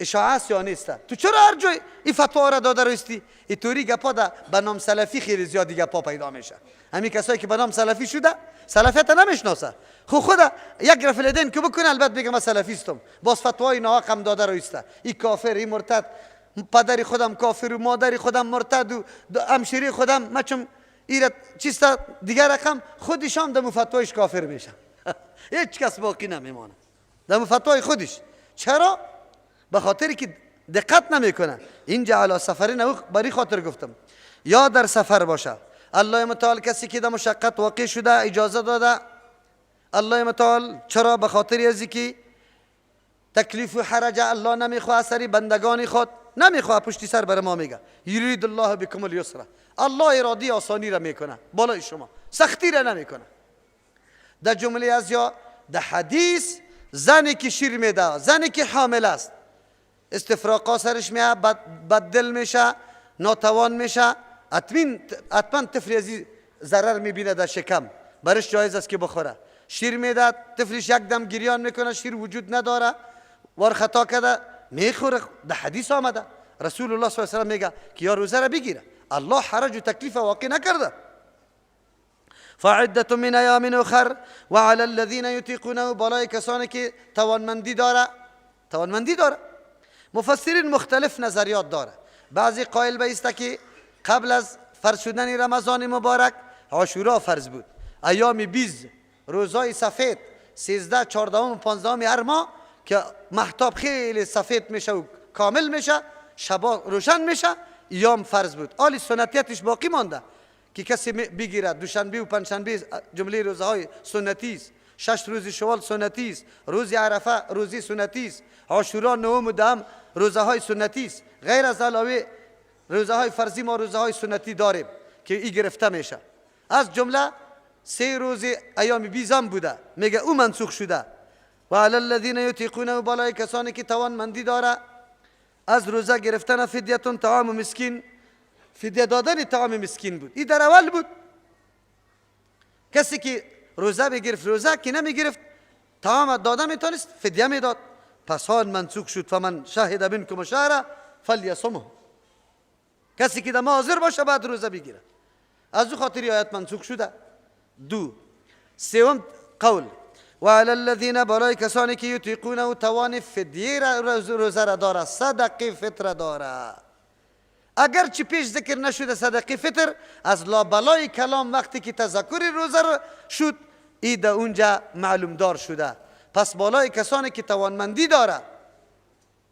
اشاعه است یا نیست. تو چرا هر جای این فتوا را داده راستی؟ اینطوری گپا ده به نام سلفی خیلی زیادی گپا پیدا میشه. همین کسایی که به نام سلفی شده سلفیت نمیشناسه. خود یک رفلدین که بکنه البته میگه من سلفیستم، باز فتوای ناحق هم داده راسته. این کافر، این مرتد، پدری خودم کافر و مادری خودم مرتد و همشیری خودم مچم ایرت چیستا دیگر رقم خودشام دم فتوایش کافر میشن. هیچ کس باقی نمیمانه دم فتوای خودش. چرا؟ به خاطری که دقت نمیکنه. اینجا علی سفرین او برای خاطر گفتم یا در سفر باشه. الله متعال کسی که در مشقت واقع شده اجازه داده. الله متعال چرا؟ به خاطر ازی که تکلیف و حرج الله نمیخواه، اثری بندگانی خود نمیخواه. پشتی سر بر ما میگه یرید الله بكم اليسر، الله ارادی آسانی را میکنه بالای شما، سختی را نمیکنه. در جمله از یا در حدیث زنی که شیر میده، زنی که حامل است، استفراقا سرش میاد، بد دل میشه، ناتوان میشه، حتما طفلی از ضرر میبینه در شکم، برش جایز است که بخوره. شیر میده، طفلش یک دم گریان میکنه، شیر وجود نداره، وار خطا کرده میخوره. در حدیث آمده رسول الله صلی الله علیه و میگه که یا روزه را بگیره، الله حرج و تکلیف واقع نکرده. فعدة من ایام اخر وعلى الذين يطيقونه، بالای کسانی که توانمندی داره. مفسرین مختلف نظریات داره. بعضی قائل به است که قبل از فرض شدن رمضان مبارک عاشورا فرض بود. ایام 20 روزای سفید 13 14 و 15 هر ماه که مهتاب خیلی سفید میشه و کامل میشه، شبا روشن میشه، ایام فرض بود. آلی سنتیتش باقی مانده که کسی بگیرد دوشنبه و پنجشنبه جمله روزهای سنتی است، 6 روز شوال سنتی است، روز عرفه روزی سنتی است، عاشورا 9 و 10 روزهای سنتی است. غیر از علاوه روزهای فرضی ما روزهای سنتی داریم که این گرفته میشه. از جمله 3 روز ایام 20 بوده، میگه او منسوخ شده. و علی الذین یطیقونه، بالای کسانی که توانمندی داره از روزه گرفتن فدیتون طعام مسکین، فدیه دادن طعام مسکین بود. این در اول بود. کسی که روزه بگرفت، روزه که نمیگرفت طعام دادن میتونست، فدیه میداد. پس حال منسوخ شد. فمن شهد منکم الشهر فلیصمه، کسی که در ما حاضر باشه بعد روزه بگیره. از او خاطر آیت منسوخ شده. 2 سوم قول و علی الذین، بالای کسانی که یطیقونه و توان فدیه روزه را داره، صدقه فطر داره. اگر چی پیش ذکر نشده صدقه فطر، از لابلای کلام وقتی که تذکر روزه را شد ای در اونجا معلوم دار شده. پس بالای کسانی که توانمندی داره،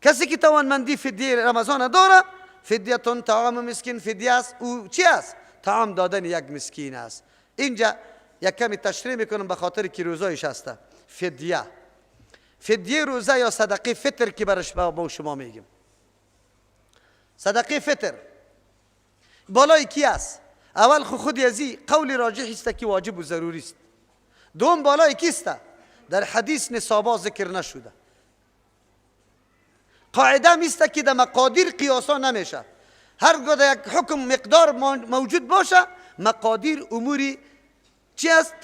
کسی که توانمندی فدیه رمضان داره، فدیتون طعام مسکین، فدیه است او چی است؟ طعام دادن یک مسکین است. اینجا یک کمی تشریح میکنم به خاطر که روزایش هسته. فدیه روزه یا صدقه فطر که برش با شما میگیم. صدقه فطر بالای کی است؟ اول خود ازی قول راجح است که واجب و ضروری است. دوم بالای کیست؟ در حدیث نصابا ذکر نشده. قاعده میسته که در مقادیر قیاسا نمیشه. هرگاه یک حکم مقدار موجود باشه، مقادیر اموری چی است؟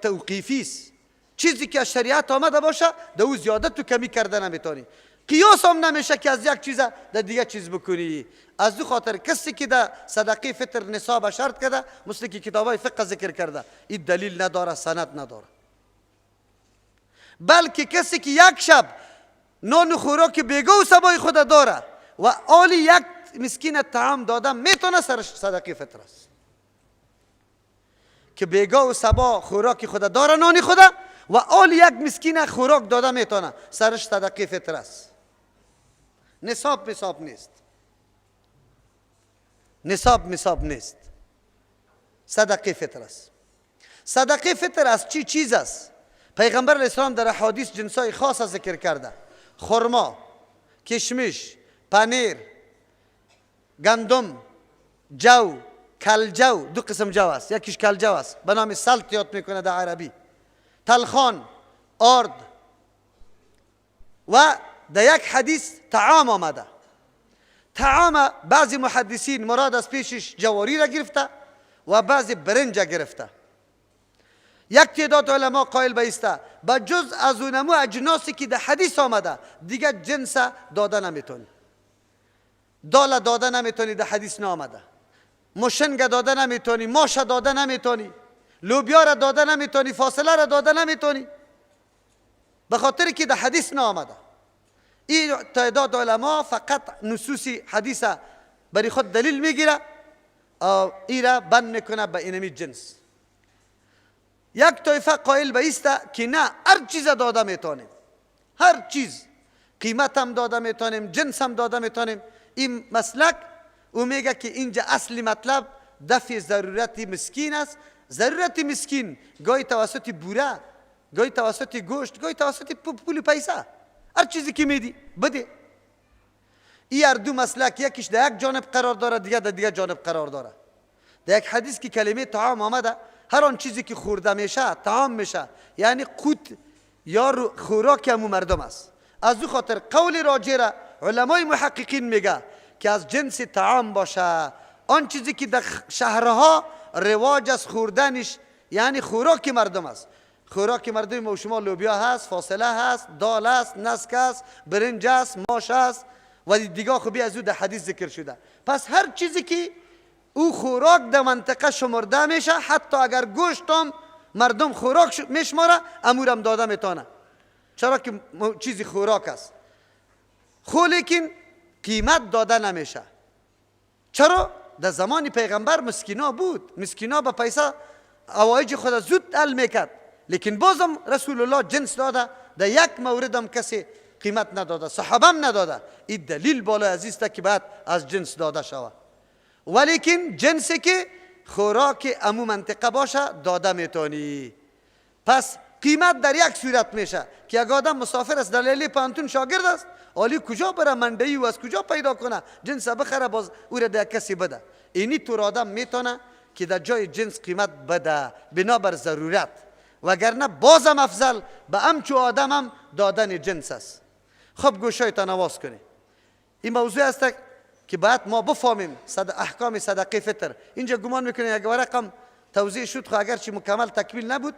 توقیفی است. چیزی که از شریعت آمده باشه در او زیادت و کمی کرده نمیتونی. قیاس هم نمیشه که از یک چیز در دیگه چیز بکنی. از دو خاطر کسی که در صدقه فطر نصاب شرط کرده، مثل که کتابای فقه ذکر کرده، این دلیل نداره، سند نداره. بلکه کسی که یک شب نان و خوراک بیگا و سبای خود داره و آلی یک مسکین طعام داده میتونه سرش صدقه فطر است. که بیگا و سبا خوراک خود داره نانی خود و آلی یک مسکین خوراک داده میتونه سرش صدقه فطر است. نصاب نیست. نصاب نیست. صدقه فطر است. صدقه فطر از چی چیز است؟ پیغمبر علیه السلام در احادیث جنسای خاص ذکر کرده. خرما، کشمش، پنیر، گندم، جو، کلجو. دو قسم جو است. یکیش کلجو است به نام سلط یاد میکنه در عربی. تلخان، آرد و در یک حدیث طعام آمده. طعام بعضی محدثین مراد از پیشش جواری را گرفته و بعضی برنج گرفته. یک تعداد علما قائل به است با جز از اونمو اجناسی که در حدیث آمده دیگه جنس داده نمیتونی. دال داده نمیتونی، در حدیث نآمده. مشنگ داده نمیتونی، ماش داده نمیتونی، لوبیا را داده نمیتونی، فاصله را داده نمیتونی، به خاطر که در حدیث نآمده. این تعداد علما فقط نصوص حدیث برای خود دلیل میگیره و این را بند میکنه به اینمی جنس. یک طایفه قائل به است که نه، هر چیز داده میتونیم، هر چیز، قیمت هم داده میتونیم، جنس هم داده میتونیم. این مسلک او میگه که اینجا اصلی مطلب دفع ضرورت مسکین است. ضرورت مسکین گاهی توسط بوره، گاهی توسط گوشت، گاهی توسط پول پیسه، هر چیزی که میدی بده. این هر دو مسلک یکیش در یک جانب قرار داره، دیگه در دیگه جانب قرار داره. در یک حدیث که کلمه طعام آمده، هر آن چیزی که خورده میشه طعام میشه، یعنی قوت یا خوراک همو مردم است. از او خاطر قول راجع را علمای محققین میگه که از جنس طعام باشه آن چیزی که در شهرها رواج است خوردنش، یعنی خوراک مردم است. خوراک مردم ما شما لوبیا هست، فاصله هست، دال است، نسک است، برنج است، ماش است و دیگه خوبی از او در حدیث ذکر شده. پس هر چیزی که او خوراک در منطقه شمرده میشه، حتی اگر گوشت هم مردم خوراک میشماره، امورم داده میتونه، چرا که چیزی خوراک است. خو لیکن قیمت داده نمیشه. چرا؟ در زمان پیغمبر مسکینا بود، مسکینا به پیسه حوایج خود زود حل میکرد، لیکن بازم رسول الله جنس داده. در یک مورد هم کسی قیمت نداده، صحابه هم نداده. این دلیل بالا عزیز که باید از جنس داده شود. ولیکن جنسی که خوراک امو منطقه باشه داده میتونی. پس قیمت در یک صورت میشه که اگر آدم مسافر است، در لیلی پانتون شاگرد است، حالی کجا بره منډی و از کجا پیدا کنه جنس بخره باز او را در کسی بده. اینی طور آدم میتونه که در جای جنس قیمت بده بنابر ضرورت، وگرنه بازم افضل به همچو آدم هم دادن جنس است. خب گوشایتان آواز کنی. این موضوع است که باید ما بفهمیم احکام صدقه فطر. اینجا گمان میکنیم یک ورقم توضیح شد، خب اگر چی مکمل تکمیل نبود،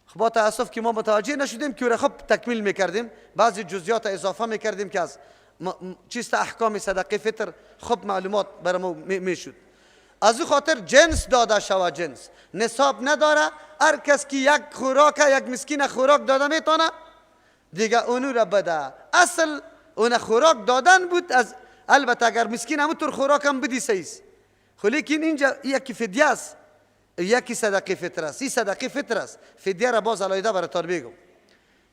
خب با تاسف که ما متوجه نشدیم که خب تکمیل میکردیم، بعضی جزئیات اضافه میکردیم که از چیست احکام صدقه فطر خب معلومات برامو میشد. از او خاطر جنس داده شود. جنس نصاب نداره. هر کس که یک خوراک یک مسکین خوراک داده میتونه دیگه اونو را بده. اصل اون خوراک دادن بود. از البته اگر مسکین همونطور خوراک هم بدی سیست، خب لیکن اینجا یکی فدیه است، یکی صدقه فطر است. این صدقه فطر است. فدیه را باز علایده براتون بگم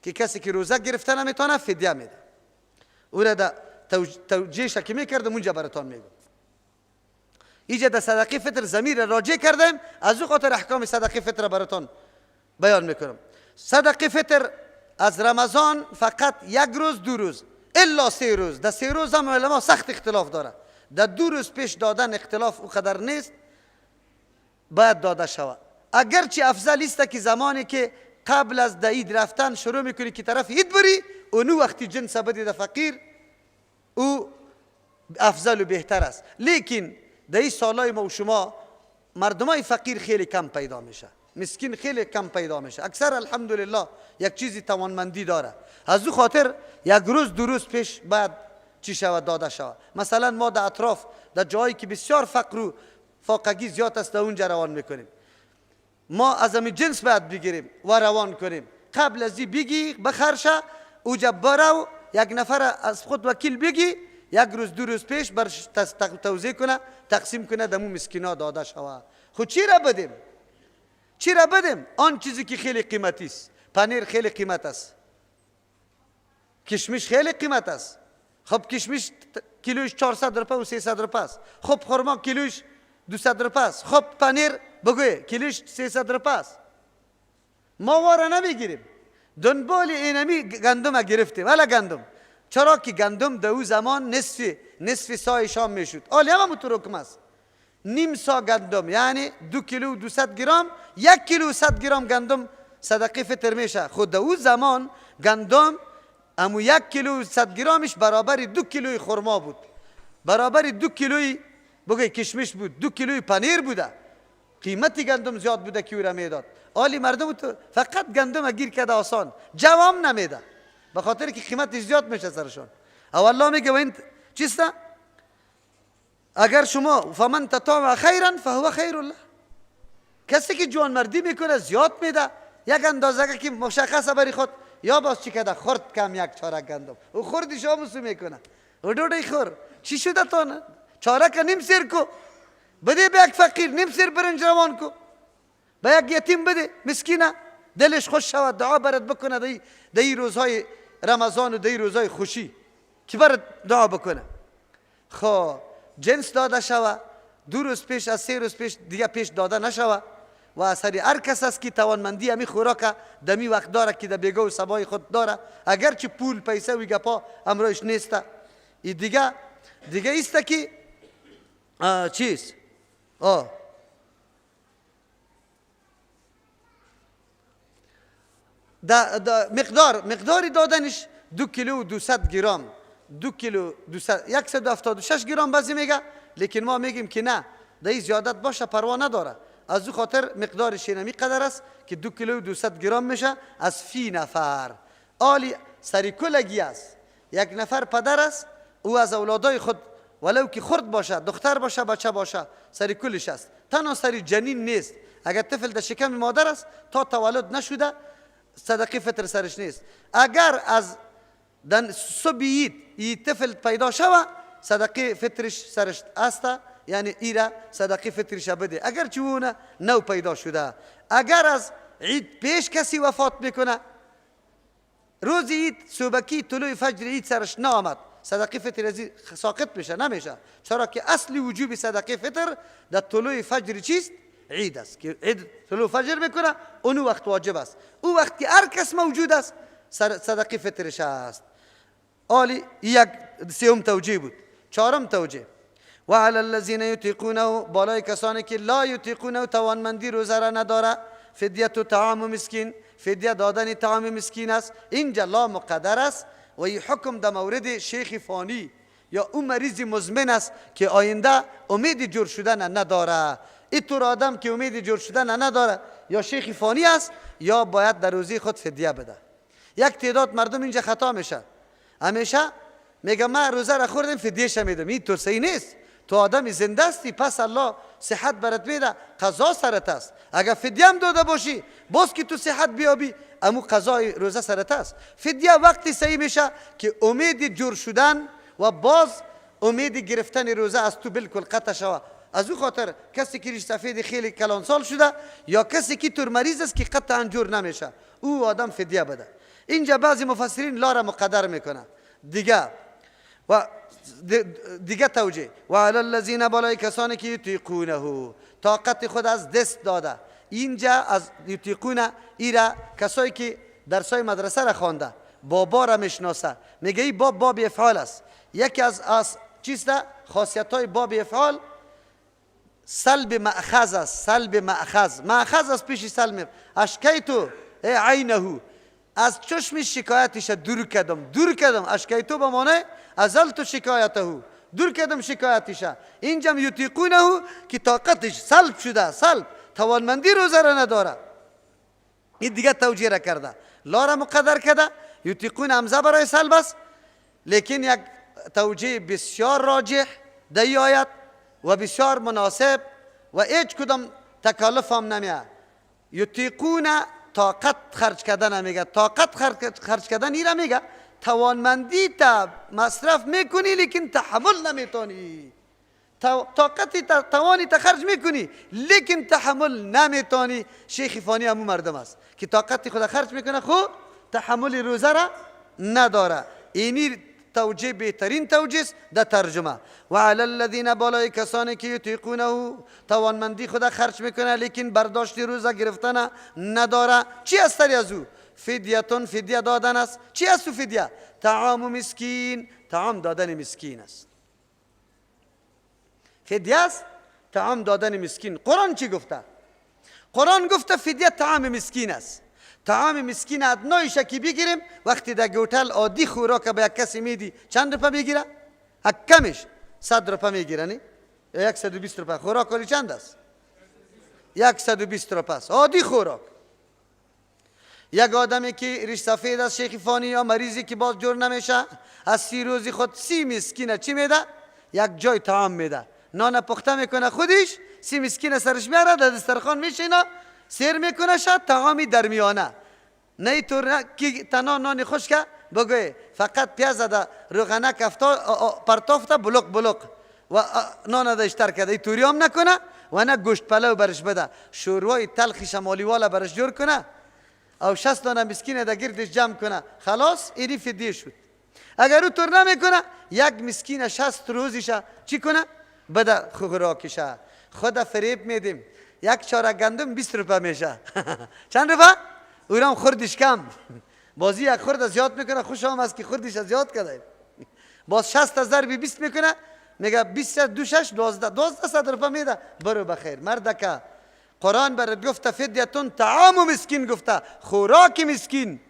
که کسی که روزه گرفته نمیتونه فدیه میده. او را در توجیهش که میکردم اونجا براتون میگم. اینجا در صدقه فطر ضمیر راجع کردم، از او خاطر احکام صدقه فطر براتون بیان میکنم. صدقه فطر از رمضان فقط یک روز دو روز الا 3 روز. در 3 روز هم علما سخت اختلاف داره. در 2 روز پیش دادن اختلاف او قدر نیست، باید داده شود. اگرچه افضل است که زمانی که قبل از عید رفتن شروع میکنی که طرف عید بری، اونو وقتی جنس بدی در فقیر، او افضل و بهتر است. لیکن در این سالای ما و شما مردمای فقیر خیلی کم پیدا میشه، مسکین خیلی کم پیدا میشه. اکثر الحمدلله یک چیزی توانمندی داره. از او خاطر یک روز 2 روز پیش باید چی شود داده شود. مثلا ما در اطراف در جایی که بسیار فقر و فاقگی زیاد است، در اونجا روان میکنیم. ما از همین جنس باید بگیریم و روان کنیم. قبل از این بگی بخرشه اوجا برو یک نفر از خود وکیل بگی یک روز دو روز پیش برش توزیع کنه تقسیم کنه دمو مسکینا داده شوه. خود چی را بدیم؟ چی را بدیم؟ آن چیزی که خیلی قیمتی است. پنیر خیلی قیمت است، کشمش خیلی قیمت است. خب کشمش کیلوش 400 روپه و 300 روپه است. خب خرما کیلوش 200 روپه است. خب پنیر بگوی کیلوش 300 روپه است. ما واره نمیگیریم، دنبال اینمی گندم گرفتیم. ولی گندم، چرا که گندم در او زمان نصف سای شام میشد. حالی هم همونطور حکم است. نیم سا گندم یعنی 2 کیلو 200 گرم، 1 کیلو 100 گرم گندم صدقه فطر میشه. خود در او زمان گندم امو 1 کیلو 100 گرمش برابر 2 کیلوی خرما بود، برابر 2 کیلوی بگوی کشمش بود، 2 کیلوی پنیر بوده. قیمتی گندم زیاد بوده که او را میداد. حالی مردم تو فقط گندم گیر کرده آسان، جوام نمیده به خاطر که قیمتش زیاد میشه سرشان. او الله میگه و این چیسته؟ اگر شما فمن تطوع خیرا فهو خیر الله، کسی که جوان مردی میکنه زیاد میده یک اندازه که مشخصه بری خود، یا باز چی کده خورد کم یک چارک گندم او خوردش آموسو میکنه و دوڑی خور چی شده تا نه چارک نیم سیر کو بده به یک فقیر، نیم سیر برنج روان کو به یک یتیم بده مسکینه دلش خوش شود دعا برد بکنه دی روزهای رمضان و دی روزهای خوشی که برد دعا بکنه. خب جنس داده شوه 2 روز پیش از 3 روز پیش دیگه پیش داده نشوه و اثری هر کس است که توانمندی همی خوراک دمی وقت داره که در بیگاه و سبای خود داره، اگرچه پول پیسه و گپا امروش نیسته. این دیگه ایسته که چیز مقداری دادنش 2 کیلو 200 گرم 2 کیلو 176 گرم بعضی میگه، لیکن ما میگیم که نه دایی زیادت باشه پروا نداره. از او خاطر مقدارش اینمی قدر است که 2 کیلو 200 گرم میشه از فی نفر. آلی سری کلگی است، یک نفر پدر است او از اولادای خود ولو که خرد باشه دختر باشه بچه باشه سری کلش است. تنها سری جنین نیست، اگر طفل در شکم مادر است تا تولد نشده صدقه فطر سرش نیست. اگر از دن صبح عید طفل پیدا شوه صدقه فطرش سرش است، یعنی ایرا صدقه فطرش بده اگر چونه نو پیدا شده. اگر از عید پیش کسی وفات میکنه روز عید صبحکی طلوع فجر عید سرش نامد صدقه فطر از ساقط میشه نمیشه، چرا که اصلی وجوب صدقه فطر در طلوع فجر چیست؟ عید است که عید طلوع فجر میکنه اون وقت واجب است. او وقت که هر کس موجود است صدقه فطرش است. آلی یک سوم توجیه بود. چهارم توجیه و علی الذین یطیقونه، بالای کسانی که لا یطیقونه توانمندی روزه را نداره، فدیه طعام مسکین، فدیه دادن طعام مسکین است. اینجا لا مقدر است و این حکم در مورد شیخ فانی یا اون مریض مزمن است که آینده امید جور شدن نداره. اینطور آدم که امید جور شدن نداره یا شیخ فانی است یا باید در روزی خود فدیه بده. یک تعداد مردم اینجا خطا میشه، همیشه میگه من روزه را خوردم فدیه میدم. این طور صحیح نیست. تو آدم زنده هستی پس الله صحت برات میده، قضا سرت است. اگر فدیه هم داده باشی باز که تو صحت بیابی امو قضای روزه سرت است. فدیه وقتی صحیح میشه که امید جور شدن و باز امید گرفتن روزه از تو بالکل قطع شوه. از او خاطر کسی که ریش سفید خیلی کلان سال شده یا کسی که طور مریض است که قطعا جور نمیشه او آدم فدیه بده. اینجا بعضی مفسرین لا را مقدر میکنه. دیگه توجیه و علی الذین، بالای کسانی که یطیقونه طاقت خود از دست داده. اینجا از یطیقونه ایرا کسایی که درسای مدرسه را خوانده بابا را میشناسه میگه ای باب افعال است. یکی از چیسته خاصیت های باب افعال سلب مأخذ است. سلب مأخذ است پیش سلب اشکیتو عینه، از چشمش شکایتش دور کردم اشکیتو به معنی ازلت شکایته، دور کردم شکایتش. اینجا یطیقونه که طاقتش سلب شده، سلب توانمندی روزه را نداره. این دیگه توجیه را کرده، لا را مقدر کرده. یطیقون همزه برای سلب است، لیکن یک توجیه بسیار راجح در آیت و بسیار مناسب و هیچ کدام تکالف هم نمیه. یطیقون طاقت خرج کردن میگه، طاقت خرج کردن ایره میگه، توانمندی تا مصرف میکنی لیکن تحمل نمیتونی، طاقت توانی تا خرج میکنی لیکن تحمل نمیتونی. شیخ فانی همون مردم است که طاقت خود خرج میکنه خود تحمل روزه را نداره. اینی توجیه بهترین توجیه است در ترجمه. و علی الذین، بالای کسانی که یطیقونه، توانمندی خود خرج میکنه لیکن برداشت روزه گرفتن نداره. چی است از او؟ فدیتون، فدیه دادن است. چی است فدیه؟ طعام مسکین، طعام دادن مسکین است. فدیه است طعام دادن مسکین. قرآن چی گفته؟ قرآن گفته فدیه طعام مسکین است. طعام مسکین ادنایش که بگیریم، وقتی در هتل عادی خوراک به یک کسی میدی چند روپه میگیره؟ کمش 100 روپه میگیره، نه 120 روپه. خوراک ولی چند است؟ 120 روپه است عادی خوراک. یک آدمی که ریش سفید است، شیخ فانی، یا مریضی که باز جور نمیشه، از 30 روزی خود 30 مسکینه چی میده؟ یک جای طعام میده، نان پخته میکنه خودش، 30 مسکینه سرش میاره، در دسترخوان میشینه، سیر میکنه، شد طعامی درمیانه. نه طور که تنها نان خشک بگوی فقط پیاز ده روغنک پرتافته بلوک بلوک و نان ده اشتر کرده، توری هم نکنه و نه گوشت پلو برش بده، شوروای تلخی شمالی والا برش جور کنه او 60 دانه مسکین ده گردش جمع کنه، خلاص اینی فدیه شد. اگر او طور نمیکنه، یک مسکین 60 روزیشه چی کنه؟ بده خوراکشه. خود فریب میدیم، یک چاره گندم 20 روپه میشه. چند روپه؟ او هم خوردش کم، بازی یک خورد زیاد میکنه، خوش هم است که خوردش زیاد کرده، باز 60,000 بی 20 میکنه، میگه 20 2 6 12 صد روپه میده، برو بخیر. مردکه قرآن برات گفته فدیتون طعام مسکین، گفته خوراک مسکین.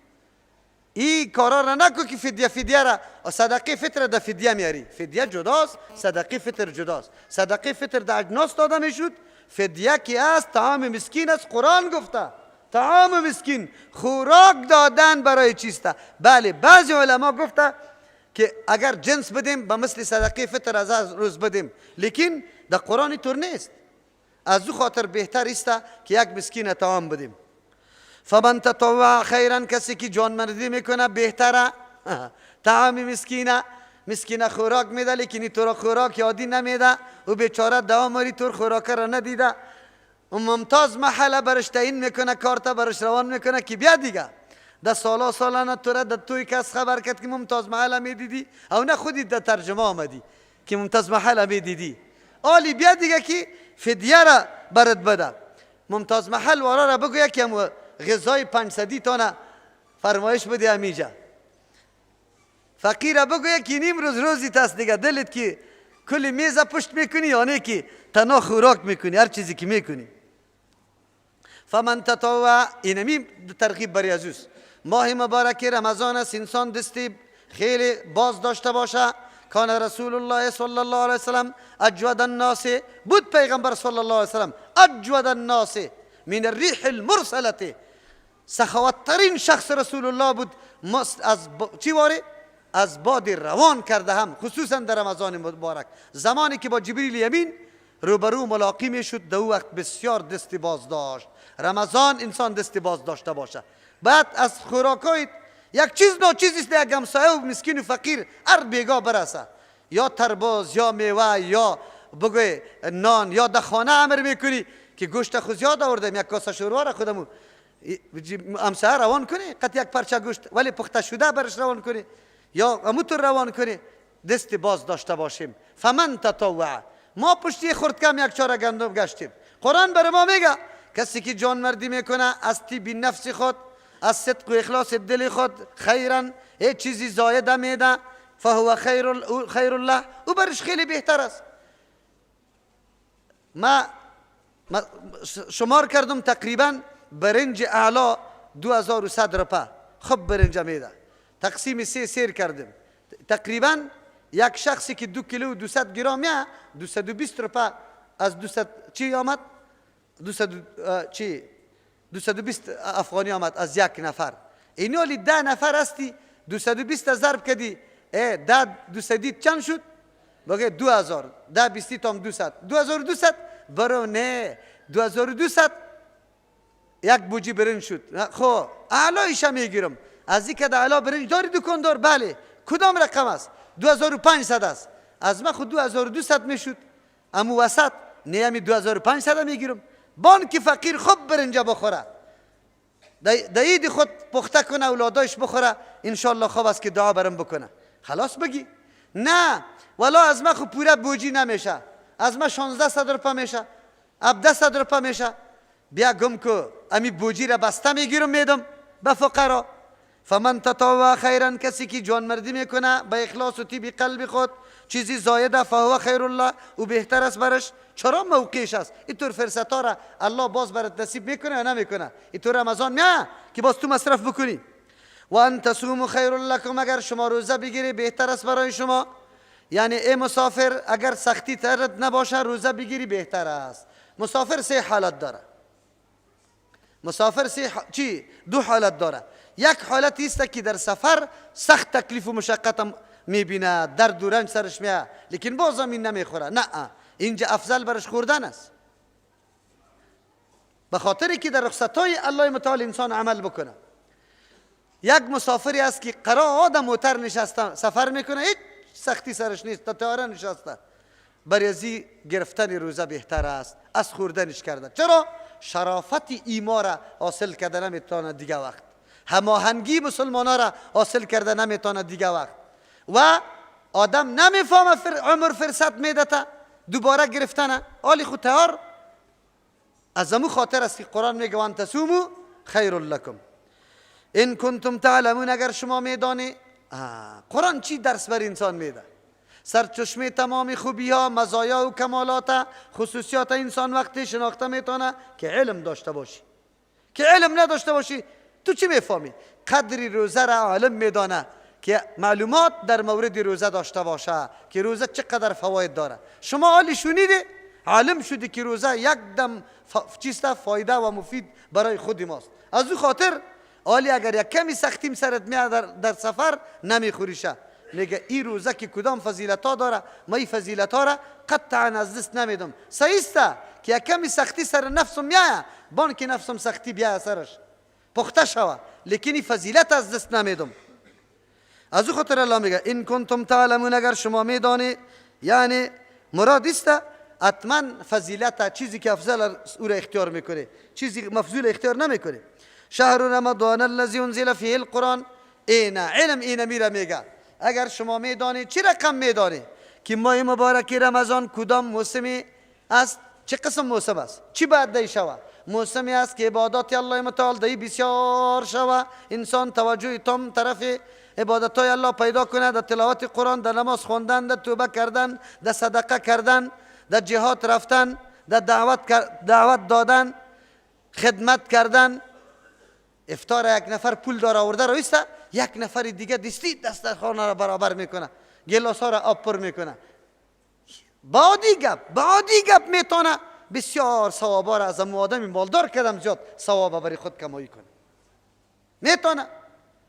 این کارا را نکو که فدیه را صدقه فطر در فدیه میاری. فدیه جداست، صدقه فطر جداست. صدقه فطر در اجناس داده میشد، فدیه که است طعام مسکین است. قرآن گفته طعام مسکین، خوراک دادن برای چیسته. بله بعضی علما گفته که اگر جنس بدیم به مثل صدقه فطر از روز بدیم، لیکن در قرآن طور نیست. از او خاطر بهتر است که یک مسکین طعام بدیم. فمن تطوع خیرا، کسی که جانمردی میکنه بهتره. طعام مسکینه خوراک میده لیکن تو را خوراک یادی نمیده، او بیچاره دواماری طور خوراک را ندیده، ممتاز محله برش تعیین میکنه، کارتا برش روان میکنه که بیا دیگه. در سالانه تو را در توی کس خبر کرد که ممتاز محله میدیدی، او نه خودی در ترجمه آمدی که ممتاز محله میدیدی، آلی بیا دیگه که فدیه را برد بده. ممتاز محل وارا را بگویا که غذای 500 تانه فرمایش بده امیجا. فقیر بگویا که نیم روزی تست دیگه، دلت که کلی میز پشت میکنی یا نه که تنها خوراک میکنی، هر چیزی که میکنی. فمن تطوع، اینمی ترغیب بر یزوس. ماه مبارک رمضان است، انسان دستی خیلی باز داشته باشه. کان رسول الله صلی الله علیه وسلم اجود الناس، بود پیغمبر صلی الله علیه وسلم اجود الناس من الریح المرسلة، سخاوتترین شخص رسول الله بود. از چی واره؟ از باد روان کرده هم، خصوصا در رمضان مبارک، زمانی که با جبریل امین روبرو ملاقی میشد، در وقت بسیار دستی باز داشت. رمضان انسان دستی باز داشته باشه. بعد از خوراکای یک چیز ناچیزی است، یک همسایه و مسکین و فقیر هر بیگاه برسه، یا تربوز یا میوه یا بگوی نان، یا در خانه امر میکنی که گوشت خود زیاد آوردم، یک کاسه شوروا را خودمون همسایه روان کنی، قط یک پرچه گوشت ولی پخته شده برش روان کنی، یا همونطور روان کنی. دست باز داشته باشیم. فمن تطوع، ما پشتی خورد کم یک چاره گندم گشتیم. قرآن بر ما میگه کسی که جان مردی میکنه از طیب نفس خود، از صدق و اخلاص دل خود، خیرا هیچ چیزی زاید میده، فهو خیر الله، او برش خیلی بهتر است. ما شمار کردم تقریبا برنج اعلا 2100 روپه خب برنج میده، تقسیم 3 سیر کردم، تقریبا یک شخصی که 2 کیلو 200 گرم یا 220 روپه از 200 چی آمد؟ 220 افغانی آمد از یک نفر. اینو ولی 10 نفر هستی، 220 ضرب کردی 200 چند شد؟ بگه 2000، 10 20 تام 2200 برو نه 2200 یک بوجی برنج شد. خب اعلایش میگیرم، از این که علا برنج داری دکاندار؟ بله. کدام رقم است؟ 2500 است. از من خود 2200 میشد. امو وسط نیمی 2500 میگیرم. بانک فقیر خوب برنج بخوره، دایید خود پخته کنه، اولادایش بخوره، انشالله خوب است که دعا برم بکنه. خلاص بگی نه والا از من خود پوره بوجی نمیشه، از من 1600 روپه میشه، 1700 روپه میشه. بیا گم که امی بوجی را بسته میگیرم میدم به فقرا. فمن تطوع خیرا، کسی که جان مردی میکنه به اخلاص و طیب قلب خود چیزی زایده، فهو خیر الله، او بهتر است برش. چرا موقعش است. اینطور فرصتا را الله باز برات نصیب میکنه یا نمیکنه؟ اینطور رمضان نه که باز تو مصرف بکنی. و ان تصوموا خیر لکم، اگر شما روزه بگیری بهتر است برای شما. یعنی ای مسافر اگر سختی ترت نباشه روزه بگیری بهتر است. مسافر سه حالت داره. مسافر دو حالت داره. یک حالت است که در سفر سخت تکلیف و مشقت میبینه، درد و رنج سرش میاد، لیکن بازم این نمیخوره. نه، اینجا افضل برش خوردن است، به خاطری که در رخصتای الله متعال انسان عمل بکنه. یک مسافری است که قرار آدم موتر نشسته سفر میکنه، هیچ سختی سرش نیست، تا تیاره نشسته، برای ازی گرفتن روزه بهتر است از خوردنش کرده. چرا؟ شرافت ایمان را حاصل کرده نمیتونه دیگه وقت، هماهنگی مسلمانا را حاصل کرده نمیتونه دیگه وقت، و آدم نمیفهمه عمر فرصت میده تا دوباره گرفتنه. حالی خود تیار. از امو خاطر است که قرآن میگه وان تصوموا خیر لکم ان کنتم تعلمون، اگر شما میدانی. قرآن چی درس بر انسان میده؟ سرچشمه تمام خوبی ها، مزایا و کمالات، خصوصیات انسان وقتی شناخته میتونه که علم داشته باشی. که علم نداشته باشی تو چی میفهمی؟ قدری روزه را عالم میدانه که معلومات در مورد روزه داشته باشه که روزه چقدر فواید داره. شما حالی شنیدی، عالم شدی که روزه یک دم چیسته فایده و مفید برای خود ماست. از او خاطر حالی اگر یک کمی سختیم سرت میاد در سفر نمیخوریشه، میگه این روزه که کدام فضیلت ها داره، ما این فضیلت ها را قطعا از دست نمیدم. صحیحه که یک کمی سختی سر نفسم میاد، بان که نفسم سختی بیاد سرش پخته شوه، لیکن این فضیلت از دست نمیدم. از او خاطر الله میگه این کنتم تعلمون، اگر شما میدانی، یعنی مراد است حتما فضیلت چیزی که افضل او را اختیار میکنه، چیزی مفضول اختیار نمیکنه. شهر رمضان الذی انزل فیه القرآن، اینا علم اینا میره میگه اگر شما میدانی. چی رقم میدانی که ماه مبارک رمضان کدام موسمی است؟ چه قسم موسم است؟ چی باید دی شوه؟ موسمی است که عبادات الله متعال دی بسیار شوه، انسان توجه تام طرف عبادت های الله پیدا کنه، در تلاوت قرآن، در نماز خواندن، در توبه کردن، در صدقه کردن، در جهاد رفتن، در دعوت دادن، خدمت کردن. افطار یک نفر پول داره آورده رویسته، یک نفر دیگه دسترخوان را برابر میکنه، گلاس ها را آب پر میکنه. بعدی گپ میتونه بسیار ثوابا را از امو آدمی مالدار کردم زیاد ثوابا برای خود کمایی کنه. میتونه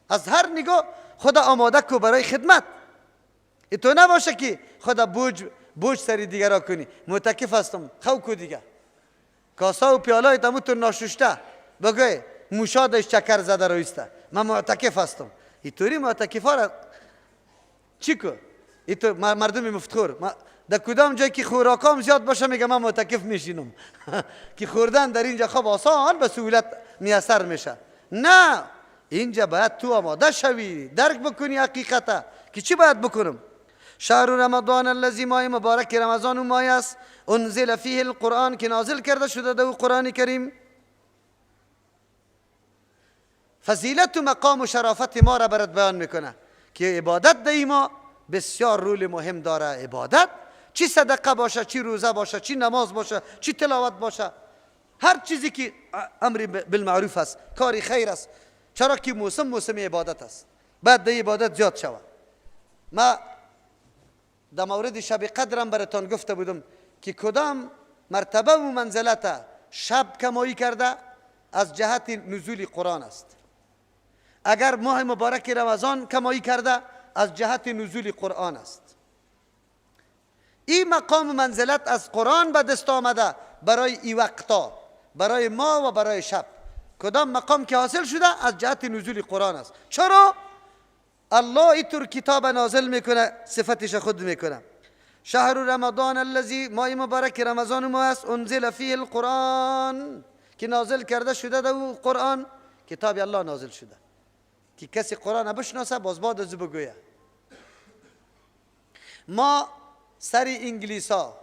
از هر نگاه خدا آماده کو برای خدمت. تو نباشه که خدا بوج سری دیگر را کنی. معتکف هستم خو کو دیگه کاسا و پیالای تمو تو ناششته بگوی موشادش چکر زده رویسته، من معتکف هستم. اینطوری معتکفا را چی کو؟ اینطور مردم مفتخور در کدام جایی که خوراکام زیاد باشه میگه من معتکف میشینم که خوردن در اینجا خوب آسان به سهولت میسر میشه. نه، اینجا باید تو آماده شوی، درک بکنی حقیقتا که چی باید بکنم. شهر رمضان الذی، ماه مبارک رمضان و ماه است، انزل فیه القرآن که نازل کرده شده در قرآن کریم. فضیلت و مقام و شرافت ما را برات بیان میکنه که عبادت در ما بسیار رول مهم داره. عبادت چی صدقه باشه، چی روزه باشه، چی نماز باشه، چی تلاوت باشه، هر چیزی که امر بالمعروف است، کاری خیر است. چرا که موسم عبادت است، بعد در عبادت زیاد شود. ما در مورد شب قدرم براتان گفته بودم که کدام مرتبه و منزلت شب کمایی کرده از جهت نزول قرآن است. اگر ماه مبارک رمضان کمایی کرده از جهت نزول قرآن است. این مقام و منزلت از قرآن به دست آمده برای این وقتا، برای ما و برای شب. کدام مقام که حاصل شده از جهت نزول قرآن است. چرا؟ الله اینطور کتاب نازل میکنه، صفتش خود میکنه. شهر رمضان الذی، ماه مبارک رمضان ما است، انزل فیه القرآن، که نازل کرده شده در او قرآن، کتاب الله نازل شده که کسی قرآن بشناسه باز بعد از بگویه. ما سر انگلیس ها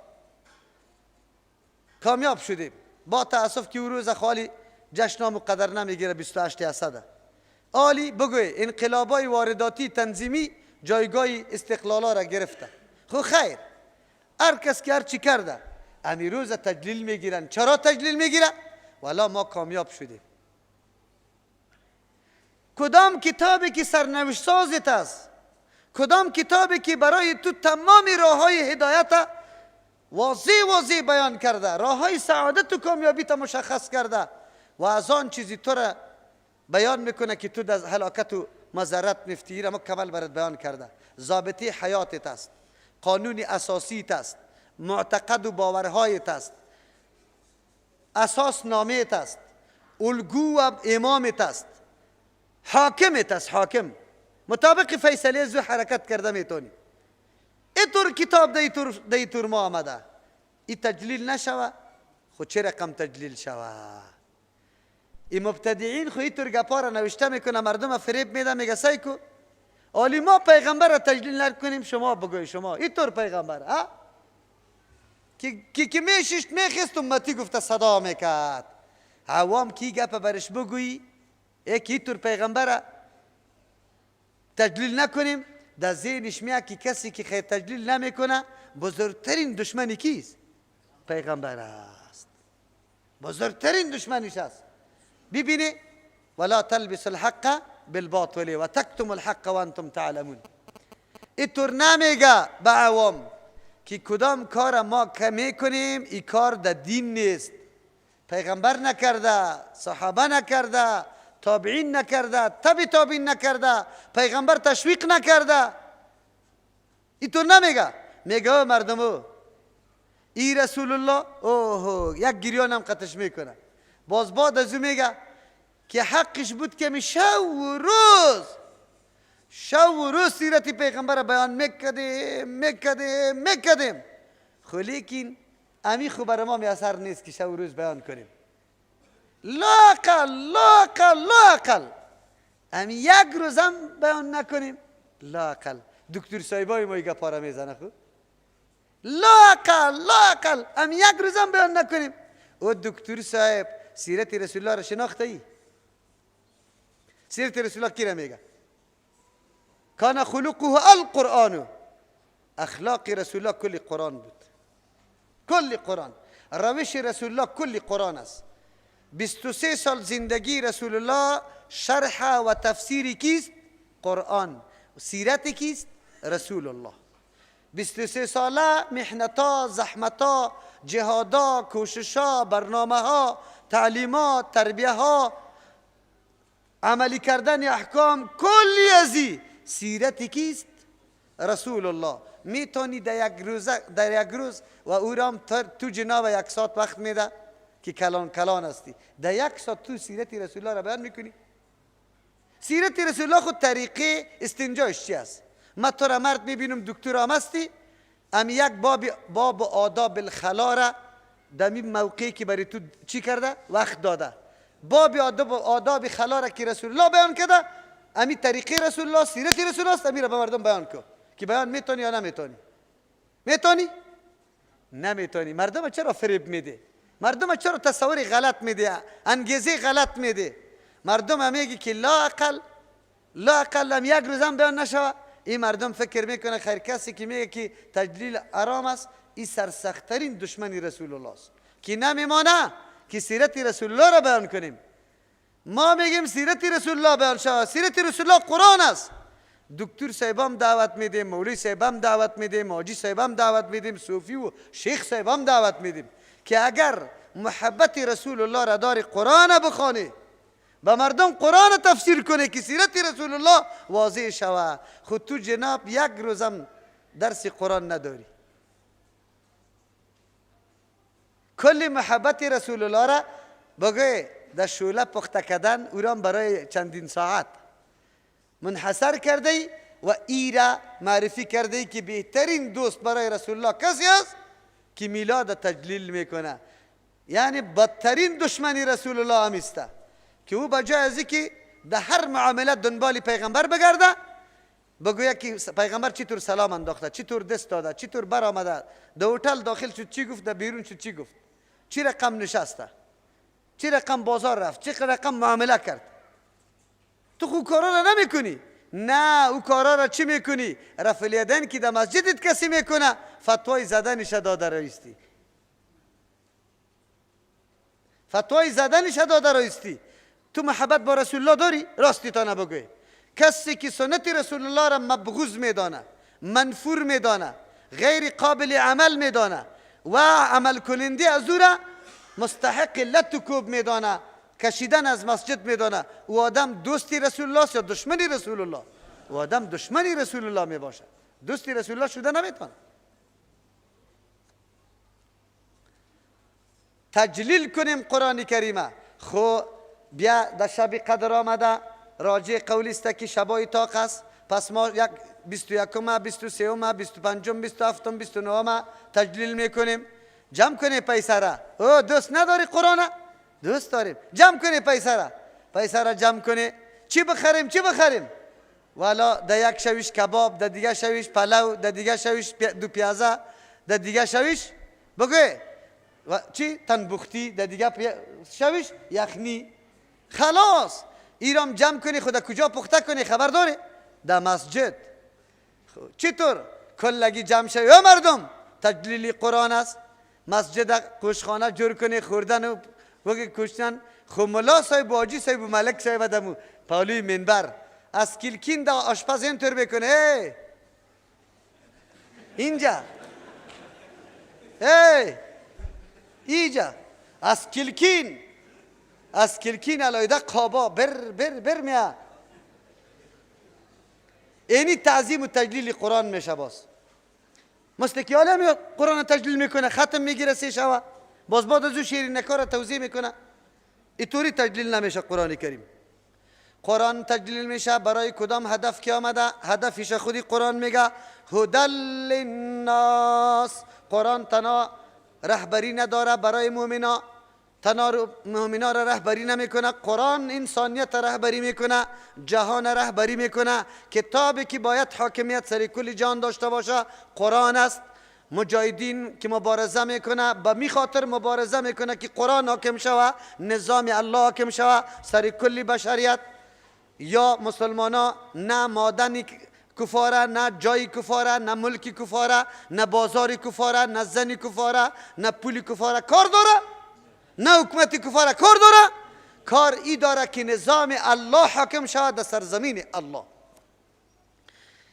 کامیاب شدیم، با تاسف که روز خالی جشن مقدر نمیگیره 28 اسد. عالی بگوی انقلابای وارداتی تنظیمی جایگاه استقلالا را گرفته. خو خیر، هر کس که هر چی کرده امی روز تجلیل میگیرن. چرا تجلیل میگیره؟ والا ما کامیاب شدیم. کدام کتابی که سرنوشت سازت است، کدام کتابی که برای تو تمام راه های هدایت واضح بیان کرده، راه های سعادت و کامیابی تا مشخص کرده و از آن چیزی تو را بیان میکنه که تو در هلاکت و مضرت میفتی، را مکمل برات بیان کرده. ضابطه حیاتت است، قانون اساسیت است، معتقد و باورهایت است، اساس نامهت است، الگو و امامت است، حاکمت است. حاکم مطابق فیصله زو حرکت کرده میتونی. اینطور کتاب دیتور ما آمده، ای تجلیل نشوه خود چه رقم تجلیل شوه. این مبتدعین خو اینطور گپا را نوشته میکنه، مردم فریب میده، میگه سیکو عالی ما پیغمبر را تجلیل نکنیم، شما بگوی شما اینطور پیغمبر ها که میششت میخست امتی گفته صدا میکرد. عوام کی گپ برش بگویی یکی اینطور پیغمبر را تجلیل نکنیم، در ذهنش میاد که کسی که خیر تجلیل نمیکنه بزرگترین دشمنی کیست؟ پیغمبر است. بزرگترین دشمنیش است. ببینی ولا تلبس الحق بالباطل و تکتم الحق و انتم تعلمون. اینطور نمیگه به عوام که کدام کار ما کمی کنیم این کار در دین نیست. پیغمبر نکرده، صحابه نکرده، تابعین نکرده، تابعین نکرده، پیغمبر تشویق نکرده. اینطور نمیگه. میگه مردمو ای رسول الله، اوه یک گریان هم قطش میکنه. باز بعد از او میگه که حقش بود که شو و روز سیرت پیغمبر بیان میکردیم. خو لیکن امی خو بر ما میاثر نیست که شو و روز بیان کنیم. لاقل امی یک روزم بیان نکنیم. لاقل دکتر صاحبای ما ایگه پاره میزنه. خو لاقل امی یک روزم بیان نکنیم. او دکتر صاحب سیرت رسول الله را شناخته ای؟ سیرت رسول الله کی را میگه؟ کان خلقه القرآن. اخلاق رسول الله کلی قرآن بود. کلی قرآن. روش رسول الله کلی قرآن است. 23 سال زندگی رسول الله شرح و تفسیری کیست؟ قرآن. سیرت کیست؟ رسول الله. 23 ساله محنتا، زحمتا، جهادا، کوششا، برنامه ها، تعلیمات، تربیه ها، عملی کردن احکام، کلی ازی سیرت کیست؟ رسول الله. میتونی در یک روز و او رام تو جناب 1 ساعت وقت میده که کلان هستی، در 1 ساعت تو سیرت رسول الله را بیان میکنی؟ سیرت رسول الله خود طریقه استنجاش چی است؟ ما تو را مرد میبینم دکتر هم هستی، امی یک باب آداب الخلا را دمی موقعی که برای تو چی کرده؟ وقت داده. باب آداب خلا را که رسول الله بیان کرده، امی طریقه رسول الله، سیرت رسول الله است، امی را به مردم بیان کن که بیان میتونی یا نمیتونی. میتونی؟ نمیتونی. مردم چرا فریب میده؟ مردم چرا تصور غلط میده؟ انگیزه غلط میده؟ مردم میگه که لا اقل هم یک روزم بیان نشوه. این مردم فکر میکنه خیر کسی که میگه که تجلیل حرام است این سرسختترین دشمنی رسول الله است که نمیمانه که سیرت رسول الله را بیان کنیم. ما میگیم سیرت رسول الله بیان شود. سیرت رسول الله قرآن است. دکتر صاحبم دعوت میدیم، مولوی صاحبم دعوت میدیم، حاجی صاحبم دعوت میدیم، صوفی و شیخ صاحبم دعوت میدیم که اگر محبت رسول الله را داری قرآن بخوانی، به مردم قرآن تفسیر کنه که سیرت رسول الله واضح شود. خود تو جناب 1 روزم درس قرآن نداری. کل محبت رسول الله را بگوی در شعله پخته کردن او را برای چندین ساعت منحصر کرده ای و ای را معرفی کرده ای که بهترین دوست برای رسول الله کسی است که میلاد تجلیل میکنه. یعنی بدترین دشمنی رسول الله هم است که او بجای از اینکه در هر معاملت دنبال پیغمبر بگرده، بگوید که پیغمبر چطور سلام انداخته، چطور دست داده، چطور بر آمده، در هتل داخل شد چی گفت، در بیرون شد چی گفت، چی رقم نشسته، چی رقم بازار رفت، چی رقم معامله کرد. تو خود کارا را نمی کنی. نه، او کارا را چی میکنی؟ رفع الیدین که در مسجدت کسی میکنه فتوای زدنش داده رایستی، فتوای زدنش داده رایستی. تو محبت با رسول الله داری؟ راستی تا نبگوی. کسی که سنت رسول الله را مبغوض میدانه، منفور میدانه، غیر قابل عمل میدانه و عمل کننده از او را مستحق لت و کوب میدانه، کشیدن از مسجد میدانه، او آدم دوستی رسول الله است یا دشمنی رسول الله؟ او آدم دشمنی رسول الله میباشه، دوستی رسول الله شده نمیتونه. تجلیل کنیم قرآن کریمه. خو بیا در شب قدر آمده، راجع قولی است که شبای طاق است، پس ما 21م، 23م، 25م، 27م، 29م تجلیل میکنیم. جمع کنی پیسره. او دوست نداری قرآن؟ دوست داریم. جمع کنی پیسره. پیسره جمع کنی. چی بخریم؟ چی بخریم؟ والا در یک شویش کباب، در دیگه شویش پلو، در دیگه شویش دو پیازه، در دیگه شویش بگوی چی؟ تنبختی، در دیگه شویش یخنی. خلاص ایرام جمع کنی. خدا کجا پخته کنی خبر داری؟ در مسجد. چطور؟ کلگی جمع شوی. یا مردم تجلیل قرآن است. مسجد کوشخانه جور کنی، خوردن و بگی کشتن. خو ملا صاحب و حاجی صاحب و ملک صاحب دمو پالوی منبر از کلکین دا آشپز اینطور بکنه اینجا اینجا از کلکین علایده قابا بر میا. اینی تعظیم و تجلیل قرآن میشه. مثل که حالا قرآن تجلیل میکنه، ختم میگیره 3 شوا، باز بعد از او شیرین نکار توضیح میکنه. اینطوری تجلیل نمیشه قرآن کریم. قرآن تجلیل میشه برای کدام هدف که آمده؟ هدفش خودی قرآن میگه هدی للناس. قرآن تنها رهبری نداره برای مؤمنا، تنها مؤمنا را رهبری نمیکنه. قرآن انسانیت رهبری میکنه، جهان رهبری میکنه. کتابی که باید حاکمیت سر کل جهان داشته باشه قرآن است. مجاهدین که مبارزه میکنه به می خاطر مبارزه میکنه که قرآن حاکم شوه، نظام الله حاکم شوه سر کل بشریت. یا مسلمانا نه مادن کفاره، نه جای کفاره، نه ملک کفاره، نه بازار کفاره، نه زن کفاره، نه پول کفاره کار داره، نه حکومت کفاره کار داره. کار ای داره که نظام الله حاکم شود در سرزمین الله.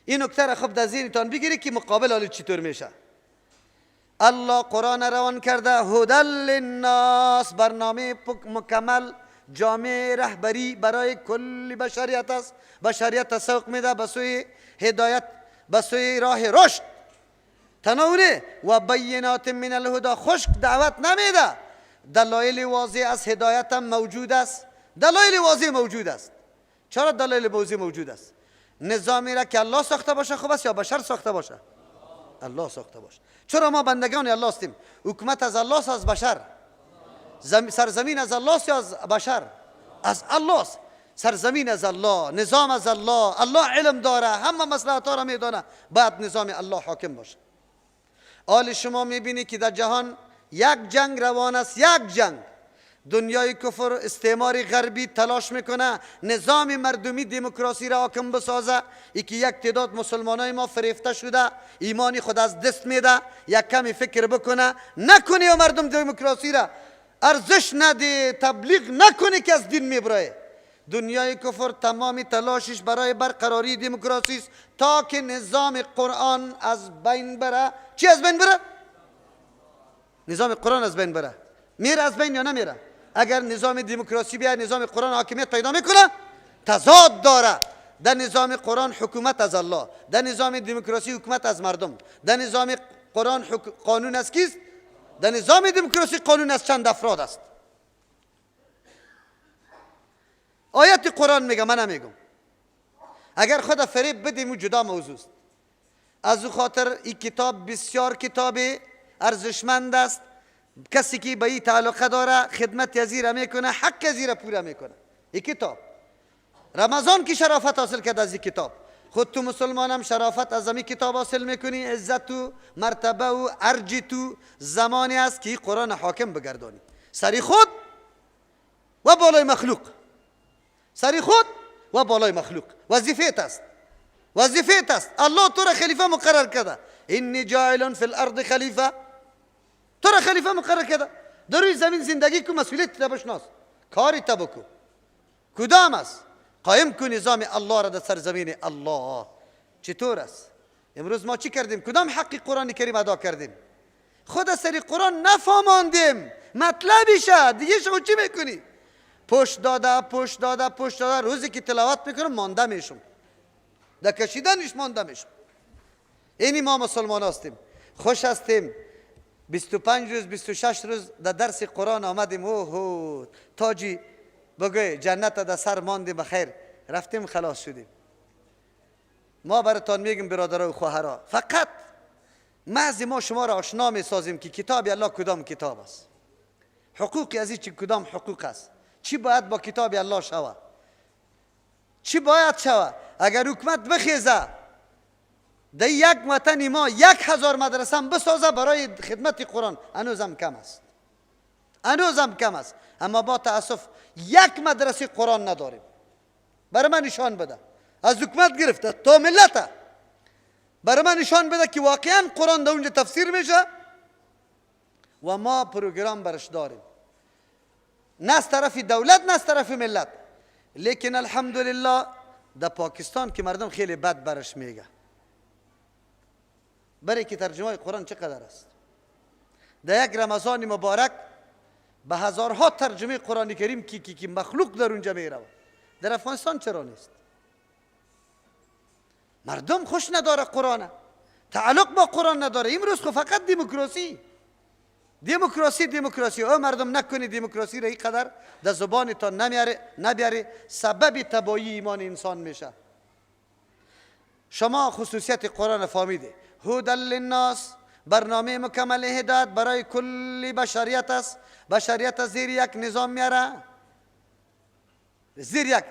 این نکته را خوب در ذهنتان بگیری که مقابل حال چطور میشه. الله قرآن روان کرده هدی للناس، برنامه مکمل جامع رهبری برای کل بشریت است. بشریت سوق میده به سوی هدایت، به سوی راه رشد. تناوره و بینات من الهدى، خشک دعوت نمیده. دلایل واضح از هدایت هم موجود است. دلایل واضح موجود است. چرا دلایل واضح موجود است؟ نظامی را که الله ساخته باشه خوب است یا بشر ساخته باشه؟ الله ساخته باشه. چرا ما بندگان الله هستیم؟ حکومت از الله است از بشر؟ سرزمین از الله است یا از بشر؟ از الله است. سرزمین از الله، نظام از الله. الله علم داره، همه مصلحت ها را میدانه. باید نظام الله حاکم باشه. حال شما میبینی که در جهان یک جنگ روان است، یک جنگ. دنیای کفر استعماری غربی تلاش میکنه نظام مردمی دموکراسی را حاکم بسازه. ای که یک تعداد مسلمانای ما فریفته شده، ایمانی خود از دست میده. یک کمی فکر بکنه، نکنی و مردم دموکراسی را ارزش نده، تبلیغ نکنی که از دین میبره. دنیای کفر تمامی تلاشش برای برقراری دموکراسی است تا که نظام قرآن از بین بره. چی از بین بره؟ نظام قرآن از بین بره. میره از بین یا نمیره؟ اگر نظام دموکراسی بیاد نظام قرآن حاکمیت پیدا میکنه، تضاد داره. در نظام قرآن حکومت از الله، در نظام دموکراسی حکومت از مردم. در نظام قرآن قانون از کیست؟ در نظام دموکراسی قانون از چند افراد است. آیت قرآن میگه، من نمیگم. اگر خود فریب بدیم و جدا موضوع است. از او خاطر این کتاب بسیار کتاب ارزشمند است. کسی که به این تعلق داره خدمت ازیره میکنه، حق ازیره پورا میکنه. این کتاب رمضان کی شرافت حاصل کرد از این کتاب، خود تو مسلمان هم شرافت از این کتاب حاصل میکنی. عزت و مرتبه و ارج تو زمانی است که قرآن حاکم بگردانی سری خود و بالای مخلوق، سری خود و بالای مخلوق. وظیفت است، وظیفت است. الله تو را خلیفه مقرر کرده. انی جاعل فی الارض خلیفه، تو را خلیفه مقرر کرده. در روی زمین زندگی کو، مسئولیت تا بشناس، کاری تا بکو. کدام است؟ قایم کو نظام الله را در سرزمین الله. چطور است؟ امروز ما چی کردیم؟ کدام حقی قرآن کریم ادا کردیم؟ خود سری قرآن نفهماندیم مطلبیشه، دیگه شو چی میکنی؟ پشت داده پشت داده پشت داده. روزی که تلاوت میکنم مانده میشم، در کشیدنش مانده میشم. اینی ما مسلمان هستیم، خوش هستیم. 25 روز 26 روز در درس قرآن آمدیم. اوه تاجی بگوی جنت در سر ماندیم، بخیر رفتیم خلاص شدیم. ما براتان میگیم برادرها و خواهرها، فقط محض ما شما را آشنا میسازیم که کتاب الله کدام کتاب است، حقوقی از این کدام حقوق است، چی باید با کتاب الله شود، چی باید شود. اگر حکومت بخیزه در یک وطن ما 1000 مدرسه هم بسازه برای خدمت قرآن، هنوزم کم است، هنوزم کم است. اما با تاسف یک مدرسه قرآن نداریم. برای من نشان بده، از حکومت گرفته تا ملت، برای من نشان بده که واقعا قرآن در اونجا تفسیر میشه و ما پروگرام برش داریم، نه از طرف دولت نه از طرف ملت. لیکن الحمدلله در پاکستان که مردم خیلی بد برش میگه، برای که ترجمه قرآن چقدر است. در یک رمضان مبارک به هزارها ترجمه قرآن کریم که مخلوق در اونجا میره. در افغانستان چرا نیست؟ مردم خوش نداره قرآن، تعلق با قرآن نداره. امروز خو فقط دموکراسی دموکراسی دموکراسی. او مردم نکنی دموکراسی را اینقدر در زبانتان نبیاری، سبب تباهی ایمان انسان میشه. شما خصوصیت قرآن فهمیده. هدی للناس، برنامه مکمل هدایت برای کل بشریت است. بشریت زیر یک نظام میاره، زیر یک.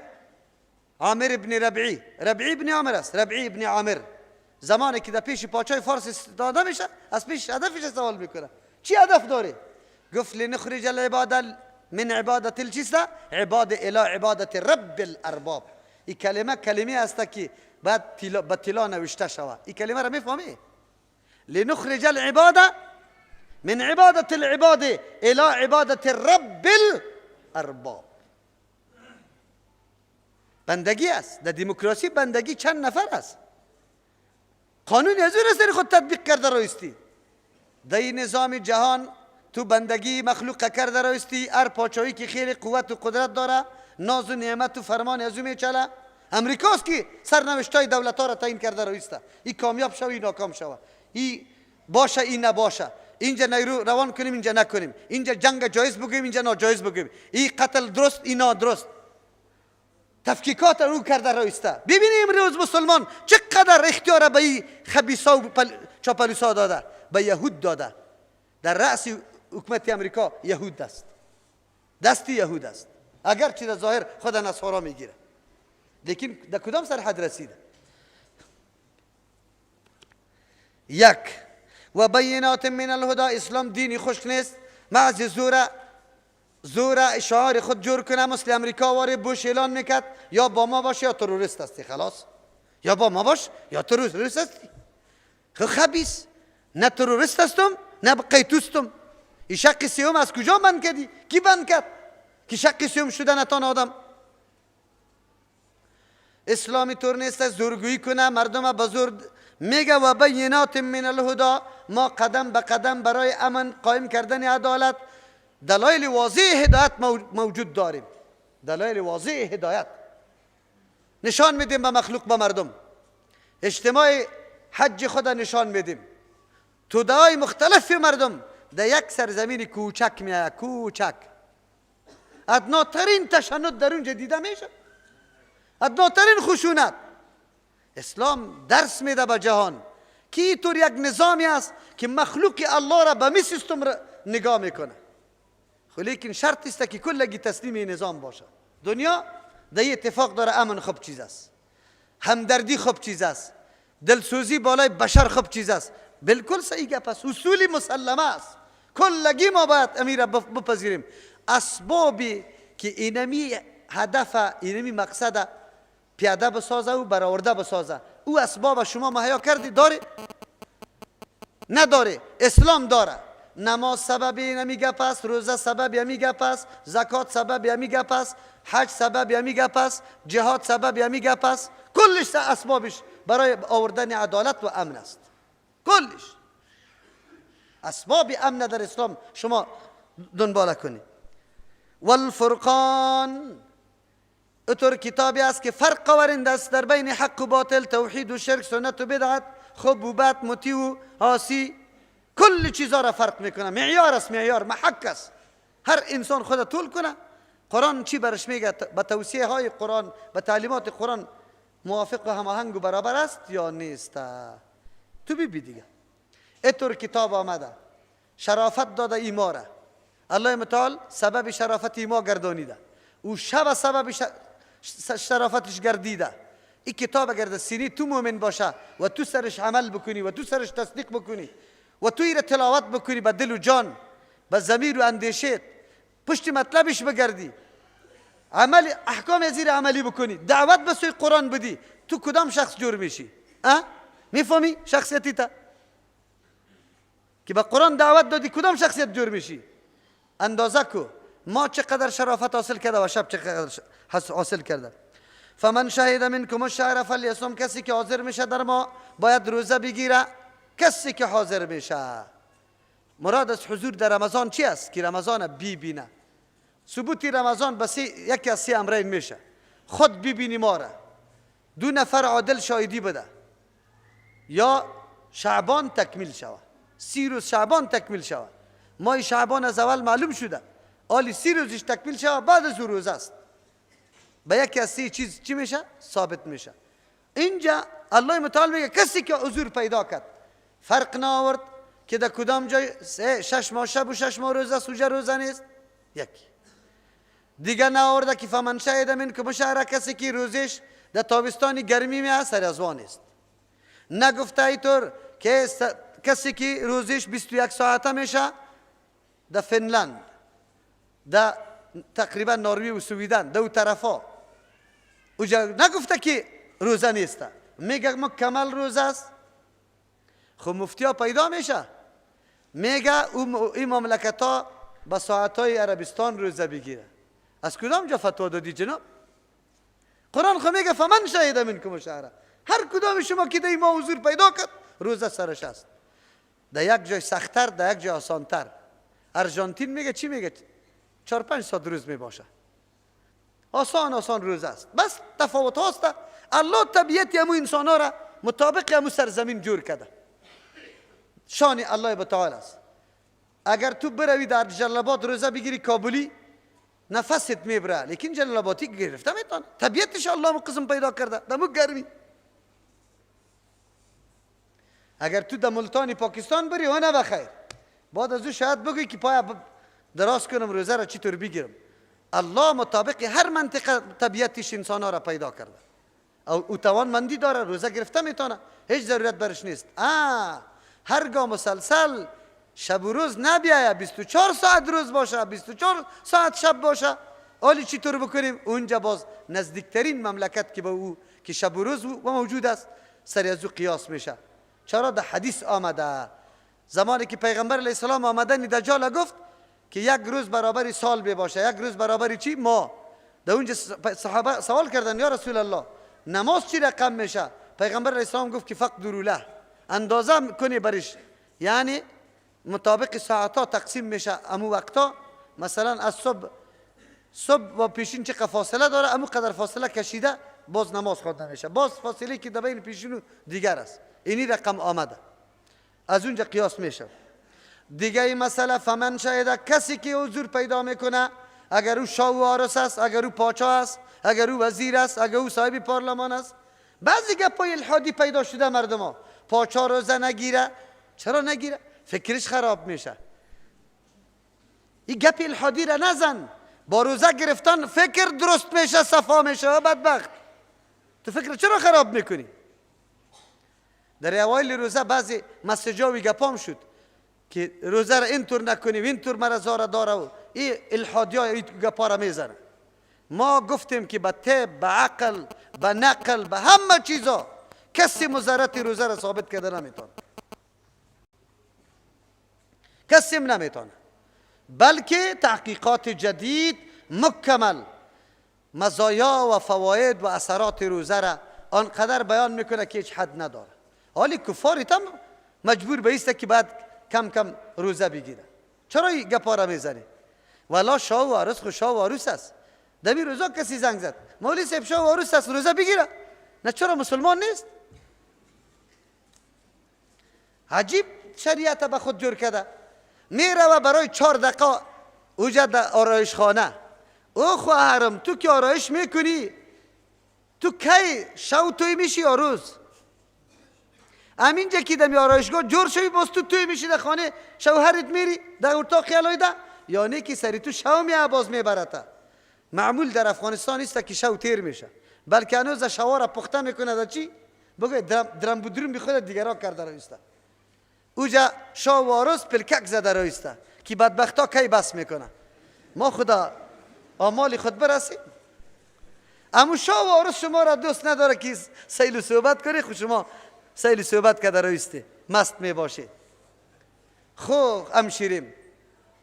عامر ابن ربعی ابن عامر است. ربعی ابن عامر زمانی که در پیش پادشاه فارس استاده میشه، از پیش هدفش سوال میکنه چی هدف داره؟ گفت لنخرج العباد من عبادت الجسد عباد الى عبادت رب الارباب. این کلمه است که بعد با طلا نوشته شود. این کلمه را میفهمی؟ لنخرج العباد من عبادت العباد الى عبادت رب الارباب. بندگی است. در دموکراسی بندگی چند نفر است. قانون از اون سری خود تطبیق کرده رایستی. در این نظام جهان تو بندگی مخلوق کرده رایستی. هر پادشاهی که خیلی قوت و قدرت داره، ناز و نعمت و فرمان از اون میچله. امریکاست که سرنوشتای دولت ها را تعیین کرده رایسته. این کامیاب شوه، این ناکام شوه، این باشه، این نباشه، اینجا نیرو روان کنیم، اینجا نکنیم، اینجا جنگ جایز بگیم، اینجا ناجایز بگیم، این قتل درست، این نادرست. تفکیکات رو کرده رایسته. ببینیم امروز مسلمان چقدر اختیار به این خبیثا و چاپلوسا داده، به یهود داده. در رأس حکومت امریکا یهود است، دستی یهود است. اگرچه در ظاهر خود نصارا میگیره، لیکن در کدام سرحد رسیده؟ یک و بینات من الهدى. اسلام دینی خوش نیست. معز زور اشعار خود جور کنه. مثل امریکا واره بوش اعلان میکرد یا با ما باش یا تروریست هستی. خلاص، یا با ما باش یا تروریست هستی. خبیث، نه تروریست هستم نه قیتوستم. این شق سیوم از کجا بند کردی؟ کی بند کرد که شق سیوم شده نتان آدم؟ اسلامی طور نیست زورگویی کنه مردم به زور. میگه و بینات من الهدى، ما قدم به قدم برای امن قائم کردن عدالت دلایل واضح هدایت موجود داریم. دلایل واضح هدایت نشان میدیم به مخلوق، به مردم. اجتماع حج خود نشان میدیم. توده‌های مختلف مردم در یک سرزمین کوچک میاد، کوچک. ادناترین تشنج در اونجا دیده میشه، ادناترین خشونت. اسلام درس میده به جهان که اینطور یک نظامی است که مخلوق الله را به می سیستم نگاه میکنه. خب لیکن شرط است که کلگی تسلیم این نظام باشه. دنیا در اتفاق داره امن خوب چیز است، همدردی خوب چیز است، دلسوزی بالای بشر خوب چیز است. بالکل صحیح گپ است، اصولی مسلمه است. کلگی ما باید امیر بپذیریم. اسبابی که اینمی هدف، اینمی مقصد پیاده بسازه و برآورده بسازه، او اسباب شما مهیا کردی؟ داره؟ نداره. اسلام داره. نماز سبب اینمی گپ است، روزه سبب یمی گپ است، زکات سبب یمی گپ است، حج سبب یمی گپ است، جهاد سبب یمی گپ است. کلش اسبابش برای آوردن عدالت و امن است. کلش اسباب امن در اسلام شما دنبال کنید. والفرقان، اطور کتابی است که فرق قوارنده است در بین حق و باطل، توحید و شرک، سنت و بدعت، خوب و بد، مطیع و عاصی. کل چیزا را فرق میکنه. معیار است، معیار محک است. هر انسان خود طول کنه. قرآن چی برش میگه؟ به توصیه های قرآن، به تعلیمات قرآن موافق و هماهنگ و برابر است یا نیست؟ تو ببین دیگه. اطور کتاب آمده شرافت داده ایما را. الله متعال سبب شرافت ایما گردانیده. او شب سبب شرافتش گردیده. این کتاب اگر در سینه تو مؤمن باشه و تو سرش عمل بکنی و تو سرش تصدیق بکنی و تو ایره تلاوت بکنی به دل و جان، به ضمیر و اندیشت، پشت مطلبش بگردی، عمل احکام ازیر عملی بکنی، دعوت به سوی قرآن بدی، تو کدام شخص جور میشی؟ میفهمی شخصیتی تا که به قرآن دعوت دادی کدام شخصیت جور میشی؟ اندازه کو ما چقدر شرافت حاصل کرده و شب چقدر حاصل کرده. فمن شهد منکم الشهر فلیصم، کسی که حاضر میشه در ما باید روزه بگیره. کسی که حاضر میشه، مراد از حضور در رمضان چی است؟ که رمضان ببینه. ثبوتی رمضان بس یکی از 3 امرین میشه. خود ببینی ما را، 2 نفر عادل شاهدی بده، یا شعبان تکمیل شود، 30 روز شعبان تکمیل شود. ماه شعبان از اول معلوم شده، حالی 30 روزش تکمیل شود، بعد از روز است. به یکی از 3 چیز چی میشه؟ ثابت میشه. اینجا الله متعال میگه کسی که حضور پیدا کرد، فرق نآورد که در کدام جای 6 ماه شب و 6 ماه روزه است، اوجه روزه نیست. یکی دیگه نآورده که فمن شهد منکم الشهر، کسی که روزش در تابستانی گرمی می است سرازوان است. نگفته اینطور که کسی که روزش 21 ساعته میشه در فنلند، در تقریبا نروژ و سویدن، در اون طرفا اوجا نگفته که روزه نیست، میگه مکمل روزه است. خب مفتیا پیدا میشه، میگه این مملکت ها با ساعت های عربستان روزه بگیره. از کدام جا فتوا دادی جناب؟ قرآن خو میگه فمن شهد منکم الشهر، هر کدام شما که در این ماه حضور پیدا کرد روزه سرش است. در یک جای سختتر، در یک جای آسانتر. ارژانتین میگه چی میگه؟ 4-5 ساعت روز میباشه. آسان روزه است. بس تفاوت هاست. الله طبیعت همو انسان ها را مطابق همو سرزمین جور کرده. شان الله تعالی است. اگر تو بروی در جلال آباد روزه بگیری کابلی، نفست میبره، لیکن جلال آبادی گرفته میتونه. طبیعتش الله مو قسم پیدا کرده دمو گرمی. اگر تو در ملتان پاکستان بری و نه بخیر، بعد از او شاید بگوی که پای دراز کنم روزه را چطور بگیرم. الله مطابق هر منطقه طبیعتش انسان ها را پیدا کرده. او توانمندی داره، روزه گرفته میتونه، هیچ ضرورت برش نیست. هرگاه مسلسل شب و روز نبیایه، 24 ساعت روز باشه، 24 ساعت شب باشه، حالی چطور بکنیم؟ اونجا باز نزدیکترین مملکت که به او که شب و روز موجود است سری از او قیاس میشه. چرا؟ در حدیث آمده زمانی که پیغمبر علیه السلام آمدن دجال گفت که یک روز برابری سال باشه، یک روز برابری چی؟ ماه. در اونجا صحابه سوال کردن یا رسول الله نماز چی رقم میشه؟ پیغمبر علیه السلام گفت که فقدروا له، اندازه کنی برش، یعنی مطابق ساعتها تقسیم میشه. امو وقتا مثلا از صبح و پیشین چه فاصله داره، امو قدر فاصله کشیده باز نماز خوانده میشه، باز فاصله که در بین پیشین دیگر است. اینی رقم آمده، از اونجا قیاس میشه. دیگه این مسئله فمن شهد، کسی که حضور پیدا میکنه اگر او شاه و عارس است، اگر او پاچا است، اگر او وزیر است، اگر او صاحب پارلمان است. بعضی گپای الحادی پیدا شده مردم ها. پاچا روزه نگیره. چرا نگیره؟ فکرش خراب میشه. این گپ الحادی را نزن. با روزه گرفتن فکر درست میشه، صفا میشه. بدبخت تو فکر چرا خراب میکنی؟ در اوایل روزه بعضی مسیجا و گپام شد که روزه را اینطور نکنی و اینطور مرا زار داره و این الحادی ها این گپا را میزنه. ما گفتیم که به طب، به عقل، به نقل، به همه چیزا کسی مضرت روزه را ثابت کرده نمیتونه. کسی نمیتونه. بلکه تحقیقات جدید مکمل مزایا و فواید و اثرات روزه را آنقدر بیان میکنه که هیچ حد نداره. حالی کفار هم مجبور به ایسته که بعد کم کم روزه بگیره. چرا این گپا را میزنی؟ والا شاه و عروس خو شاه و عروس است. دمی روزا کسی زنگ زد مولوی صاحب شاه و عروس است، روزه بگیره. نه چرا مسلمان نیست؟ عجیب شریعت به خود جور کرده. میره و برای 4 دقیقه اوجا در آرایش خانه. او خواهرم تو که آرایش میکنی تو کی شو توی میشی یا روز؟ همینجا که دمی آرایشگاه جور شوی باز تو توی میشی در خانه شوهرت میری در اتاق خیالای ده، یعنی که سری تو شو میه باز میبرته. معمول در افغانستان است که شو تیر میشه، بلکه هنوز شوارا پخته میکنه در چی؟ بگوی درم بودرم بی خود دیگرها کرده رویسته. اوجا شاه و عروس پلکک زده رویسته که بدبختا کی بس میکنه. ما خدا آمال خود برسیم. اما شاه و عروس شما را دوست نداره که سیل و صحبت کنی، خود شما سیل و صحبت کرده رویسته مست میباشه. خو همشیریم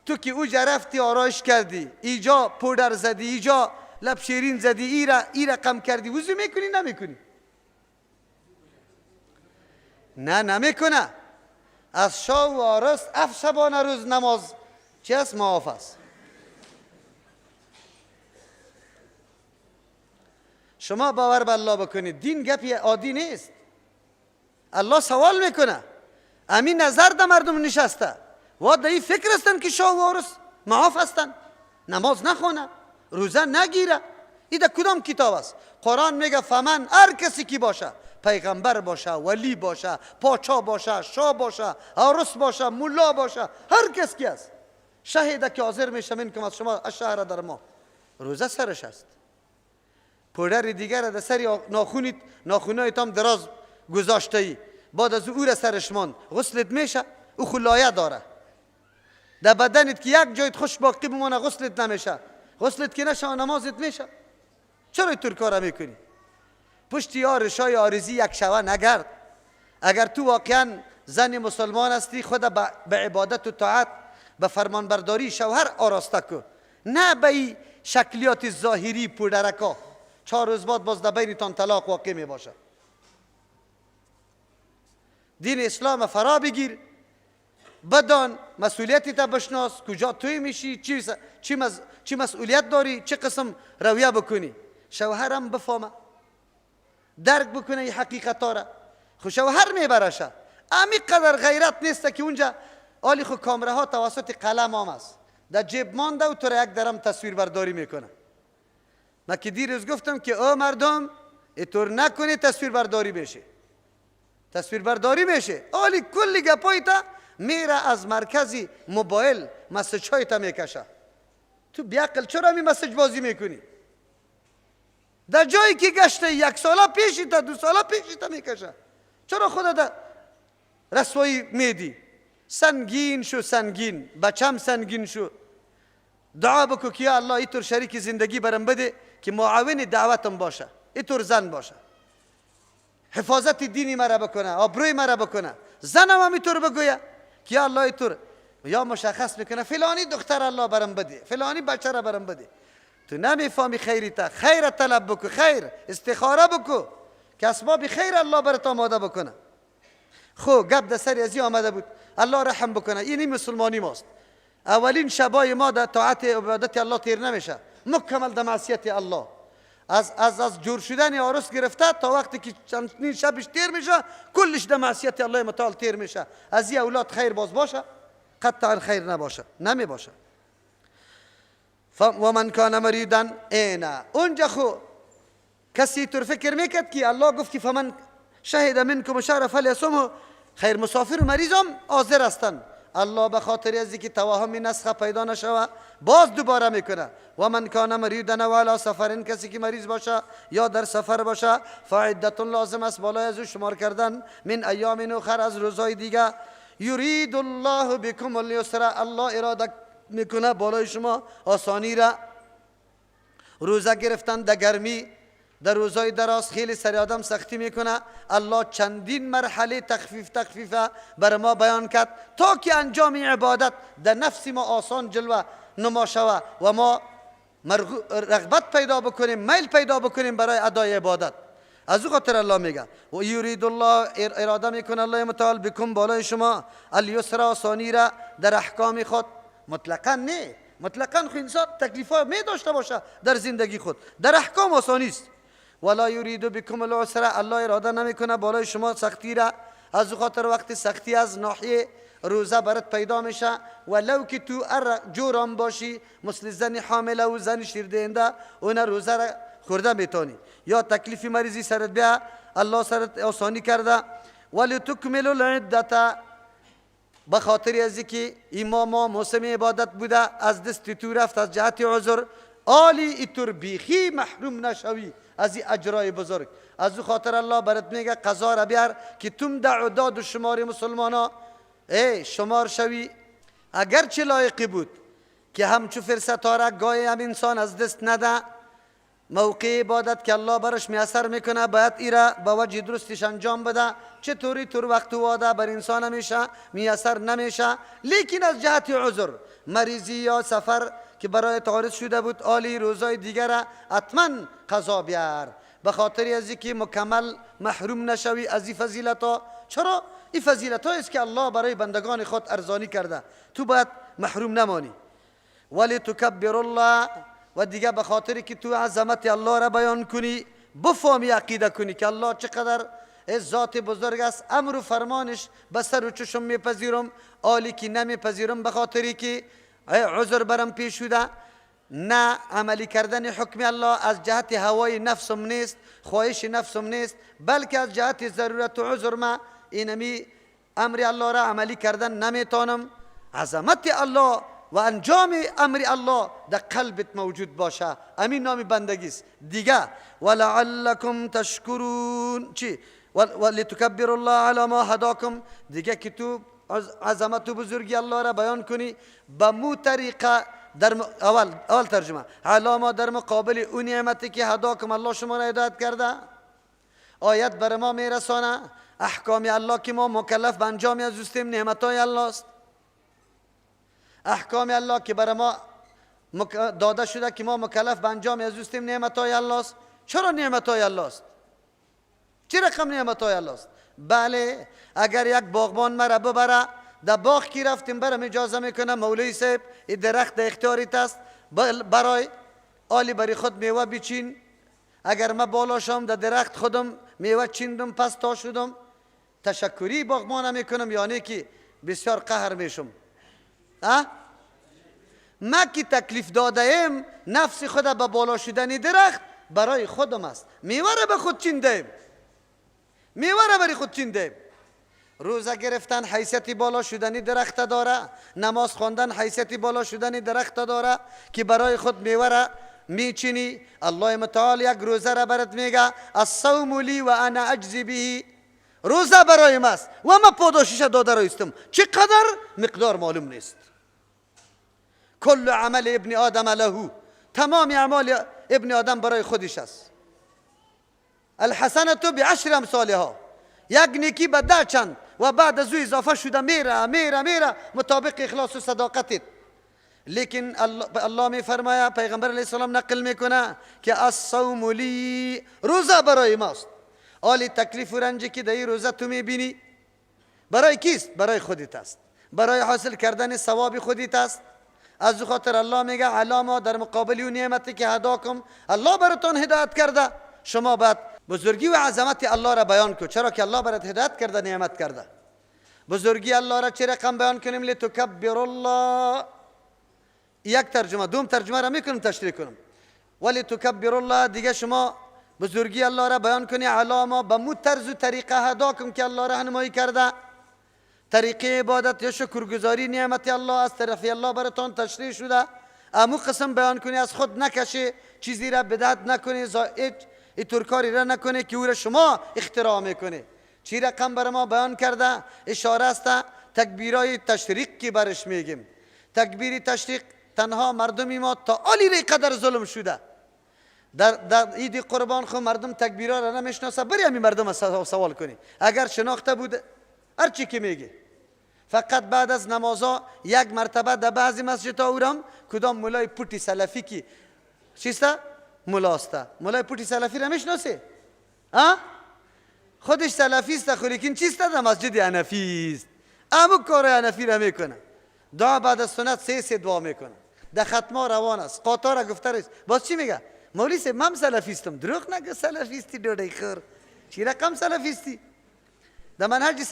تو که اوجا رفتی آرایش کردی، ایجا پودر زدی، ایجا لب شیرین زدی، ای رقم کردی، وضو میکنی نمیکنی؟ نه نمیکنه. از شاه و عروس 7 شبانه روز نماز چی است؟ معاف است. شما باور به الله بکنید دین گپی عادی نیست. الله سوال میکنه. امین نظر در مردم نشسته و در این فکر هستن که شاه و عروس معاف هستن، نماز نخونه، روزه نگیره. این در کدام کتاب است؟ قرآن میگه فمن، هر کسی کی باشه، پیغمبر باشه، ولی باشه، پاچا باشه، شاه باشه، عروس باشه، ملا باشه، هر کس کی است، شهیده که حاضر میشه منکم از شما الشهر در ما، روزه سرش است. پودر دیگر در سری ناخونایت هم دراز گذاشته ای، بعد از او را سرش ماند، غسلت میشه؟ او خلایه داره. در بدنت که یک جایت خوش باقی بمونه غسلت نمیشه، غسلت که نشه نمازت میشه. چرا اینطور کارا میکنی؟ پشت یار شای آرزی یک شوه نگرد. اگر تو واقعا زن مسلمان هستی خود به عبادت و طاعت به فرمانبرداری شوهر آراسته کن، نه به شکلیات ظاهری پودرکا. 4 روز بعد باز در بینتان طلاق واقع می باشه. دین اسلام فرا بگیر، بدان مسئولیتی تا بشناس، کجا توی میشی، چی مسئولیت داری، چه قسم رویه بکنی. شوهرم بفهمه، درک بکنه این حقیقت را. خو شوهر میبرشه. امی قدر غیرت نیست که اونجا آلی خو کامره ها توسط قلم هم است، در جیب مانده و تو را یک درم تصویر برداری میکنه. من که دیروز گفتم که او مردم اینطور نکنی تصویر برداری بشه. تصویر برداری میشه، آلی کلی گپای تا میره از مرکزی موبایل مسیج های تا میکشه. تو بیعقل چرا می مسیج بازی میکنی؟ در جایی که گشته 1 ساله پیشی تا 2 ساله پیشی تا میکشه. چرا خدا در رسوایی میدی؟ سنگین شو، سنگین بچم سنگین شو. دعا بکو که یا الله اینطور شریک زندگی برم بده که معاون دعوتم باشه، اینطور زن باشه، حفاظت دینی مرا بکنه، آبروی مرا بکنه. زنم هم اینطور بگویه که یا الله اینطور، یا مشخص میکنه فلانی دختر الله برم بده، فلانی بچه را برم بده. تو نمیفهمی خیری تا خیر طلب بکو، خیر استخاره بکو که اسباب خیر الله برات آماده بکنه. خو گپ در سر ازی آمده بود، الله رحم بکنه. اینی مسلمانی ماست. اولین شبای ما در طاعت عبادت الله تیر نمیشه، مکمل در معصیت الله. از جور شدن عروس گرفته تا وقتی که چند شبش تیر میشه کلش در معصیت الله متعال تیر میشه. از این اولاد خیر باز باشه؟ قطعا خیر نباشه، نمی باشه. و من کان مریضا اینا. اونجا خو کسی تو فکر میکرد که الله گفت که فمن شهد منکم الشهر فلیصمه، خیر مسافر و مریض هم حاضر هستند. الله به خاطر از اینکه توهم نسخه پیدا نشوه باز دوباره میکنه و من کان مریضا و علی سفر، کسی که مریض باشه یا در سفر باشه فعدت لازم است بالای از شمار کردن من ایام اخر، از روزهای دیگه. یرید الله بكم اليسر، الله اراده میکنه بالای شما آسانی را. روزه گرفتن در گرمی در روزهای دراز خیلی سر آدم سختی میکنه. الله چندین مرحله تخفیف بر ما بیان کرد تا که انجام عبادت در نفس ما آسان جلوه نما شوه و ما رغبت پیدا بکنیم، میل پیدا بکنیم برای ادای عبادت. از او خاطر الله میگه و یرید الله، اراده میکنه الله متعال بکم بالای شما الیسر، آسانی را در احکام خود. مطلقا نه، مطلقا خو انسان تکلیف ها می داشته باشه در زندگی خود، در احکام آسانی است. ولا یرید بکم العسر، الله اراده نمیکنه بالای شما سختی را. از او خاطر وقتی سختی از ناحیه روزه برات پیدا میشه ولو که تو جورم باشی، مثل زن حامله و زن شیردهنده، اون روزه را خورده میتونی، یا تکلیف مریضی سرت بیا الله سرت آسانی کرده. ولی تکملوا العدة، به خاطر از اینکه ما موسم عبادت بوده از دست تو رفت از جهت عذر، آلی ایتور بیخی محروم نشوی از این اجرای بزرگ. از او خاطر الله برات میگه قضا را بیار که تم در عداد و شمار مسلمانا شمار شوی. اگرچه لایقی بود که همچو فرصت ها را گاهی هم انسان از دست نده، موقع عبادت که الله برش میسر میکنه باید ایرا با وجه درستش انجام بده. چطوری طور وقت و واده بر انسان همیشه میسر نمیشه، لیکن از جهت عذر مریضی یا سفر که برای تعارض شده بود، آلی روزای دیگر حتما قضا بیار، به خاطر از اینکه مکمل محروم نشوی از این فضیلت ها. چرا؟ این فضیلت ها است که الله برای بندگان خود ارزانی کرده، تو باید محروم نمانی. ولی تکبر الله، و دیگه به خاطر که تو عظمت الله را بیان کنی، بفهمی عقیده کنی که الله چقدر ذات بزرگ است، امر و فرمانش به سر و چشم میپذیرم، آلی که نمیپذیرم به خاطری که عذر برم پیش شده. نه عملی کردن حکم الله از جهت هوای نفسم نیست، خواهش نفسم نیست، بلکه از جهت ضرورت و عذر ما اینمی امر الله را عملی کردن نمیتونم. عظمت الله و انجام امر الله در قلبت موجود باشه، امین نام بندگی است دیگه. ولعلکم تشکرون، چی؟ ولتکبر الله علی ما هداکم، دیگه که تو عظمت و بزرگی الله را بیان کنی به مو طریقه. در اول ترجمه علامه در مقابل اون نعمتی که هداکم الله شما را هدایت کرده، آیت بر ما میرسانه احکام الله که ما مکلف به انجام از هستیم، نعمتای الله است. احکام الله که بر ما داده شده که ما مکلف به انجام از هستیم، نعمتای الله است. چرا نعمتای الله است؟ چه رقم نعمتای الله است؟ بله، اگر یک باغبان مرا ببره در باغ کی رفتیم برام اجازه میکنه مولوی صاحب این درخت در اختیارت است، برای آلی بری خود میوه بچین. اگر ما بالا شم در درخت خودم میوه چیندم پس تا شدم، تشکری باغبان میکنم یعنی که بسیار قهر میشم. ما که تکلیف داده ایم نفس خود به بالا شدن درخت برای خودم است، میوه را به خود چیندیم، میوه را برای خود چیندیم. روزه گرفتن حیثیت بالا شدنی درخت داره، نماز خواندن حیثیت بالا شدنی درخت داره که برای خود میوه را میچینی. الله متعال یک روزه را برات میگه الصوم لی و انا اجزی به، روزه برای ماست و ما پاداشش داده رایستم. چقدر مقدار معلوم نیست. کل عمل ابن آدم له، تمام اعمال ابن آدم برای خودش است. الحسنة بعشر امثالها، یک نیکی به 10 چند و بعد از او اضافه شده میره مطابق اخلاص و صداقتت. لیکن الله می فرماید، پیغمبر علیه السلام نقل میکنه که الصوم لی، روزه برای ماست. آلی تکلیف و رنجی که در این روزه تو میبینی برای کیست؟ برای خودت است، برای حاصل کردن ثواب خودت است. از او خاطر الله میگه علامه در مقابل اون نعمتی که هداکم، الله براتون هدایت کرده، شما باید بزرگی و عظمت الله را بیان کن. چرا که الله برات هدایت کرده، نعمت کرده. بزرگی الله را چه رقم بیان کنیم؟ لتکبر الله، یک ترجمه. دوم ترجمه را میکنم تشریح کنم. ولی تکبر الله دیگه شما بزرگی الله را بیان کنی علامه به مو طرز و طریقه هدا کن که الله راهنمایی کرده. طریقه عبادت یا شکرگزاری نعمت الله از طرف الله براتون تشریح شده. امو قسم بیان کنی، از خود نکشی، چیزی را بدعت نکنی، اینطور کاری را نکنی که او را شما اختراع میکنی. چی رقم بر ما بیان کرده؟ اشاره است تکبیرای تشریق که برش میگیم. تکبیر تشریق تنها مردمی ما تا علی قدر ظلم شده. در عید قربان خو مردم تکبیرها را نمیشناسه. بری همین مردم سوال کنی، اگر شناخته بود هر چی که میگه. فقط بعد از نمازها یک مرتبه در بعضی مسجدها اورم کدام مولای پوتی سلفی کی چیسته مولاسته. مولای پوتی سلفی را میشناسی؟ خودش سلفی است خو لیکن چیسته در مسجد حنفی است. امو کار حنفی را میکنه. دعا بعد از سنت سه دعا میکنه. در ختمه روان است. قاطار گفته است. باز چی میگه؟ مولوی صاحب من سلفیستم. دروغ نگه، سلفیستی دوڑای خور. چی رقم سلفیستی؟ در منهج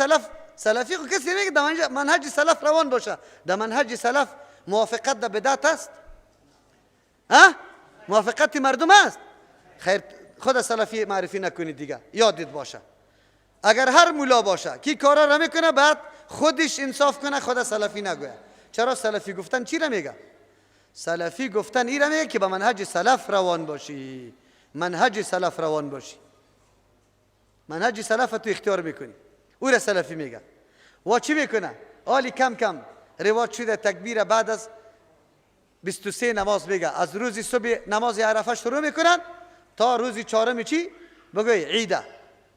سلفی خو کسی میگه در منهج سلف روان باشه. در منهج سلف موافقت در بدعت است؟ موافقت مردم است؟ خیر خود سلفی معرفی نکنید دیگه، یادت باشه. اگر هر مولا باشه کی کارا را میکنه بعد خودش انصاف کنه، خود سلفی نگوید. چرا سلفی گفتن چی را میگه؟ سلفی گفتن این را میگه که با منهج سلف روان باشی. منهج سلف روان باشی. منهج سلف تو اختیار میکنی. او را سلفی میگه. و چی میکنه؟ حالی کم کم رواج شده تکبیر بعد از 23 نماز میگه. از روز صبح نماز عرفه شروع میکنن تا روز چهارم چی؟ بگوی عیده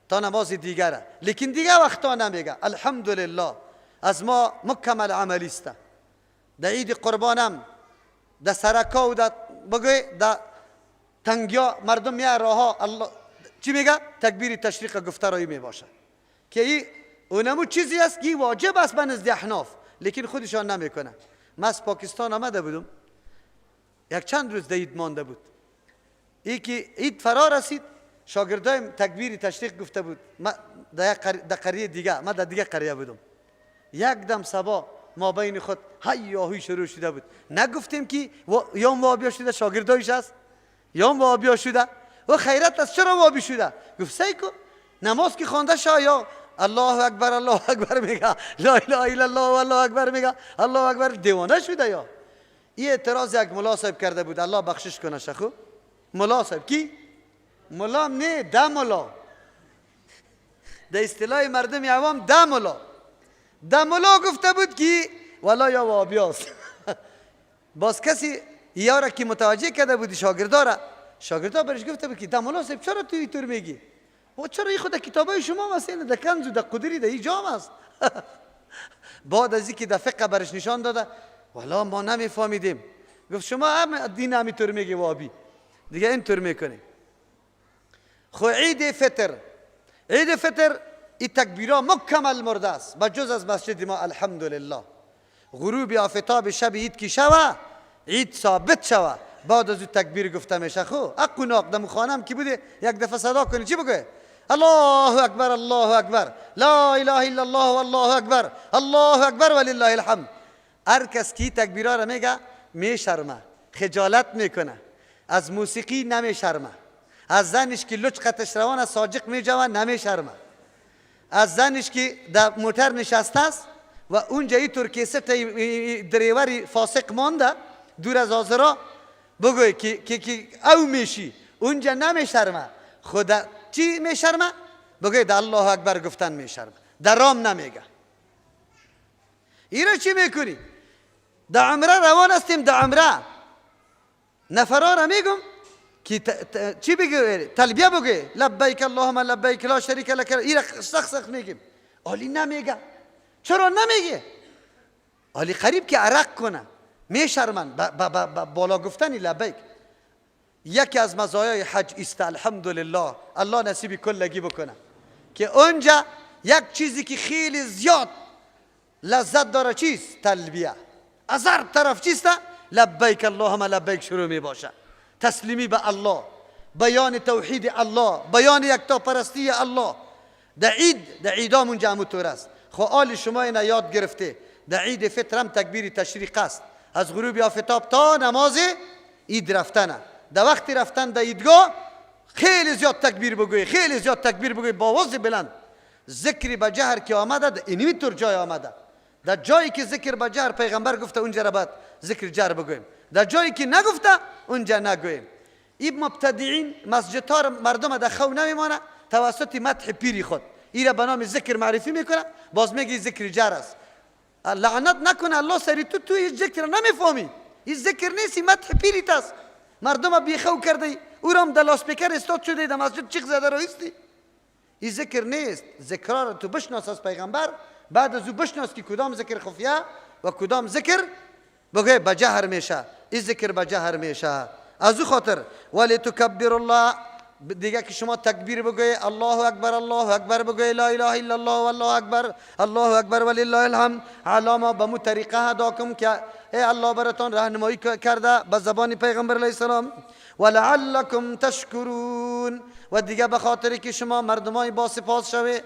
تا نماز دیگره. لیکن دیگه وقتا نمیگه. الحمدلله از ما مکمل عملی است. در عید قربانم در سرکا و در بگوی در تنگیا مردم میه راها الله چی میگه؟ تکبیر تشریق گفته رایی میباشه که این اونمو چیزی است که واجب است به نزد احناف، لیکن خودشان نمیکنه. من از پاکستان آمده بودم، یک چند روز در عید مانده بود. ای که عید فرا رسید شاگردایم تکبیر تشریق گفته بود. من در قریه دیگه، من در دیگه قریه بودم. یک دم صبا ما بین خود هیاهوی شروع شده بود. نگفتیم که یا وابیا شده شاگردایش است یا وابیا شده. و خیرت از چرا وابی شده؟ گفت سیکو نماز که خوانده شایا الله اکبر میگه، لا اله الا الله والله اکبر میگه، الله اکبر. دیوانه شده یا؟ این اعتراض یک ملا صاحب کرده بود، الله بخشش کنه شخو. ملا صاحب کی؟ ملا نه، ده ملا. در اصطلاح مردم عوام ده ملا. ده ملا گفته بود که والا یا وابیاست. باز کسی یارا که متوجه کرده بود شاگردا برش گفته بود که ده ملا صاحب چرا تو اینطور میگی؟ و چرا این خود کتابای شما مثلا در کنز و در قدری در ایجام است. بعد از اینکه در فقه برش نشان داده والا ما نمیفهمیدیم. گفت شما هم دین همینطور میگی وابی دیگه اینطور میکنی. خو عید فطر این تکبیرها مکمل مرده است بجز از مسجد ما. الحمدلله غروب آفتاب شب عید کی شوه عید ثابت شوه بعد از تکبیر گفته میشه. خو اقناق دم خانم کی بوده یک دفعه صدا کنی چی بگه؟ الله اکبر الله اکبر لا اله الا الله والله اکبر الله اکبر ولله الحمد. هر کس کی تکبیرها را میگه میشرمه، خجالت میکنه، از موسیقی نمیشرمه، از زنش که لچ قطش روان از ساجق میجوه نمیشرمه، از زنش که در موتر نشسته است و اونجا ای ترکیست دریوری فاسق مانده دور از آزرا بگوی که او میشی اونجا نمیشرمه. خدا چی میشرمه؟ بگوی در الله اکبر گفتن میشرمه، در رام نمیگه. اینا چی میکنی؟ در عمره روان هستیم، در عمره نفرا را میگم که چی بگوی؟ تلبیه بگوی لبیک اللهم لبیک لا شریک لک. اینا سخت میگیم، علی نمیگه. چرا نمیگه؟ علی قریب که عرق کنه میشرمن بالا گفتنی لبیک. یکی از مزایای حج است الحمدلله الله نصیب کلگی بکنه که اونجا یک چیزی که خیلی زیاد لذت داره چیست؟ تلبیه. از هر طرف چیست؟ لبیک اللهم لبیک شروع می باشه. تسلیمی به الله، بیان توحید الله، بیان یکتا پرستی الله. در عیدام اونجا همونطور است. خب آل شما اینا یاد گرفته. در عید فطر هم تکبیر تشریق است. از غروب آفتاب تا نماز عید رفتن. در وقت رفتن در عیدگاه خیلی زیاد تکبیر بگوی، خیلی زیاد تکبیر بگوی با آواز بلند. ذکر به جهر که آمده اینمی طور جای آمده. در جایی که ذکر به جهر پیغمبر گفته اونجا را باید ذکر جهر بگویم، در جایی که نگفته اونجا نگویم. این مبتدعین مسجدها مردم در خو نمیمانه توسط مدح پیری خود این را به نام ذکر معرفی میکنه، باز میگه ذکر جهر است. لعنت نکنه الله سری تو این ذکر نمیفهمی، این ذکر نیست، این مدح پیریت است. مردم بیخو کرده او را هم در لاسپیکر استاد شده در مسجد چیخ زده رایستی. این ذکر نیست. ذکرها را تو بشناس از پیغمبر، بعد از او بشناس که کدام ذکر خفیه و کدام ذکر بگه بجهر میشه. این ذکر بجهر میشه. از او خاطر ولی تکبر الله دیگه که شما تکبیر بگوی الله اکبر بگوی لا اله الا الله والله اکبر ولله الحمد علامه به مو طریقه ادا کن که ای الله براتون راهنمایی کرده به زبان پیغمبر علیه السلام. ولعلکم تشکرون و دیگه به خاطر که شما مردمای با سپاس شوی،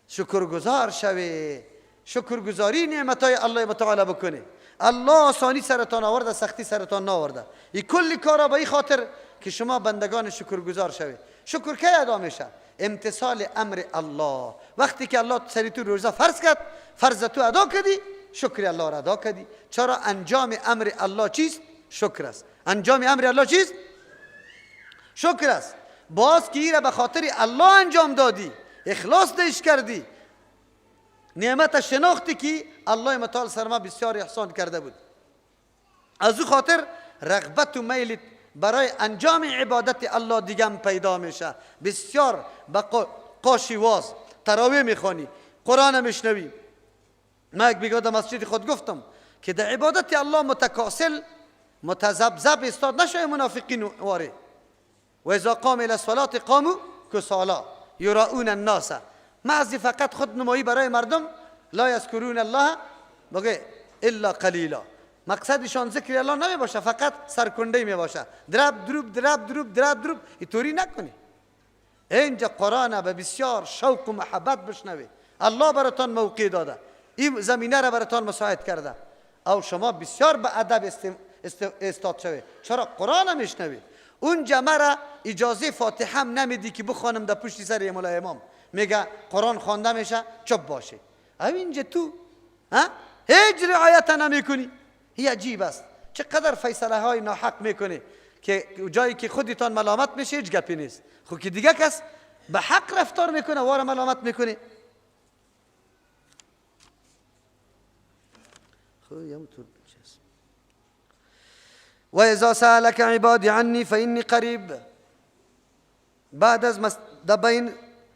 شکرگزار شوی، شکرگزاری نعمتای الله تعالی بکنی. الله آسانی سرتان آورده، سختی سرتان نآورده. این کلی کارا به این خاطر که شما بندگان شکرگزار شوی. شکر کی ادا میشه؟ امتثال امر الله. وقتی که الله سری تو روزه فرض کرد، فرض تو ادا کردی، شکر الله را ادا کردی. چرا؟ انجام امر الله چیست؟ شکر است. انجام امر الله چیست؟ شکر است. باز که این را به خاطر الله انجام دادی، اخلاص دیش کردی، نعمت شناختی که الله متعال سر ما بسیار احسان کرده بود، از او خاطر رغبت و میل برای انجام عبادت الله دیگه پیدا میشه. بسیار با قاشی واز تراویح میخوانی، قرآن میشنوی. من یک بیگاه در مسجد خود گفتم که در عبادت الله متکاسل متذبذب استاد نشه منافقین واره. و اذا قام الى الصلاه قاموا كسالا یراؤون الناس. محض فقط خود نمایی برای مردم، لا یذکرون الله بگه الا قلیلا. مقصدشان ذکر الله نمی باشه، فقط سرکنده می باشه. درب دروب اینطوری نکنی. اینجا قرآن به بسیار شوق و محبت بشنوی. الله براتان موقع داده، این زمینه را براتان مساعد کرده، او شما بسیار به ادب استاد شوی. چرا؟ قرآن میشنوی. اونجا مرا اجازه فاتحه هم نمیدی که بخوانم در پشت سر مولا امام، میگه قرآن خوانده میشه چپ باشه. او اینجا تو هیچ رعایت نمیکنی. این عجیب است. چقدر فیصله های ناحق میکنی که جایی که خودتان ملامت میشه هیچ گپی نیست، خود که دیگه کس به حق رفتار میکنه واره ملامت میکنی. و اذا سألك عبادی عنی فإنی قریب. بعد از دبین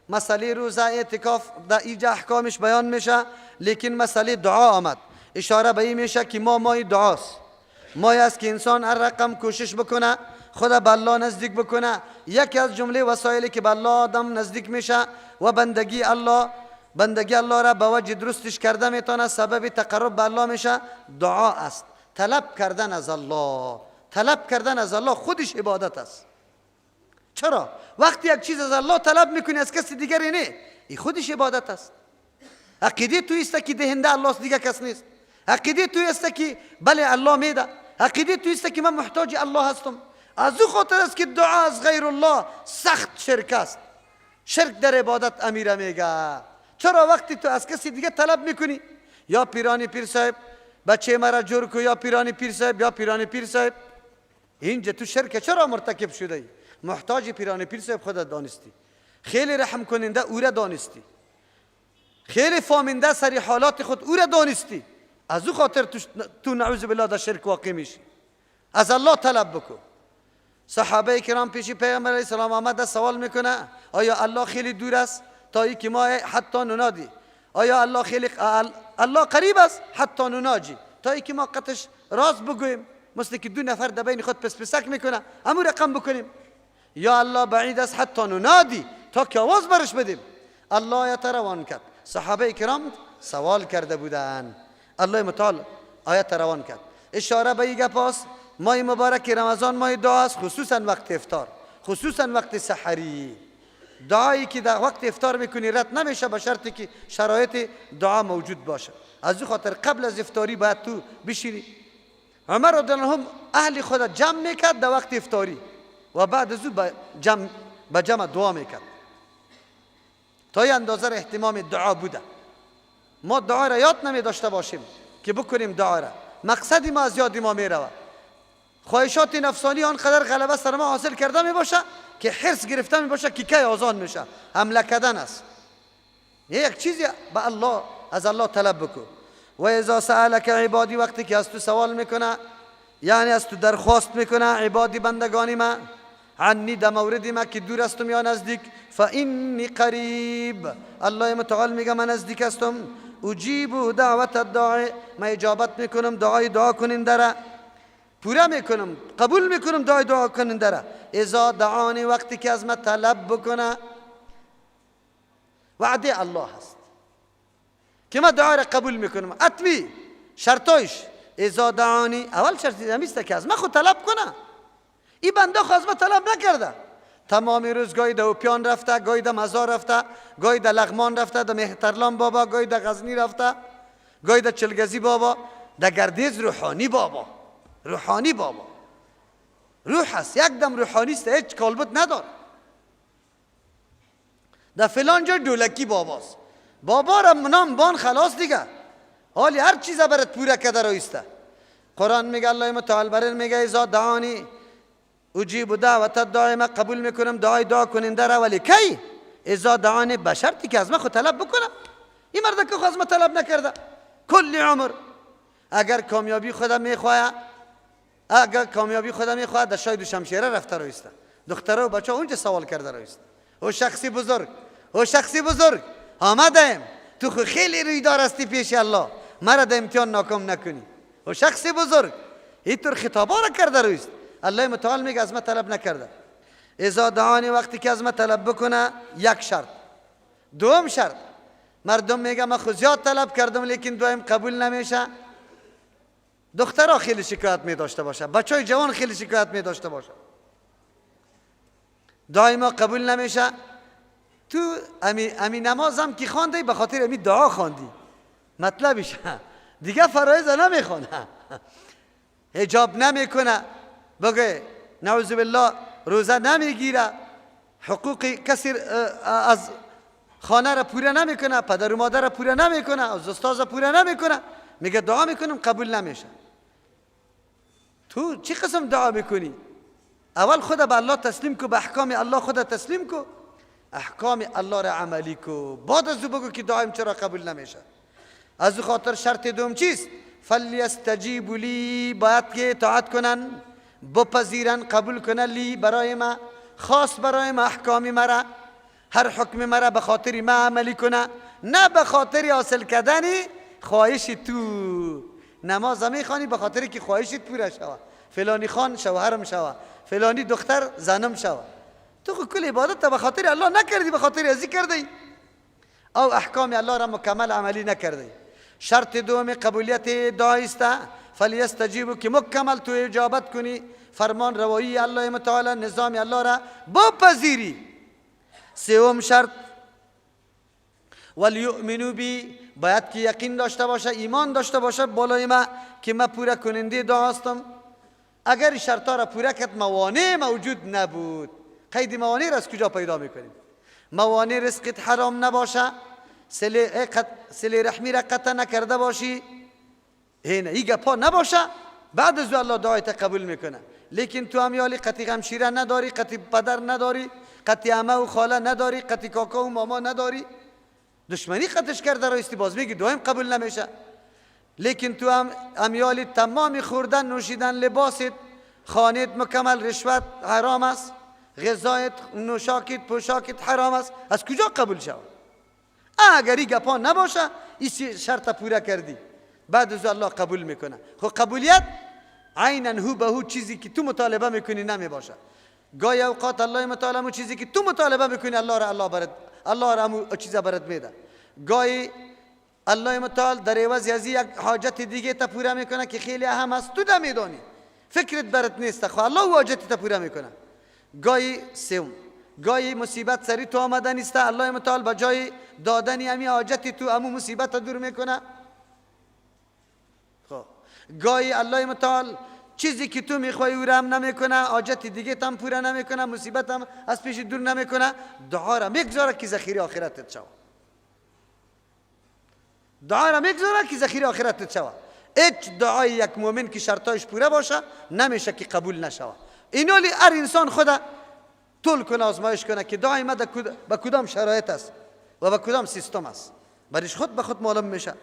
مسئله روزه اعتکاف در اینجا احکامش بیان میشه، لیکن مسئله دعا آمد. اشاره به این میشه که مای دعاست. مای است که انسان هر رقم کوشش بکنه خود به الله نزدیک بکنه. یکی از جمله وسایلی که به الله آدم نزدیک میشه و بندگی الله را به وجه درستش کرده میتونه سبب تقرب به الله میشه، دعا است. طلب کردن از الله خودش عبادت است. چرا؟ وقتی یک چیز از الله طلب میکنی از کسی دیگری نه، این خودش عبادت است. عقیده تو است که دهنده الله است، دیگه کس نیست. عقیده تو است که بله الله میده. عقیده تو است که من محتاج الله هستم. از او خاطر است که دعا از غیر الله سخت شرک است. شرک در عبادت امیره میگه. چرا؟ وقتی تو از کسی دیگه طلب میکنی، یا پیرانی پیر صاحب بچه مرا جور کو، یا پیرانی پیر صاحب، اینجا تو شرک چرا مرتکب شده ای؟ محتاج پیرانی پیر صاحب خودت دانستی، خیلی رحم کننده او را دانستی، خیلی فهمنده سری حالات خود او را دانستی، از او خاطر تو نعوذ بالله در شرک واقع میشی. از الله طلب بکن. صحابه کرام پیش پیغمبر علیه السلام آمده سوال میکنه آیا الله خیلی دور است تا ای که ما حتی ننادی؟ آیا الله قریب است حتی نناجی، تا ای که ما قطش راست بگویم، مثل که دو نفر در بین خود پسک میکنه امو رقم بکنیم. یا الله بعید است حتی ننادی، تا که آواز برش بدیم. الله آیت روان کرد. صحابه کرام سوال کرده بودن، الله متعال آیت روان کرد. اشاره به این گپ است ماه مبارک رمضان ماه دعا است، خصوصا وقت افطار، خصوصا وقت سحری. دعایی که در وقت افطار میکنی رد نمیشه به شرطی که شرایط دعا موجود باشه. از این خاطر قبل از افطاری باید تو بشینی، عمر رضی الله عنه اهل خود جمع میکرد در وقت افطاری و بعد از او به جمع دعا میکرد. تا این اندازه اهتمام دعا بوده. ما دعا را یاد نمی داشته باشیم که بکنیم دعا را. مقصدی ما از یاد ما میروه. خواهشات نفسانی آنقدر غلبه سر ما حاصل کرده می باشه که حرص گرفته می باشه که کی آزان میشه. حمله کردن است. یک چیزی به الله از الله طلب بکن. و اذا سألك عبادی، وقتی که از تو سوال میکنه، یعنی از تو درخواست میکنه عبادی بندگانی ما، عنی در موردی ما که دور استم یا نزدیک، فانی قریب، الله متعال میگه من نزدیک استم، اجیب دعوت الداعی، من اجابت میکنم دعای دعا کننده را، پورا میکنم قبول میکنم دعای دعا کننده را، اذا دعانی، وقتی که از من طلب بکنه. وعده الله هست که من دعا را قبول میکنم. اتمی شرطایش اذا دعانی، اول شرطی همیسته که از من خود طلب کنه. این بنده خود از من طلب نکرده. تمام روز گاهی در اوپیان رفته، گاهی در مزار رفته، گاهی در لغمان رفته، در مهترلان بابا، گاهی در غزنی رفته، گاهی در چلگزی بابا، در گردیز روحانی بابا، روحانی بابا، روح هست، یک دم روحانی است، هیچ کالبد نداره. در فلان جا دولکی باباست، بابا را نام بان خلاص دیگه، حالی هر چیز برات پورا کرده رایسته. قرآن میگه الله متعال برن میگه اذا دعانی اجیب دعوت الداعی، من قبول میکنم دعای دعا کننده را، ولی کی؟ اذا دعانی، به شرطی که از من خود طلب بکنم. این مرد که خود از من طلب نکرده کل عمر. اگر کامیابی خودم میخواه، اگر کامیابی خودم میخواه، در شاید شمشیره رفته رایسته، دختره و بچه اونجا سوال کرده رایسته. او شخصی بزرگ، او شخصی بزرگ آمدیم، تو خو خیلی رویدار هستی پیش الله، مرا در امتحان ناکام نکنی. او شخصی بزرگ اینطور خطابا را کرده رویست. الله متعال میگه از من طلب نکرده. اذا دعانی، وقتی که از من طلب بکنه، یک شرط. دوم شرط، مردم میگه من خود زیاد طلب کردم لیکن دعایم قبول نمیشه. دخترها خیلی شکایت می داشته باشه، بچهای جوان خیلی شکایت می داشته باشه، دعای ما قبول نمیشه. تو امی نمازم که خواندی به خاطر امی دعا خواندی، مطلبش دیگه فرایض نمیخونه، حجاب نمیکنه، بگه نعوذ بالله روزه نمیگیره، حقوق کسی از خانه را پوره نمیکنه، پدر و مادر را پوره نمیکنه، از استاد را پوره نمیکنه، میگه دعا میکنم قبول نمیشه. تو چی قسم دعا میکنی؟ اول خود به الله تسلیم کو، به احکام الله خود تسلیم کو، احکام الله را عملی کو، بعد از بگو که دعایم چرا قبول نمیشه. از خاطر شرط دوم چیست؟ فلیستجیبوا لی، باید که اطاعت کنن، بپذیرن، قبول کنن، لی برای ما، خاص برای ما احکام مرا، هر حکم مرا به خاطر ما عملی کنه، نه به خاطر حاصل کردن خواهش تو. نماز میخوانی به خاطر که خواهشت پوره شوه، فلانی خان شوهرم شوه، فلانی دختر زنم شوه. تو خود کل عبادت به خاطر الله نکردی، به خاطر ازی کردی، او احکام الله را مکمل عملی نکردی. شرط دوم قبولیت دعا است، فلیستجیبوا، که مکمل تو اجابت کنی، فرمان روایی الله متعال، نظام الله را بپذیری. سوم شرط ولیؤمنوا بی، باید که یقین داشته باشه، ایمان داشته باشه بالای ما که من پوره کننده دعا هستم. اگر شرطا را پوره کرد، موانع موجود نبود. قید موانع را از کجا پیدا میکنیم؟ موانع رزقت حرام نباشه، صله رحمی را قطع نکرده باشی، این گپا نباشه، بعد از الله دعایت قبول میکنه. لیکن تو امیالی قطعی غمشیره نداری، قطعی پدر نداری، قطعی عمه و خاله نداری، قطعی کاکا و ماما نداری، دشمنی قطعش کرده رایستی، باز میگی دعایم قبول نمیشه. لیکن تو هم امیالی تمامی خوردن، نوشیدن، لباست، خانت مکمل، رشوت حرام است، غذایت، نوشاکت، پوشاکت حرام است، از کجا قبول شود؟ اگر این گپا نباشه، این شرط پورا کردی، بعد از الله قبول میکنه. خب قبولیت عیناً هو به هو چیزی که تو مطالبه میکنی نمی باشه. گاهی اوقات الله متعال همون چیزی که تو مطالبه میکنی الله را همون چیزا برات میده. گاهی الله متعال در عوض از یک حاجت دیگه تا پورا میکنه که خیلی اهم است، تو نمیدانی، فکرت برات نیست، خو الله حاجت تا پورا میکنه. گاهی مصیبت سری تو آمدن است، الله متعال به جای دادن همین حاجت تو همون مصیبت دور میکنه. خب گاهی الله متعال چیزی که تو میخوای او را هم نمیکنه، حاجت دیگه تام پورا نمیکنه، مصیبت هم از پیش دور نمیکنه. دعا را میگذاره که ذخیره آخرتت شود. دعا را میگذاره که ذخیره آخرتت شود. هیچ دعای یک مؤمن که شرطایش پوره باشه نمیشه که قبول نشود. اینولی هر انسان خدا طول کنه، آزمایش کنه که دعای ما به کدام شرایط است و به کدام سیستم است، برش خود به خود معلوم میشه.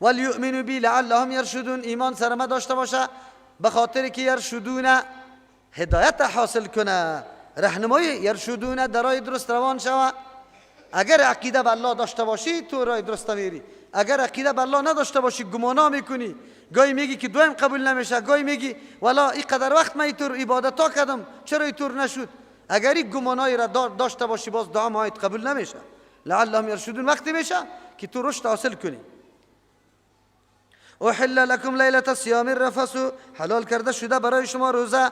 ولیؤمنوا بی لعلهم یرشدون، ایمان سر ما داشته باشه به خاطر که یرشدون هدایت حاصل کنه، راهنمایی یرشدون در راه درست روان شوه. اگر عقیده به الله داشته باشی تو راه درست میری، اگر عقیده به الله نداشته باشی گمانا میکنی، گاهی میگی که دویم قبول نمیشه، گاهی میگی والا این قدر وقت من اینطور عبادتا کردم چرا اینطور نشد. اگر این گمانایی را داشته باشی باز دعا مایت قبول نمیشه. لعلهم یرشدون وقتی میشه که تو رشد حاصل کنی. احل لكم لیلة الصیام الرفث، حلال کرده شده برای شما روزه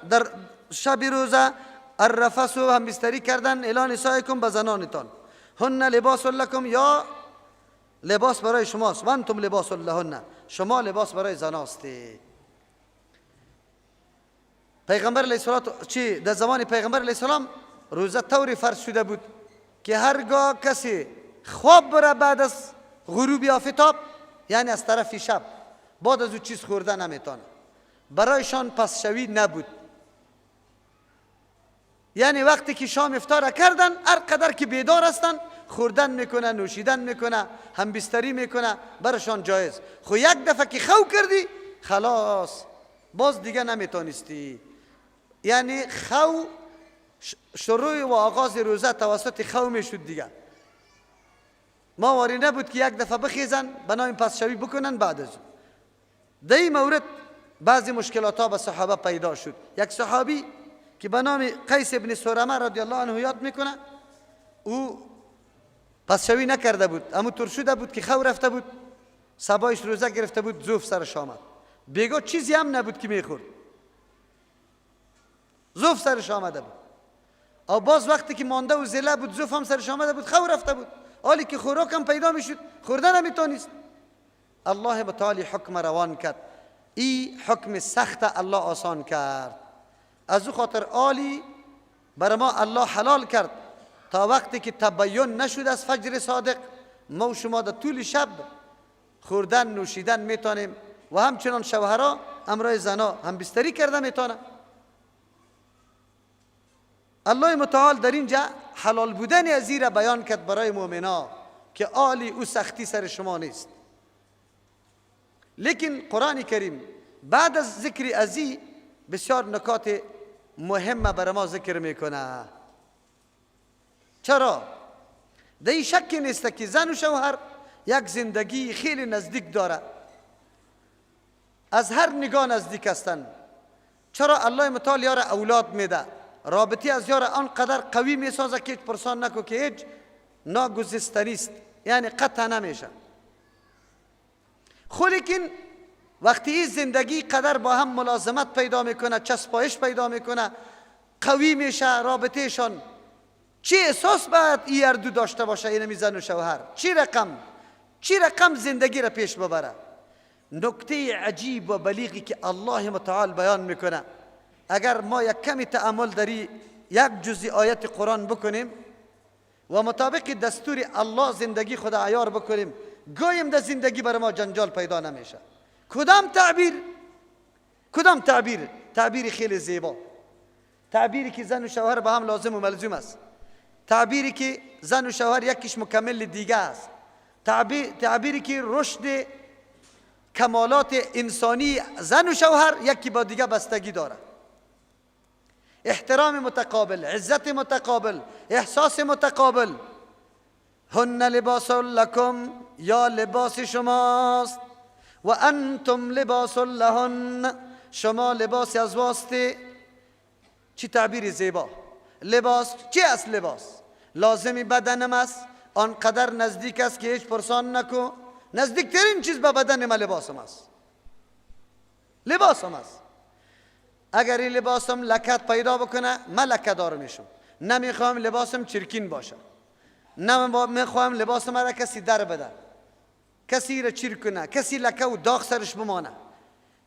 در شب روزه الرفث هم بستری کردن الی نسائکم به زنانتان، هن لباس لکم یا لباس برای شماست، و انتم لباس لهن شما لباس برای زناستی. پیغمبر علیه السلام در زمان پیغمبر علیه السلام روزه طوری فرض شده بود که هرگاه کسی خواب بره بعد از غروب آفتاب، یعنی از طرف شب، بعد از او چیز خورده نمیتونه، برایشان پس شوی نبود. یعنی وقتی که شام افطار کردن هر قدر که بیدار هستن خوردن میکنه، نوشیدن میکنه، هم بستری میکنه، برشان جایز. خو یک دفعه که خو کردی خلاص باز دیگه نمیتونستی. یعنی خو شروع و آغاز روزه توسط خو میشد دیگه. ما واری نبود که یک دفعه بخیزن بنایم پس شوی بکنن. بعد از در این مورد بعضی مشکلات ها به صحابه پیدا شد. یک صحابی که به نام قیس ابن سرمه رضی الله عنه یاد میکنه، او پس شوی نکرده بود، اما طور شده بود که خو رفته بود، صبایش روزه گرفته بود، زوف سرش آمد، بیگاه چیزی هم نبود که میخورد، زوف سرش آمده بود. او باز وقتی که مانده و زله بود زوف هم سرش آمده بود، خو رفته بود، حالی که خوراک هم پیدا میشد خوردن نمیتونست. الله متعالی حکم روان کرد، این حکم سخت الله آسان کرد. از او خاطر عالی بر ما الله حلال کرد تا وقتی که تبین نشد از فجر صادق ما و شما در طول شب خوردن نوشیدن میتونیم و همچنان شوهرها امرای زنا هم بستری کرده میتونه. الله متعال در اینجا حلال بودن از این را بیان کرد برای مؤمنا که عالی او سختی سر شما نیست. لیکن قرآن کریم بعد از ذکر از این بسیار نکات مهمه برای ما ذکر میکنه. چرا؟ در این شک نیست که زن و شوهر یک زندگی خیلی نزدیک داره، از هر نگاه نزدیک هستن. چرا الله متعال یار اولاد میده، رابطی از یار آنقدر قوی میسازه که هیچ پرسان نکو که هیچ ناگزستنی است، یعنی قطع نمیشه. خو لیکن وقتی این زندگی قدر با هم ملازمت پیدا میکنه، چسبایش پیدا میکنه، قوی میشه رابطهشان، چی احساس باید این هر دو داشته باشه، این زن و شوهر، چی رقم زندگی را پیش ببره. نکته عجیب و بلیغی که الله متعال بیان میکنه، اگر ما یک کمی تأمل داری یک جزئی آیت قرآن بکنیم و مطابق دستور الله زندگی خود عیار بکنیم، گویم در زندگی برای ما جنجال پیدا نمیشه. کدام تعبیر؟ تعبیر خیلی زیبا، تعبیری که زن و شوهر با هم لازم و ملزوم است، تعبیری که زن و شوهر یکیش مکمل دیگه است، تعبیری که رشد کمالات انسانی زن و شوهر یکی با دیگه بستگی داره. احترام متقابل، عزت متقابل، احساس متقابل. هن لباس لکم، یا لباس شماست، و انتم لباس لهن، شما لباس از واسطه. چی تعبیر زیبا. لباس چی است؟ لباس لازمی بدنم است، آنقدر نزدیک است که هیچ پرسان نکو. نزدیکترین چیز به بدن ما لباسم است، لباسم است. اگر این لباسم لکت پیدا بکنه من لکه دار میشم. نمیخوام لباسم چرکین باشه، نمیخوام لباسم را کسی در بده. کسی را چیر کنه، کسی لکه و داغ سرش بمانه.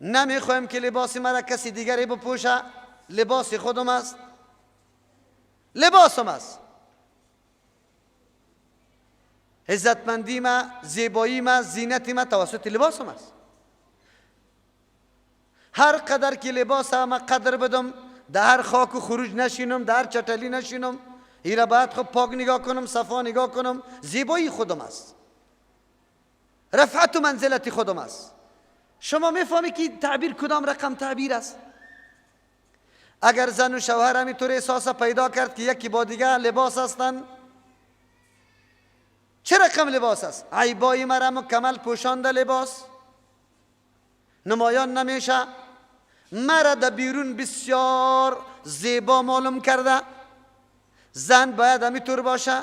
نمیخوایم که لباس مرا کسی دیگری بپوشه. لباس خودم است، لباسم است. عزتمندی ما، زیبایی ما، زینت ما توسط لباسم است. هر قدر که لباس ما قدر بدم، در هر خاک و خروج نشینم، در هر چټلی نشینم، ایرا باید خب پاک نگاه کنم، صفا نگاه کنم. زیبایی خودم است، رفعت و منزلت خودم است. شما میفهمی که تعبیر کدام رقم تعبیر است؟ اگر زن و شوهر همینطور احساس پیدا کرد که یکی با دیگر لباس هستند، چه رقم لباس است؟ عیبای مرا مکمل پوشانده لباس نمایان نمیشه، مرا در بیرون بسیار زیبا معلوم کرده. زن باید همینطور باشه،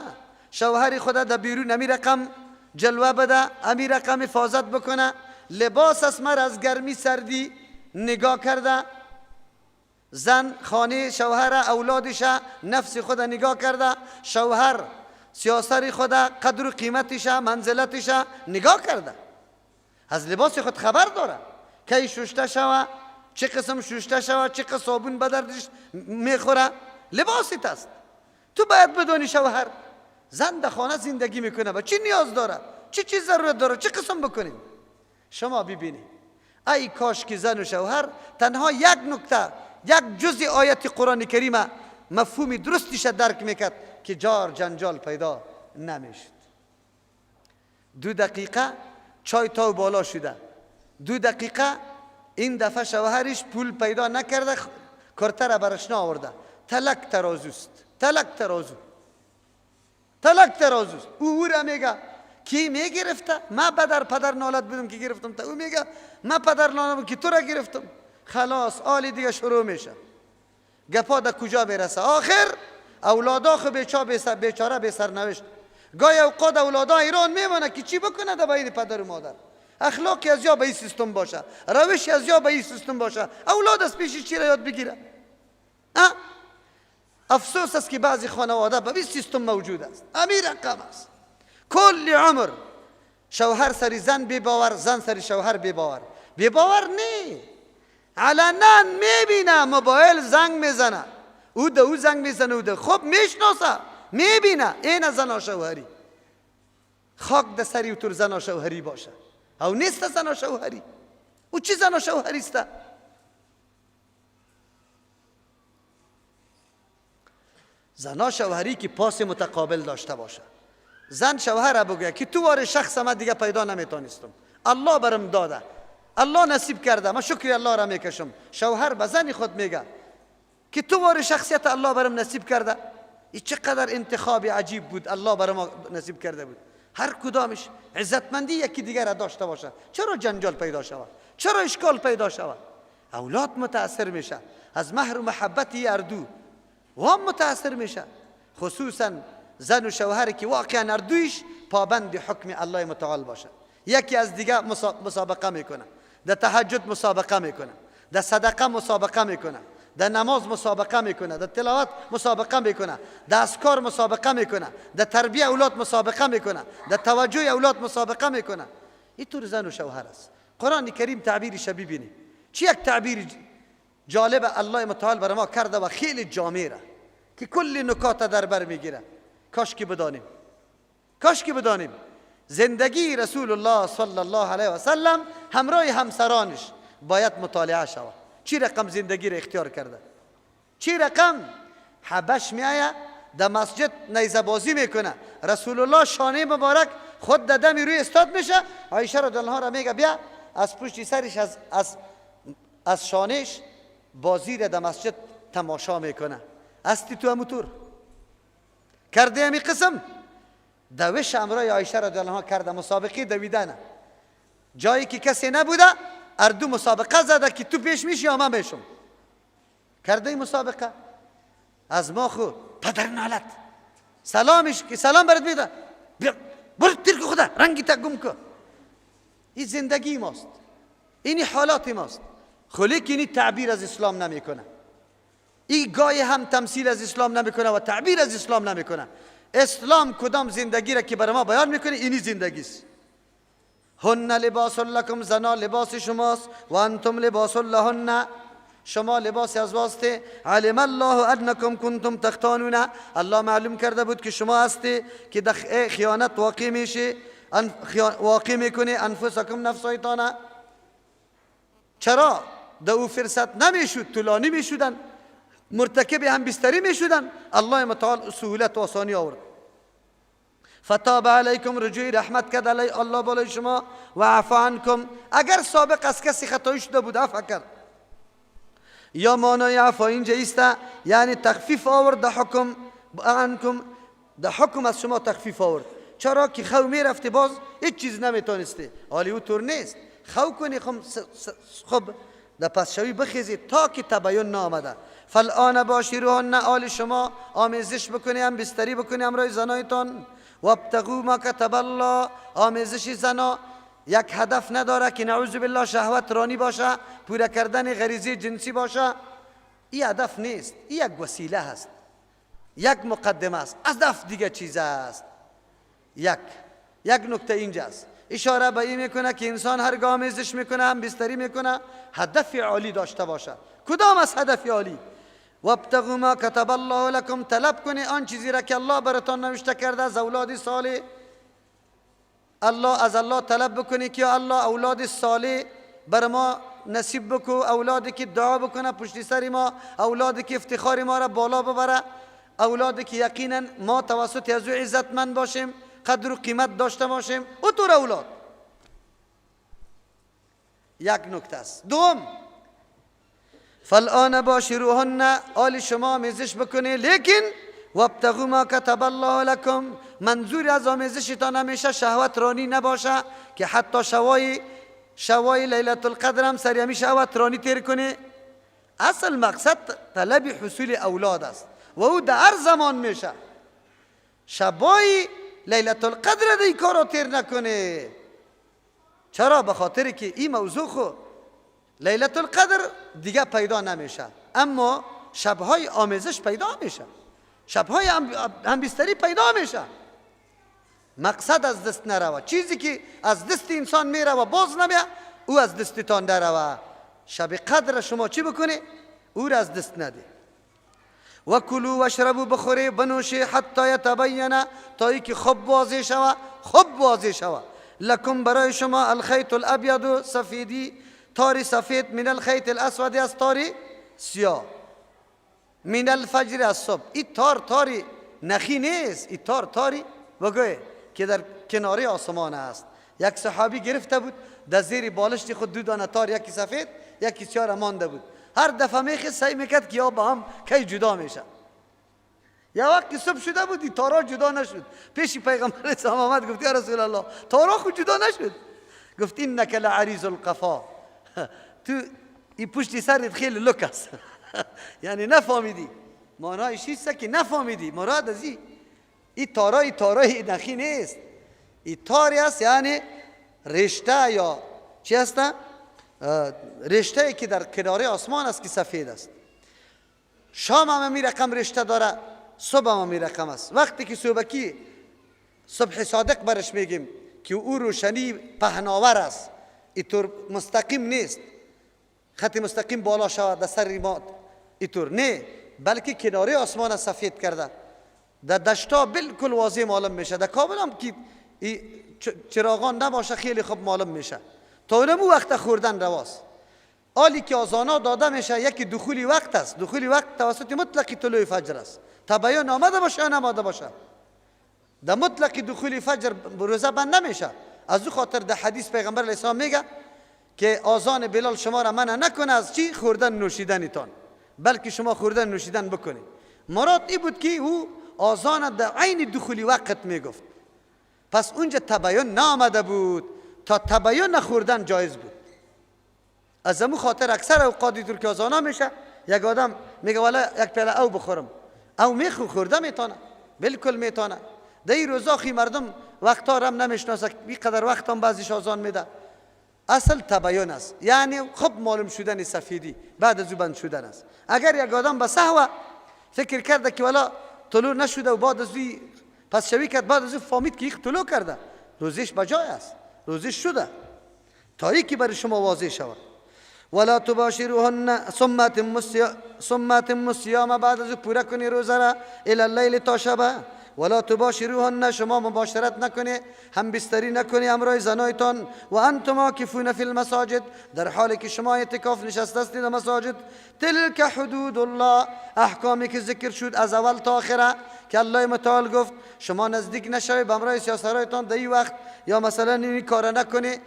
شوهر خود در بیرون همی رقم جلوه بده، همی رقم حفاظت بکنه. لباس است مرا از گرمی سردی نگاه کرده. زن خانه شوهر، اولادش، نفس خود نگاه کرده. شوهر سیاست خود، قدر و قیمتش، منزلتش نگاه کرده. از لباس خود خبر داره کی شوشته شوه، چه قسم شوشته شوه، چه قسم صابون به دردش میخوره. لباست است. تو باید بدونی شوهر زن در خانه زندگی میکنه با چی نیاز داره، چه چیز ضرورت داره، چه قسم بکنیم. شما ببینید ای کاش که زن و شوهر تنها یک نکته، یک جزء آیت قرآن کریم مفهومی درستیش درک میکرد که جار جنجال پیدا نمیشد. 2 دقیقه چای تا بالا شده، 2 دقیقه این دفعه شوهرش پول پیدا نکرده، کارتر برش نآورده. تلک ترازوست، تلک ترازو، تلک ترازوست. او را میگه کی میگرفته؟ ما پدر نالت بدم که گرفتم. تا او میگه ما پدر نالت که تو را گرفتم. خلاص حالی دیگه شروع میشه. گپا در کجا برسه؟ آخر اولادا خو بیچاره به سرنوشت. گاهی اوقات اولادا ایران میمونه که چی بکنه در بین پدر و مادر. اخلاقی از یا به این سیستم باشه، روشی از یا به این سیستم باشه، اولاد از پیش چی را یاد بگیره؟ افسوس است که بعضی خانواده به این سیستم موجود است. امیر رقم است. کل عمر شوهر سری زن بی‌باور، زن سری شوهر بی‌باور. بی‌باور نه، علنا میبینه موبایل زنگ میزنه، او ده او زنگ میزنه، او ده خب میشناسه، میبینه. این زن شوهری. خاک ده سری او تور زن شوهری باشه. او نیست زن شوهری. او چی زن شوهری است؟ زن شوهری که پاس متقابل داشته باشه. زن شوهر بگه که تو وار شخص ما دیگه پیدا نمیتونستم، الله برم داده، الله نصیب کرده، من شکر الله را میکشم. شوهر به زن خود میگه که تو وار شخصیت الله برم نصیب کرده. این چقدر انتخاب عجیب بود، الله برم نصیب کرده بود. هر کدامش عزتمندی یکی دیگر را داشته باشه. چرا جنجال پیدا شود؟ چرا اشکال پیدا شود؟ اولاد متاثر میشه از مهر و محبتی اردو، و هم متاثر میشه. خصوصا زن و شوهری که واقعا اردویش پابند حکم الله متعال باشه. یکی از دیگه مسابقه میکنه، در تهجد مسابقه میکنه، در صدقه مسابقه میکنه، در نماز مسابقه میکنه، در تلاوت مسابقه میکنه، در اذکار مسابقه میکنه، در تربیت اولاد مسابقه میکنه، در توجه اولاد مسابقه میکنه. این طور زن و شوهر است. قرآن کریم تعبیرش ببینید چی یک تعبیر جالب الله متعال بر ما کرده و خیلی جامع را که کل نکات در بر میگیره. کاش که بدانیم، کاش که بدانیم زندگی رسول الله صلی الله علیه و سلم همراه همسرانش باید مطالعه شود. چی رقم زندگی را اختیار کرده، چی رقم حبش میآید در مسجد نیزه بازی میکنه. رسول الله شانه مبارک خود در دم روی استاد میشه. عایشه رضی الله عنها میگه بیا از پشت سرش از شانش بازی را در مسجد تماشا میکنه. استی تو همونطور کرده همی قسم دوش امرای عایشه رضی الله عنها کرده. مسابقه دویدن جایی که کسی نبوده اردو مسابقه زده که تو پیش میشی یا من میشم. کرده مسابقه. از ما خو پدر نالت سلامش که سلام برات میده، برو تیر که خدا رنگی تا گم کن. این زندگی ماست، این حالات ماست. خلیک اینی تعبیر از اسلام نمیکنه. این گاهی هم تمثیل از اسلام نمیکنه و تعبیر از اسلام نمیکنه. اسلام کدام زندگی را که برای ما بیان میکنه اینی زندگی است. هن لباس لکم، زنا لباس شماست، و انتم لباس لهن، شما لباس از واسطه. علم الله انکم کنتم تختانون، الله معلوم کرده بود که شما هستی که خیانت واقع میشه، واقع میکنه انفسکم، نفسایتان. چرا در او فرصت نمیشد، طولانی میشدن، مرتکب هم بستری میشدن، الله متعال سهولت و آسانی آورد. فتاب علیکم، رجوع رحمت کرد الله بالای شما، و عفا عنکم، اگر سابق از کسی خطایی شده بود عفا کرد. یا مانای عفا اینجا است، یعنی تخفیف آورد در حکم عنکم، در حکم از شما تخفیف آورد. چرا که خو میرفتی باز هیچ چیز نمیتونستی، حالی او طور نیست. خو کنی خب در پسشوی بخیزی تا که تبیین نامده. فالآن باشروهن، آل شما آمیزش بکنی، هم بستری بکنی همراه زنایتان. وابتغوا ما کتب الله، آمیزش زنا یک هدف نداره که نعوذ بالله شهوت رانی باشه، پورا کردن غریزه جنسی باشه. این هدف نیست، این یک وسیله هست، یک مقدمه است. هدف دیگه چیز است. یک نکته اینجاست، اشاره به این میکنه که انسان هرگاه آمیزش میکنه، هم بستری میکنه، هدف عالی داشته باشه. کدام از هدف عالی؟ وابتغوا ما کتب الله لکم، طلب کنی آن چیزی را که الله براتان نوشته کرده از اولاد صالح. از الله طلب بکنی که الله اولاد صالح بر ما نصیب بکو، اولادی که دعا بکنه پشت سر ما، اولادی که افتخار ما را بالا ببره، اولادی که یقینا ما توسط از او عزتمند باشیم، قدر و قیمت داشته باشیم. او طور اولاد یک نکته است. دوم، فالآن باشروهن، آل شما آمیزش بکنی، لیکن وابتغوا ما کتب الله لکم، منظور از آمیزشتان همیشه شهوت رانی نباشه که حتی شوای لیلت القدر هم سر همی شهوت رانی تیر کنی. اصل مقصد طلب حصول اولاد است و او در هر زمان میشه. شبای لیلت القدر دی کارو تیر نکنه. چرا؟ به خاطر که این موضوع خو لیلت القدر دیگه پیدا نمیشه، اما شبهای آمیزش پیدا میشه، شبهای همبستری پیدا میشه. مقصد از دست نروه، چیزی که از دست انسان میروه باز نمیه، او از دستتان نروه. شب قدر شما چی بکنی؟ او را از دست نده. و کلوا و اشربوا، بخوری بنوشی، حتی یتبین، تا ای که خوب واضح شوه، لکم برای شما الخیط الابیض، سفیدی تاری سفید، من الخیط الاسود، از تاری سیاه، من الفجر، از صبح. این تاری نخی نیست، این تاری بگوی که در کناری آسمان است. یک صحابی گرفته بود در زیر بالشت خود 2 دانه تار، یکی سفید یکی سیاه مانده بود. هر دفعه میخید سعی میکرد که یا با هم کی جدا میشه. یا وقتی صبح شده بود این تارا جدا نشد. پیش پیغمبر اسلام آمد، گفت یا رسول الله تارا خود جدا نشد. گفت اینک لعریض القفا، تو این پشت سرت خیلی لک است. یعنی نفهمیدی معنای چیست که نفهمیدی. مراد از این تارای نخی نیست، این تاری است، یعنی رشته یا چی است؟ رشته که در کنار آسمان است که سفید است. شام هم می رقم رشته داره، صبح هم می رقم است. وقتی که صبحکی صبح صادق برش میگیم که او روشنی پهناور است، اینطور مستقیم نیست خط مستقیم بالا شود در سر ما، اینطور نه، بلکه کناره آسمان سفید کرده. در دشتا بالکل واضح معلوم میشه. در کابل هم که چراغان نباشه خیلی خوب معلوم میشه. تا اونمو وقت خوردن رواست. حالی که آذانا داده میشه یکی دخولی وقت است. دخولی وقت توسط مطلق طلوع فجر است. تبیین آمده باشه یا نماده باشه. در مطلق دخولی فجر روزه بند نمیشه. از او خاطر در حدیث پیغمبر علیه السلام میگه که آذان بلال شما را منع نکنه از چی؟ خوردن نوشیدنتان، بلکه شما خوردن نوشیدن بکنید. مراد این بود که او آذان در عین دخولی وقت میگفت. پس اونجا تبیین نامده بود، تا تبیین خوردن جایز بود. از امو خاطر اکثر اوقاتی طور که آذانا میشه یک آدم میگه والا یک پیاله او بخورم، او خورده میتونه، بالکل میتونه. در این روزا خی مردم وقتا رم نمیشناسه، بیقدر وقت هم بعضیش آذان میده. اصل تبیین است، یعنی خب معلوم شدن سفیدی بعد از او بند شدن است. اگر یک آدم به سهو فکر کرده که والا طلوع نشده و بعد از او پس شوی کرد، بعد از او فهمید که یک طلوع کرده، روزش بجای است. روزه شده تا ای که برای شما واضح شود. ولا تباشروهن ثم اتموا الصيام، بعد از پورا کنی روزه را الی اللیل تا شب. ولا تباشروهن، شما مباشرت نکنی، هم بستری نکنی همراه زنایتان. و انتم عاکفون فی المساجد، در حالی که شما اعتکاف نشسته هستید در مساجد. تلک حدود الله، احکامی که ذکر شد از اول تا آخره که الله متعال گفت شما نزدیک نشوید به همراه سیاسرایتان در این وقت، یا مثلا این کار نکنی.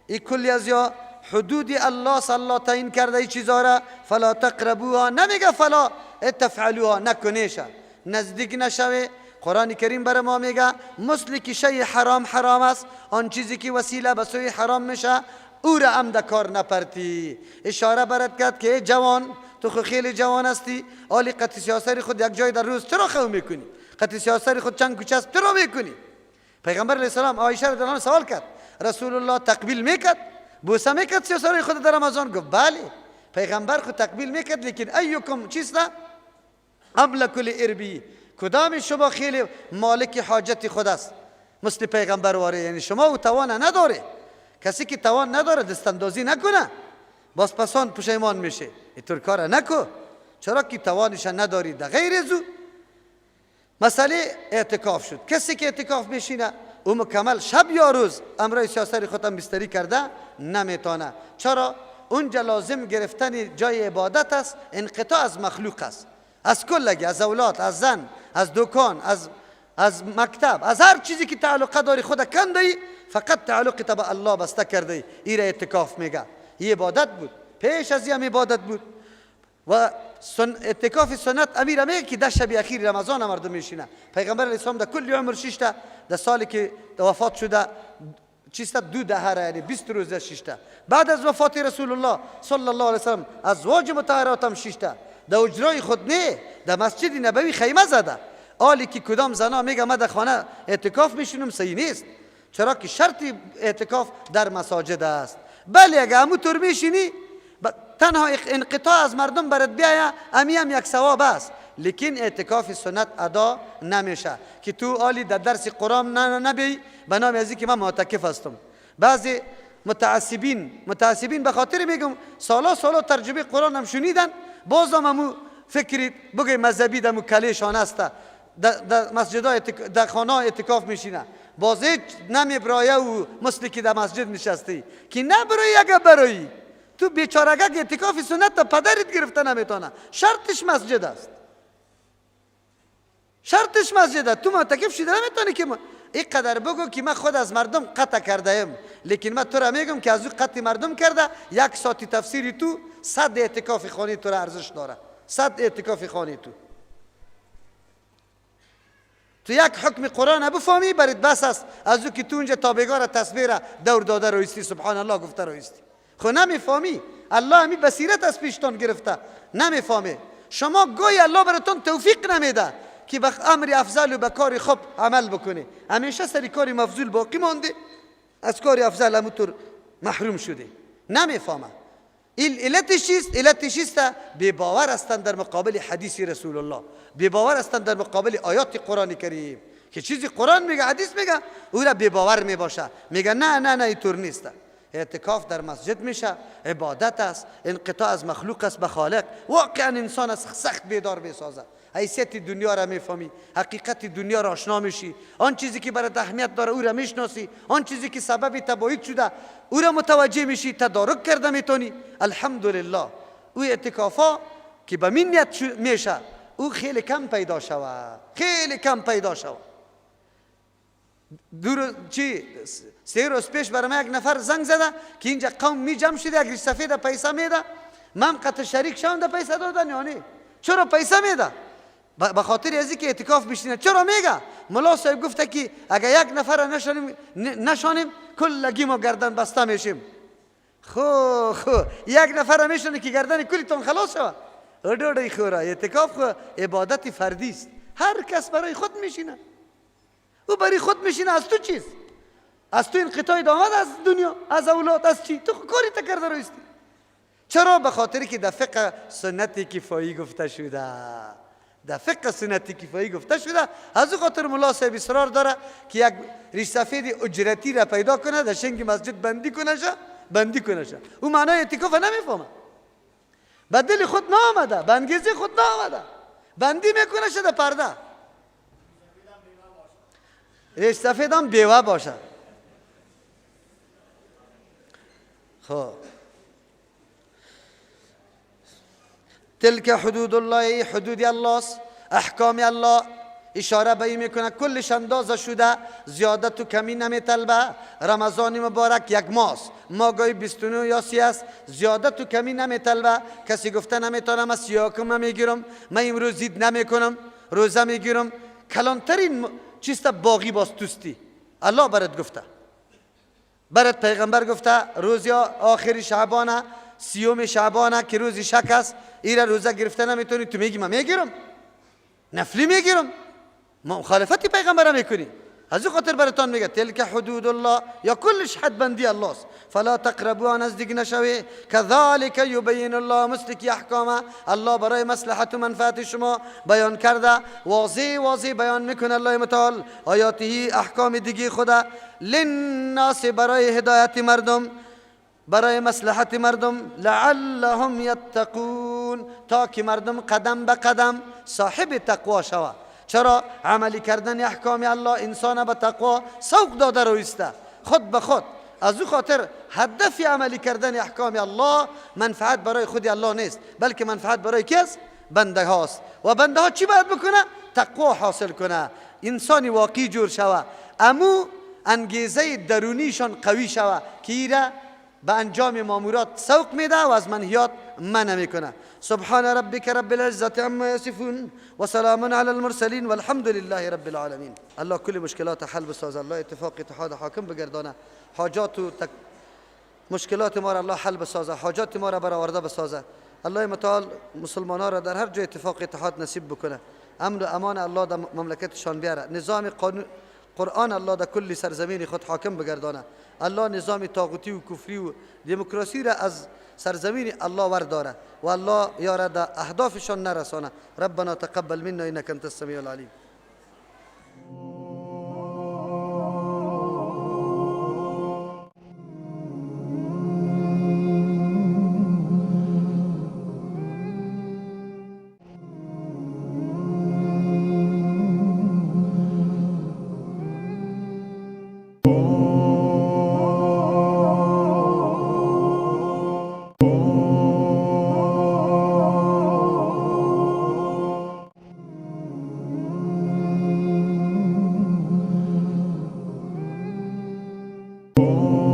این کلی از یا حدود الله صلی الله تعیین کرده این چیزا را. فلا تقربوها، نمیگه فلا تفعلوها، نکنیشا، نزدیک نشوی. قرآن کریم برای ما میگه مثل که شی حرام حرام است، آن چیزی که وسیله به سوی حرام میشه او را عمد کار نپرتی. اشاره برات کرد که جوان، تو خو خیلی جوان هستی، آلی قطع سیاسری خود یک جای در روز چرا خو میکنی؟ قطع سیاسری خود چند کوچه است چرا میکنی؟ پیغمبر علیه السلام عایشه رضی الله عنها سوال کرد رسول الله تقبیل میکرد؟ بوسه میکرد سیاسری خود در رمضان؟ گفت بله پیغمبر خود تقبیل میکرد، لیکن ایکم چیست؟ املک لاربی، کدام شما خیلی مالک حاجت خود است مثل پیغمبر واره؟ یعنی شما او توان نداره. کسی که توان نداره دست اندازی نکنه، باز پسان پشیمان میشه. اینطور کار نکو، چرا که توانش نداری. در غیر زو مسئله اعتکاف شد. کسی که اعتکاف میشینه او مکمل شب یا روز امرای سیاسری خودم بستری کرده نمیتونه. چرا؟ اونجا لازم گرفتن جای عبادت است، انقطاع از مخلوق است، از کلگی، از اولاد، از زن، از دکان، از مکتب، از هر چیزی که تعلق داری خود کندی، فقط تعلق تا به الله بسته کردی. این را اعتکاف میگه. این عبادت بود، پیش از این عبادت بود. و اعتکاف سنت امیر میگه که 10 شب اخیر رمضان مردم میشینه. پیغمبر علیه السلام در کل عمر 6 تا، در سالی که وفات شده چیست 2 دهه، یعنی 20 روز 6 تا. بعد از وفات رسول الله صلی الله علیه وسلم ازواج مطهرات هم 6 تا. در اجرای خود نه، در مسجد نبوی خیمه زده. آلی که کدام زنا میگه من در خانه اعتکاف میشینم، صحیح نیست. چرا که شرط اعتکاف در مساجد است. بله اگه همو طور میشینی تنها انقطاع از مردم برات بیاید، امی هم یک ثواب است، لیکن اعتکاف سنت ادا نمیشه که تو آلی در درس قرآن نبی به نام ازی که من معتکف هستم. بعضی متعصبین به خاطر میگم سالا ترجمه قرآن هم شنیدن، بازم همو فکری بگه مذهبی دمو کلیشان است، در مسجد در خانه اعتکاف میشینه، بازی نمیبرایه و مثل که در مسجد نشستی که نبرایی. اگه برایی تو بیچارگه اعتکاف سنت تا پدرت گرفته نمیتونه، شرطش مسجد است، شرطش مسجد است. تو معتکف شده نمیتونی که این قدر بگو که من خود از مردم قطع کرده ایم، لیکن من تو را میگم که از او قطع مردم کرده 1 ساعت تفسیری تو 100 اعتکاف خانه تو را ارزش داره. 100 اعتکاف خانه تو یک حکم قرآن بفهمی برات بس است، از او که تو اونجا تابعگار تسبیح را دور داده رویستی، سبحان الله گفته رویستی. خو نمیفهمی، الله همی بصیرت از پیشتان گرفته، نمیفهمی. شما گوی الله براتون توفیق نمیده که به امر افضل و به کار خوب عمل بکنی، همیشه سری کاری مفضول باقی مانده، از کار افضل همونطور محروم شده. نمیفهمه. علتش چیست؟ علتش چیست؟ بی باور هستند در مقابل حدیث رسول الله، بی باور هستند در مقابل آیات قرآن کریم که چیزی قرآن میگه حدیث میگه او را بی باور میباشه، میگه نه اینطور نیست. اعتکاف در مسجد میشه، عبادت است، انقطاع از مخلوق است به خالق. واقعا انسان از سخت بیدار میسازه، حیثیت دنیا را میفهمی، حقیقت دنیا را آشنا میشی، آن چیزی که برات اهمیت داره او را میشناسی، آن چیزی که سبب تبعید شده او را متوجه میشی، تدارک کرده میتونی. الحمدلله او اعتکافا که به من نیت میشه او خیلی کم پیدا شود، خیلی کم پیدا شود. چی 3 روز پیش برای یک نفر زنگ زده که اینجا قوم می جمع شده، اگر سفید پیسه میده، من قطع شریک شدم در پیسه دادن یا نه؟ چرا پیسه میده؟ به خاطر ازی که اعتکاف بشینه. چرا میگه؟ ملا صاحب گفته که اگر یک نفر نشانیم کلگی ما گردن بسته میشیم. خو یک نفر میشونه که گردن کلیتون خلاص شود. اډوډۍ خوره. اعتکاف خو عبادت فردی است، هر کس برای خود میشینه، او برای خود میشینه. از تو چیست؟ از تو انقطاع دامد از دنیا، از اولاد، از چی؟ تو کاری تا کرده رویستی. چرا؟ به خاطری که در فقه سنت کفایی گفته شده، در فقه سنتی کفایی گفته شده. از او خاطر ملا صاحب اصرار داره که یک ریش سفید اجرتی را پیدا کنه، در شنگ مسجد بندی کنه. او معنای اعتکاف نمیفهمه، به دل خود نامده، به انگیزه خود نامده، بندی میکنه شده پرده. ریش سفید هم بیوه باشه. خب تلک حدود الله، حدود الله است، احکام الله. اشاره به این میکنه کلش اندازه شده، زیادت و کمی نمیطلبه. رمضان مبارک یک ماست، ما گاهی 29 یا 30 است، زیادت و کمی نمیطلبه. کسی گفته نمیتونم از 31 میگیرم، من امروز زید نمیکنم، روزه میگیرم. کلانترین چیست باقی باز توستی. الله برات گفته، برات پیغمبر گفته روز آخر شعبانه، 30 شعبانه که روزی شک است، ایره روزه گرفته نمیتونی، تو میگی من میگیرم، نفلی میگیرم، مخالفتی پیغمبر میکنی. از او خاطر براتون میگه تلک حدود الله، یا کلش حد بندی الله است. فلا تقربوا، نزدیک نشوی. کذالک یبین الله، مثل که احکام الله برای مصلحت و منفعت شما بیان کرده، واضح بیان میکنه الله متعال آیاته، احکام دیگه خدا، للناس، برای هدایت مردم، برای مصلحت مردم، لعلهم یتقون، تا که مردم قدم به قدم صاحب تقوا شوه. چرا؟ عملی کردن احکام الله انسان به تقوا سوق داده رویسته خود به خود. از او خاطر هدف عملی کردن احکام الله منفعت برای خود الله نیست، بلکه منفعت برای کی است؟ بنده هاست. و بنده ها چی باید بکنه؟ تقوا حاصل کنه، انسانی واقعی جور شوه، امو انگیزه درونیشان قوی شوه که ایره به انجام مامورات سوق میده و از منهیات منع میکنه. سبحان ربک رب العزة عما یصفون و سلام علی المرسلین والحمد لله رب العالمین. الله کل مشکلات حل بسازه، الله اتفاق اتحاد حاکم بگردانه، حاجات و مشکلات ما را الله حل بسازه، حاجات ما را برآورده بسازه. الله متعال مسلمانان را در هر جای اتفاق اتحاد نصیب بکنه، امن و امان الله در مملکتشان بیاره، نظام قرآن الله در کل سرزمین خود حاکم بگردانه. الله نظام طاغوتی و کفری و دموکراسی را از سرزمین الله ورداره و الله یاره در اهدافشان نرسانه. ربنا تقبل منا انک انت السمیع العلیم. Oh